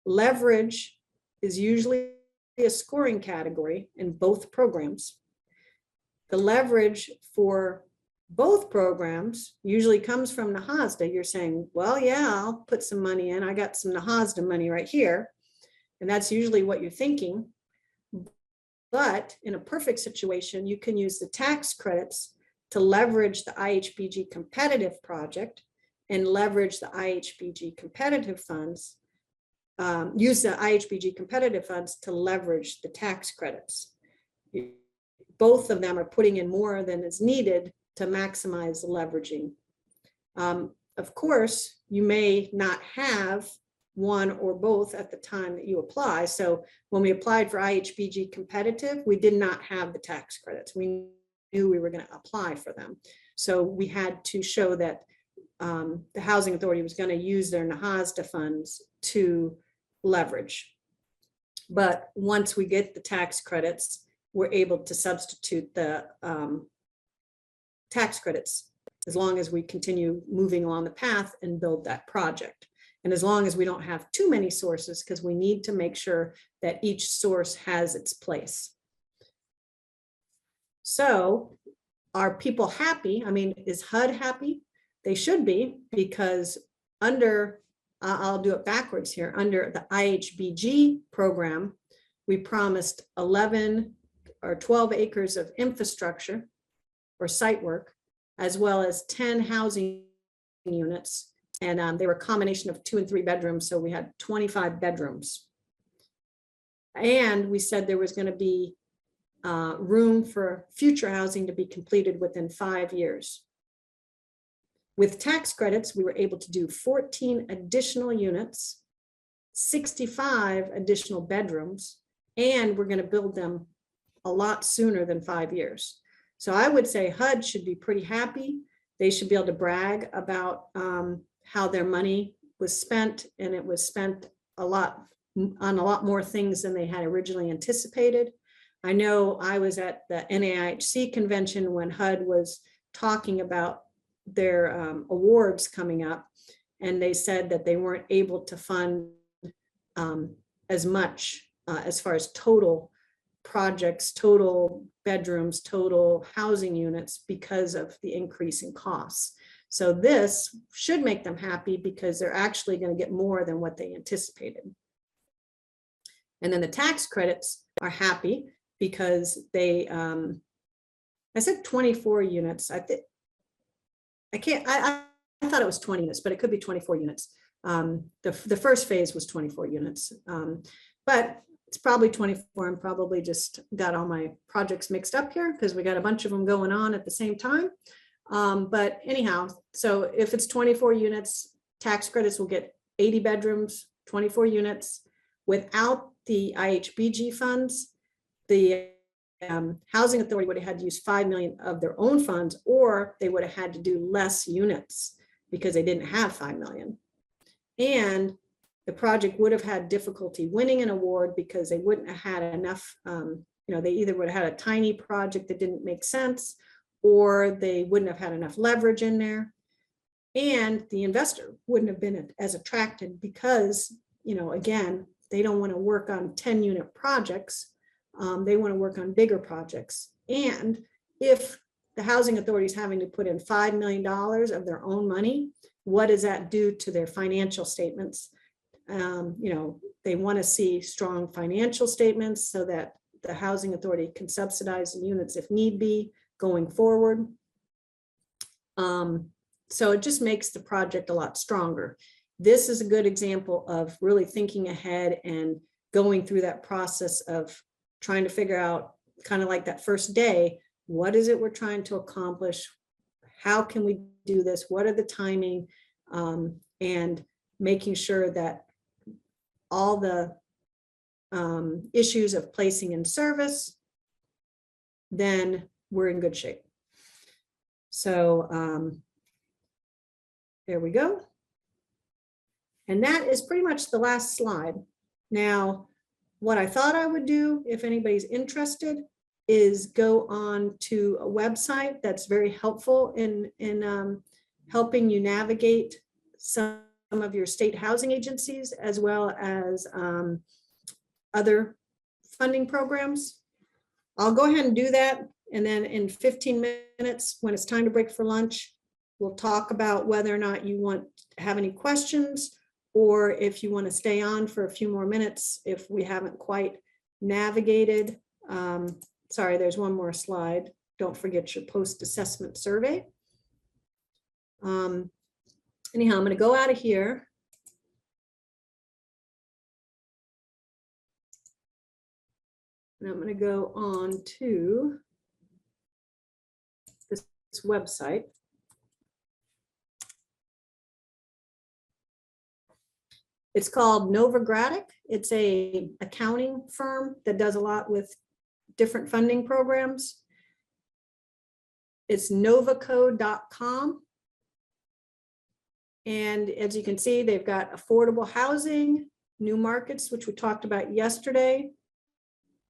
Leverage is usually a scoring category in both programs. The leverage for both programs usually comes from NAHASDA. You're saying, well, yeah, I'll put some money in. I got some NAHASDA money right here. And that's usually what you're thinking. But in a perfect situation, you can use the tax credits to leverage the IHBG competitive project and leverage the IHBG competitive funds, use the IHBG competitive funds to leverage the tax credits. Both of them are putting in more than is needed to maximize the leveraging. Of course, you may not have one or both at the time that you apply. So when we applied for IHBG competitive, we did not have the tax credits. We knew we were going to apply for them. So we had to show that the housing authority was going to use their NAHASDA funds to leverage. But once we get the tax credits, we're able to substitute the tax credits as long as we continue moving along the path and build that project. And as long as we don't have too many sources, because we need to make sure that each source has its place. So are people happy? I mean, is HUD happy? They should be, because under, I'll do it backwards here, under the IHBG program, we promised 11 or 12 acres of infrastructure or site work, as well as 10 housing units. And they were a combination of 2 and 3 bedrooms. So we had 25 bedrooms. And we said there was going to be room for future housing to be completed within 5 years. With tax credits, we were able to do 14 additional units, 65 additional bedrooms, and we're going to build them a lot sooner than 5 years. So I would say HUD should be pretty happy. They should be able to brag about how their money was spent, and it was spent on a lot more things than they had originally anticipated. I know I was at the LIHTC convention when HUD was talking about their awards coming up, and they said that they weren't able to fund as much as far as total projects, total bedrooms, total housing units because of the increase in costs. So this should make them happy because they're actually going to get more than what they anticipated. And then the tax credits are happy because they, I said 24 units. I thought it was 20 units, but it could be 24 units. The first phase was 24 units, but it's probably 24. I'm probably just got all my projects mixed up here because we got a bunch of them going on at the same time. But anyhow, so if it's 24 units, tax credits will get 80 bedrooms, 24 units. Without the IHBG funds, the housing authority would have had to use 5 million of their own funds, or they would have had to do less units because they didn't have 5 million. And the project would have had difficulty winning an award because they wouldn't have had enough, they either would have had a tiny project that didn't make sense, or they wouldn't have had enough leverage in there. And the investor wouldn't have been as attracted because, again, they don't want to work on 10-unit projects. They want to work on bigger projects. And if the housing authority is having to put in $5 million of their own money, what does that do to their financial statements? They want to see strong financial statements so that the housing authority can subsidize the units if need be going forward. So it just makes the project a lot stronger. This is a good example of really thinking ahead and going through that process of trying to figure out, kind of like that first day, what is it we're trying to accomplish? How can we do this? What are the timing? And making sure that all the issues of placing in service, then we're in good shape. So there we go. And that is pretty much the last slide. Now, what I thought I would do, if anybody's interested, is go on to a website that's very helpful in helping you navigate some of your state housing agencies, as well as other funding programs. I'll go ahead and do that. And then in 15 minutes, when it's time to break for lunch, we'll talk about whether or not you want to have any questions, or if you want to stay on for a few more minutes if we haven't quite navigated. Sorry, there's one more slide. Don't forget your post-assessment survey. Anyhow, I'm going to go out of here. And I'm going to go on to this website. It's called Novogradic. It's a accounting firm that does a lot with different funding programs. It's novacode.com. And as you can see, they've got affordable housing, new markets, which we talked about yesterday.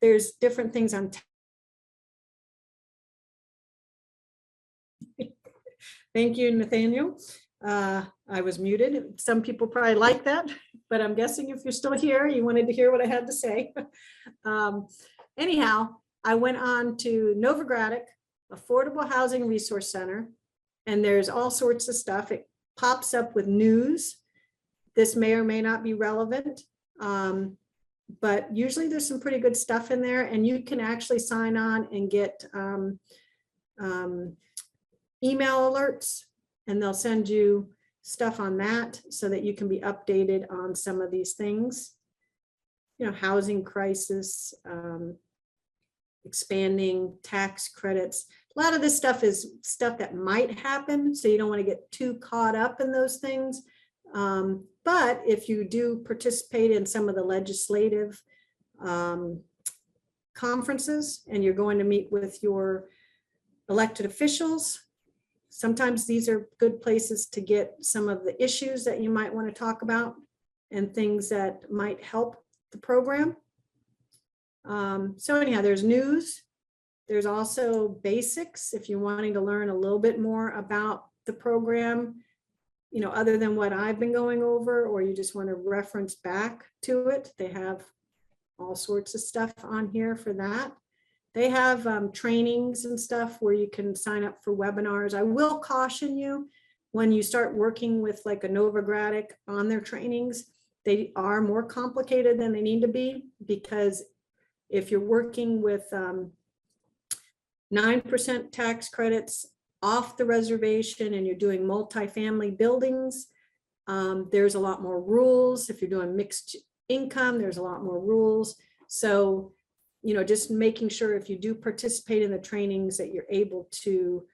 There's different things on. Thank you, Nathaniel. I was muted. Some people probably like that, but I'm guessing if you're still here, you wanted to hear what I had to say. Anyhow, I went on to Novogradic Affordable Housing Resource Center, and there's all sorts of stuff. It pops up with news. This may or may not be relevant, but usually there's some pretty good stuff in there, and you can actually sign on and get email alerts, and they'll send you stuff on that so that you can be updated on some of these things. Housing crisis, expanding tax credits. A lot of this stuff is stuff that might happen, so you don't want to get too caught up in those things. But if you do participate in some of the legislative conferences and you're going to meet with your elected officials, sometimes these are good places to get some of the issues that you might want to talk about and things that might help the program. So anyhow, there's news. There's also basics if you're wanting to learn a little bit more about the program, other than what I've been going over, or you just want to reference back to it. They have all sorts of stuff on here for that. They have trainings and stuff where you can sign up for webinars. I will caution you, when you start working with like a Novogradic on their trainings, they are more complicated than they need to be, because if you're working with 9% tax credits off the reservation and you're doing multifamily buildings, there's a lot more rules. If you're doing mixed income, there's a lot more rules. So, just making sure if you do participate in the trainings that you're able to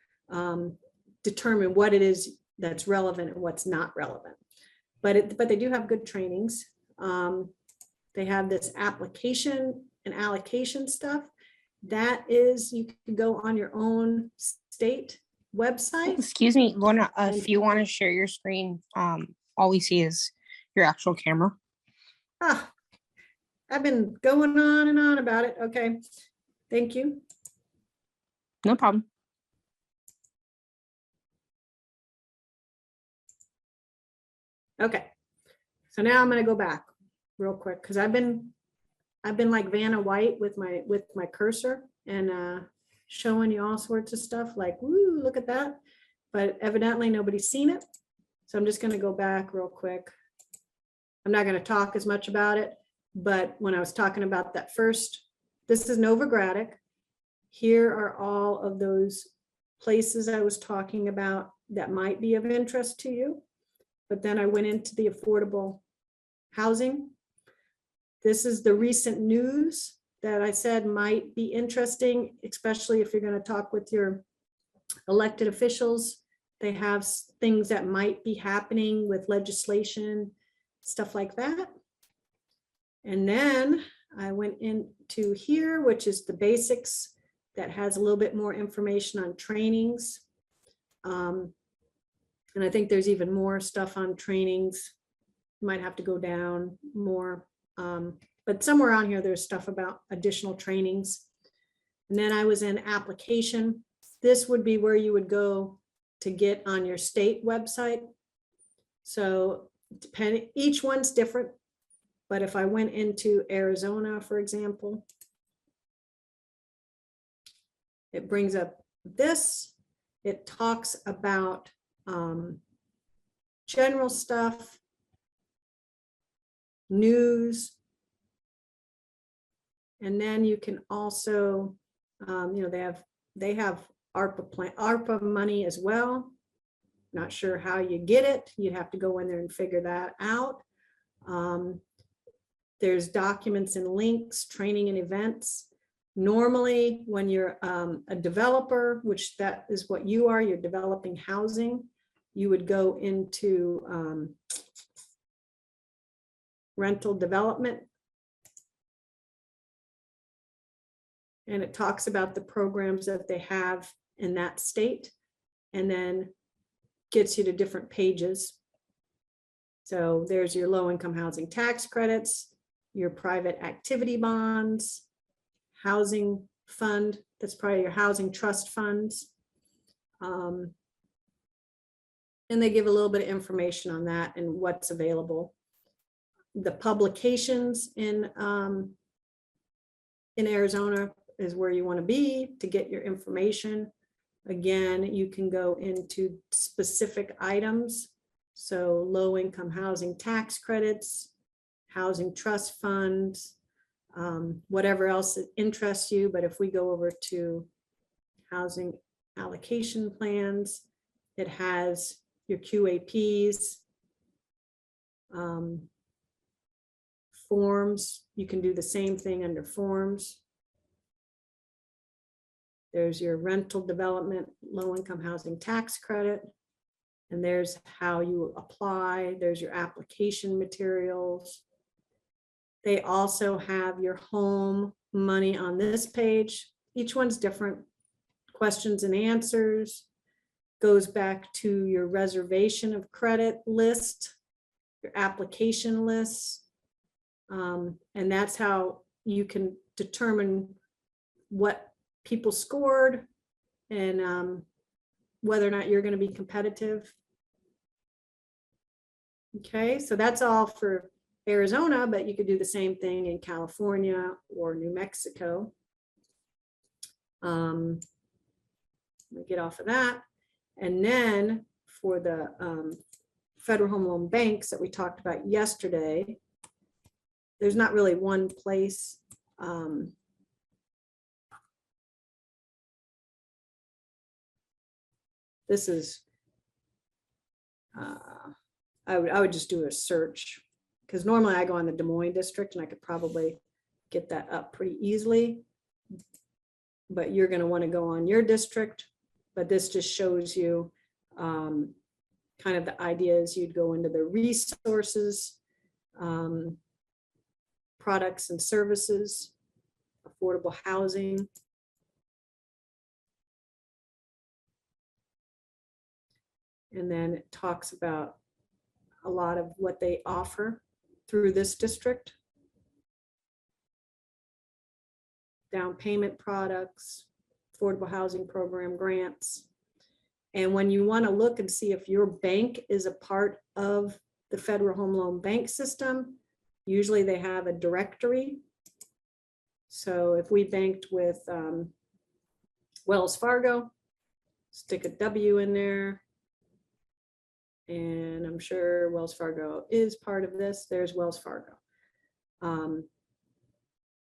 determine what it is that's relevant and what's not relevant. But they do have good trainings. They have this application and allocation stuff. That is, you can go on your own state website. Excuse me, Lorna, if you want to share your screen, all we see is your actual camera. I've been going on and on about it. Okay, thank you. No problem. Okay, so now I'm going to go back real quick, because I've been like Vanna White with my cursor, and showing you all sorts of stuff like, woo, look at that. But evidently nobody's seen it. So I'm just going to go back real quick. I'm not going to talk as much about it, but when I was talking about that first, this is Novogradac. Here are all of those places I was talking about that might be of interest to you. But then I went into the affordable housing. This is the recent news that I said might be interesting, especially if you're going to talk with your elected officials. They have things that might be happening with legislation, stuff like that. And then I went into here, which is the basics, that has a little bit more information on trainings. And I think there's even more stuff on trainings. Might have to go down more. But somewhere on here, there's stuff about additional trainings. And then I was in application. This would be where you would go to get on your state website. So depending, each one's different. But if I went into Arizona, for example, it brings up this. It talks about general stuff, news, and then you can also, they have ARPA money as well. Not sure how you get it. You'd have to go in there and figure that out. There's documents and links, training and events. Normally, when you're a developer, which that is what you are, you're developing housing, you would go into rental development. And it talks about the programs that they have in that state, and then gets you to different pages. So there's your low-income housing tax credits, your private activity bonds, housing fund, that's probably your housing trust funds. And they give a little bit of information on that and what's available. The publications in Arizona is where you want to be to get your information. Again, you can go into specific items. So low-income housing tax credits, housing trust funds, whatever else that interests you. But if we go over to housing allocation plans, it has your QAPs, forms. You can do the same thing under forms. There's your rental development, low-income housing tax credit, and there's how you apply. There's your application materials. They also have your home money on this page. Each one's different. Questions and answers. Goes back to your reservation of credit list, your application list. And that's how you can determine what people scored and whether or not you're going to be competitive. Okay, so that's all for Arizona, but you could do the same thing in California or New Mexico. Let me get off of that. And then for the federal home loan banks that we talked about yesterday, there's not really one place. This is, I would just do a search, because normally I go on the Des Moines district and I could probably get that up pretty easily. But you're going to want to go on your district. But this just shows you kind of the ideas. You'd go into the resources, products and services, affordable housing. And then it talks about a lot of what they offer through this district. Down payment products, affordable housing program grants. And when you want to look and see if your bank is a part of the federal home loan bank system, usually they have a directory. So if we banked with Wells Fargo, stick a W in there. And I'm sure Wells Fargo is part of this. There's Wells Fargo.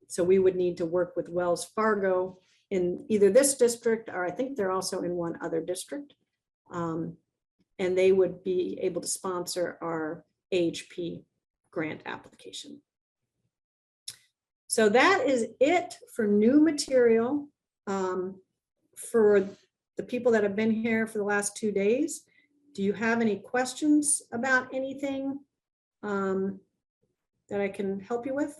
So we would need to work with Wells Fargo in either this district, or I think they're also in one other district. And they would be able to sponsor our AHP grant application. So that is it for new material. For the people that have been here for the last 2 days, do you have any questions about anything that I can help you with?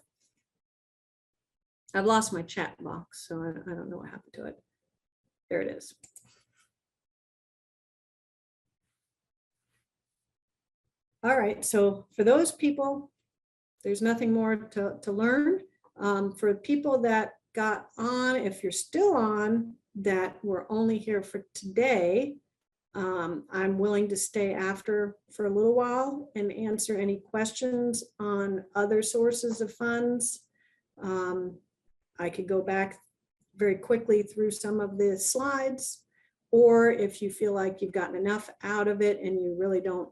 I've lost my chat box, so I don't know what happened to it. There it is. All right, so for those people, there's nothing more to learn. For people that got on, if you're still on, that were only here for today, I'm willing to stay after for a little while and answer any questions on other sources of funds. I could go back very quickly through some of the slides, or if you feel like you've gotten enough out of it and you really don't,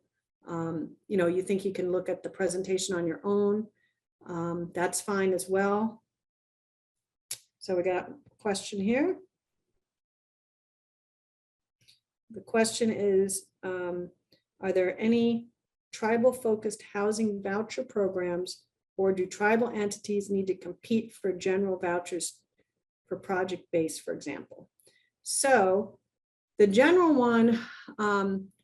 you think you can look at the presentation on your own, that's fine as well. So we got a question here. The question is, are there any tribal focused housing voucher programs, or do tribal entities need to compete for general vouchers for project base, for example? So the general one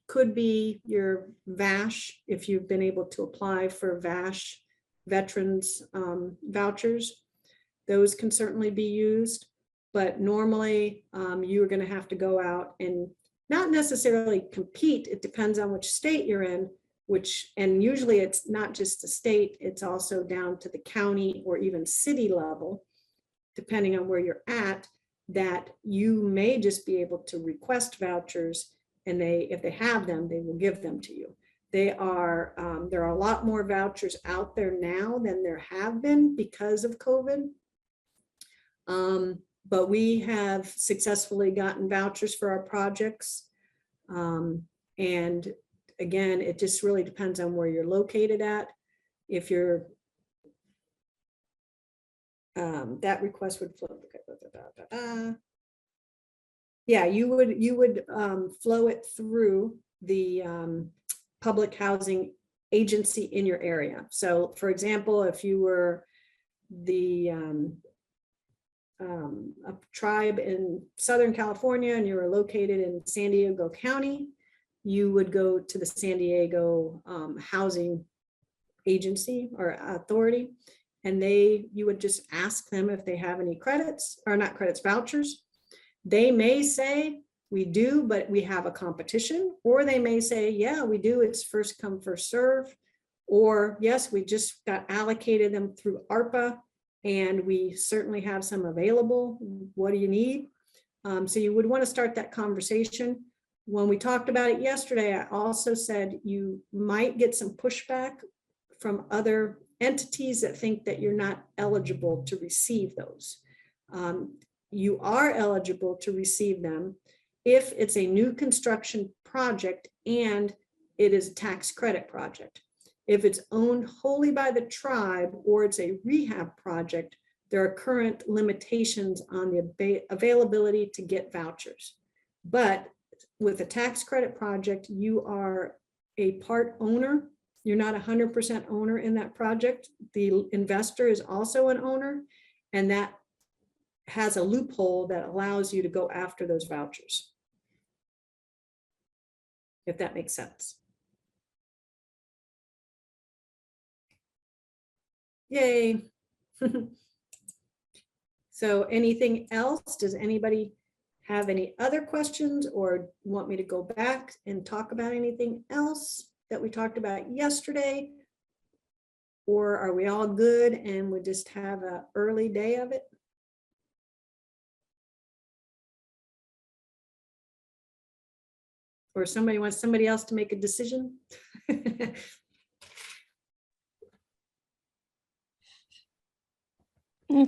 could be your VASH, if you've been able to apply for VASH veterans vouchers. Those can certainly be used, but normally you are going to have to go out and not necessarily compete. It depends on which state you're in, and usually it's not just the state, it's also down to the county or even city level, depending on where you're at, that you may just be able to request vouchers, and if they have them, they will give them to you. There are a lot more vouchers out there now than there have been because of COVID. But we have successfully gotten vouchers for our projects. And again, it just really depends on where you're located at. If you're, that request would flow. Yeah, you would flow it through the public housing agency in your area. So for example, if you were a tribe in Southern California and you were located in San Diego County, you would go to the San Diego housing agency or authority, and you would just ask them if they have any credits, or not credits, vouchers. They may say, we do, but we have a competition, or they may say, yeah, we do, it's first come, first serve, or yes, we just got allocated them through ARPA and we certainly have some available. What do you need? So you would want to start that conversation. When we talked about it yesterday, I also said you might get some pushback from other entities that think that you're not eligible to receive those. You are eligible to receive them if it's a new construction project and it is a tax credit project. If it's owned wholly by the tribe or it's a rehab project, there are current limitations on the availability to get vouchers. But with a tax credit project, you are a part owner. You're not 100% owner in that project. The investor is also an owner, and that has a loophole that allows you to go after those vouchers, if that makes sense. Yay. So anything else? Does anybody have any other questions or want me to go back and talk about anything else that we talked about yesterday? Or are we all good and we just have an early day of it? Or somebody wants somebody else to make a decision?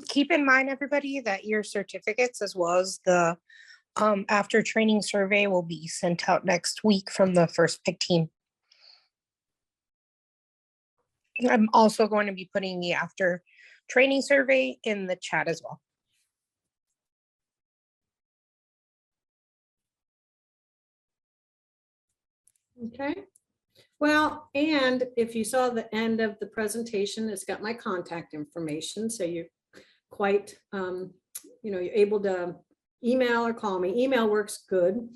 Keep in mind, everybody, that your certificates, as well as the After training survey will be sent out next week from the first pick team. I'm also going to be putting the after training survey in the chat as well. Okay. Well, and if you saw the end of the presentation, it's got my contact information. So you're quite, you're able to email or call me. Email works good.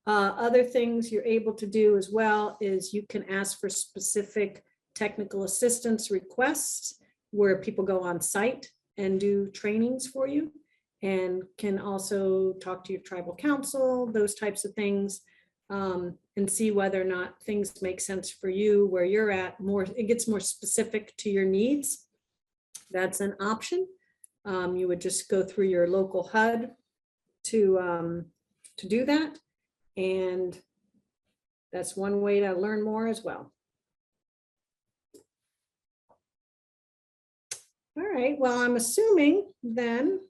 Other things you're able to do as well is you can ask for specific technical assistance requests where people go on site and do trainings for you, and can also talk to your tribal council, those types of things, and see whether or not things make sense for you where you're at. It gets more specific to your needs. That's an option. You would just go through your local HUD to do that. And that's one way to learn more as well. All right, well, I'm assuming then,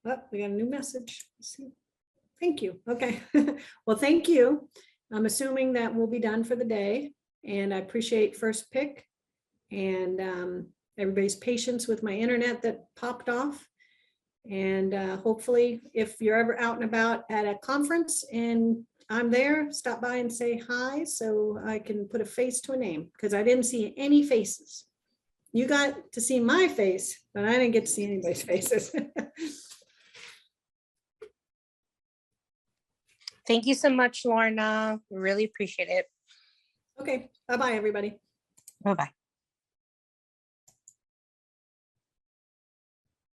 oh, we got a new message. Let's see. Thank you. Okay. Well, thank you. I'm assuming that we'll be done for the day, and I appreciate first pick and everybody's patience with my internet that popped off. And hopefully if you're ever out and about at a conference and I'm there, stop by and say hi so I can put a face to a name, because I didn't see any faces. You got to see my face, but I didn't get to see anybody's faces. Thank you so much, Lorna. Really appreciate it. Okay, bye-bye, everybody. Bye-bye.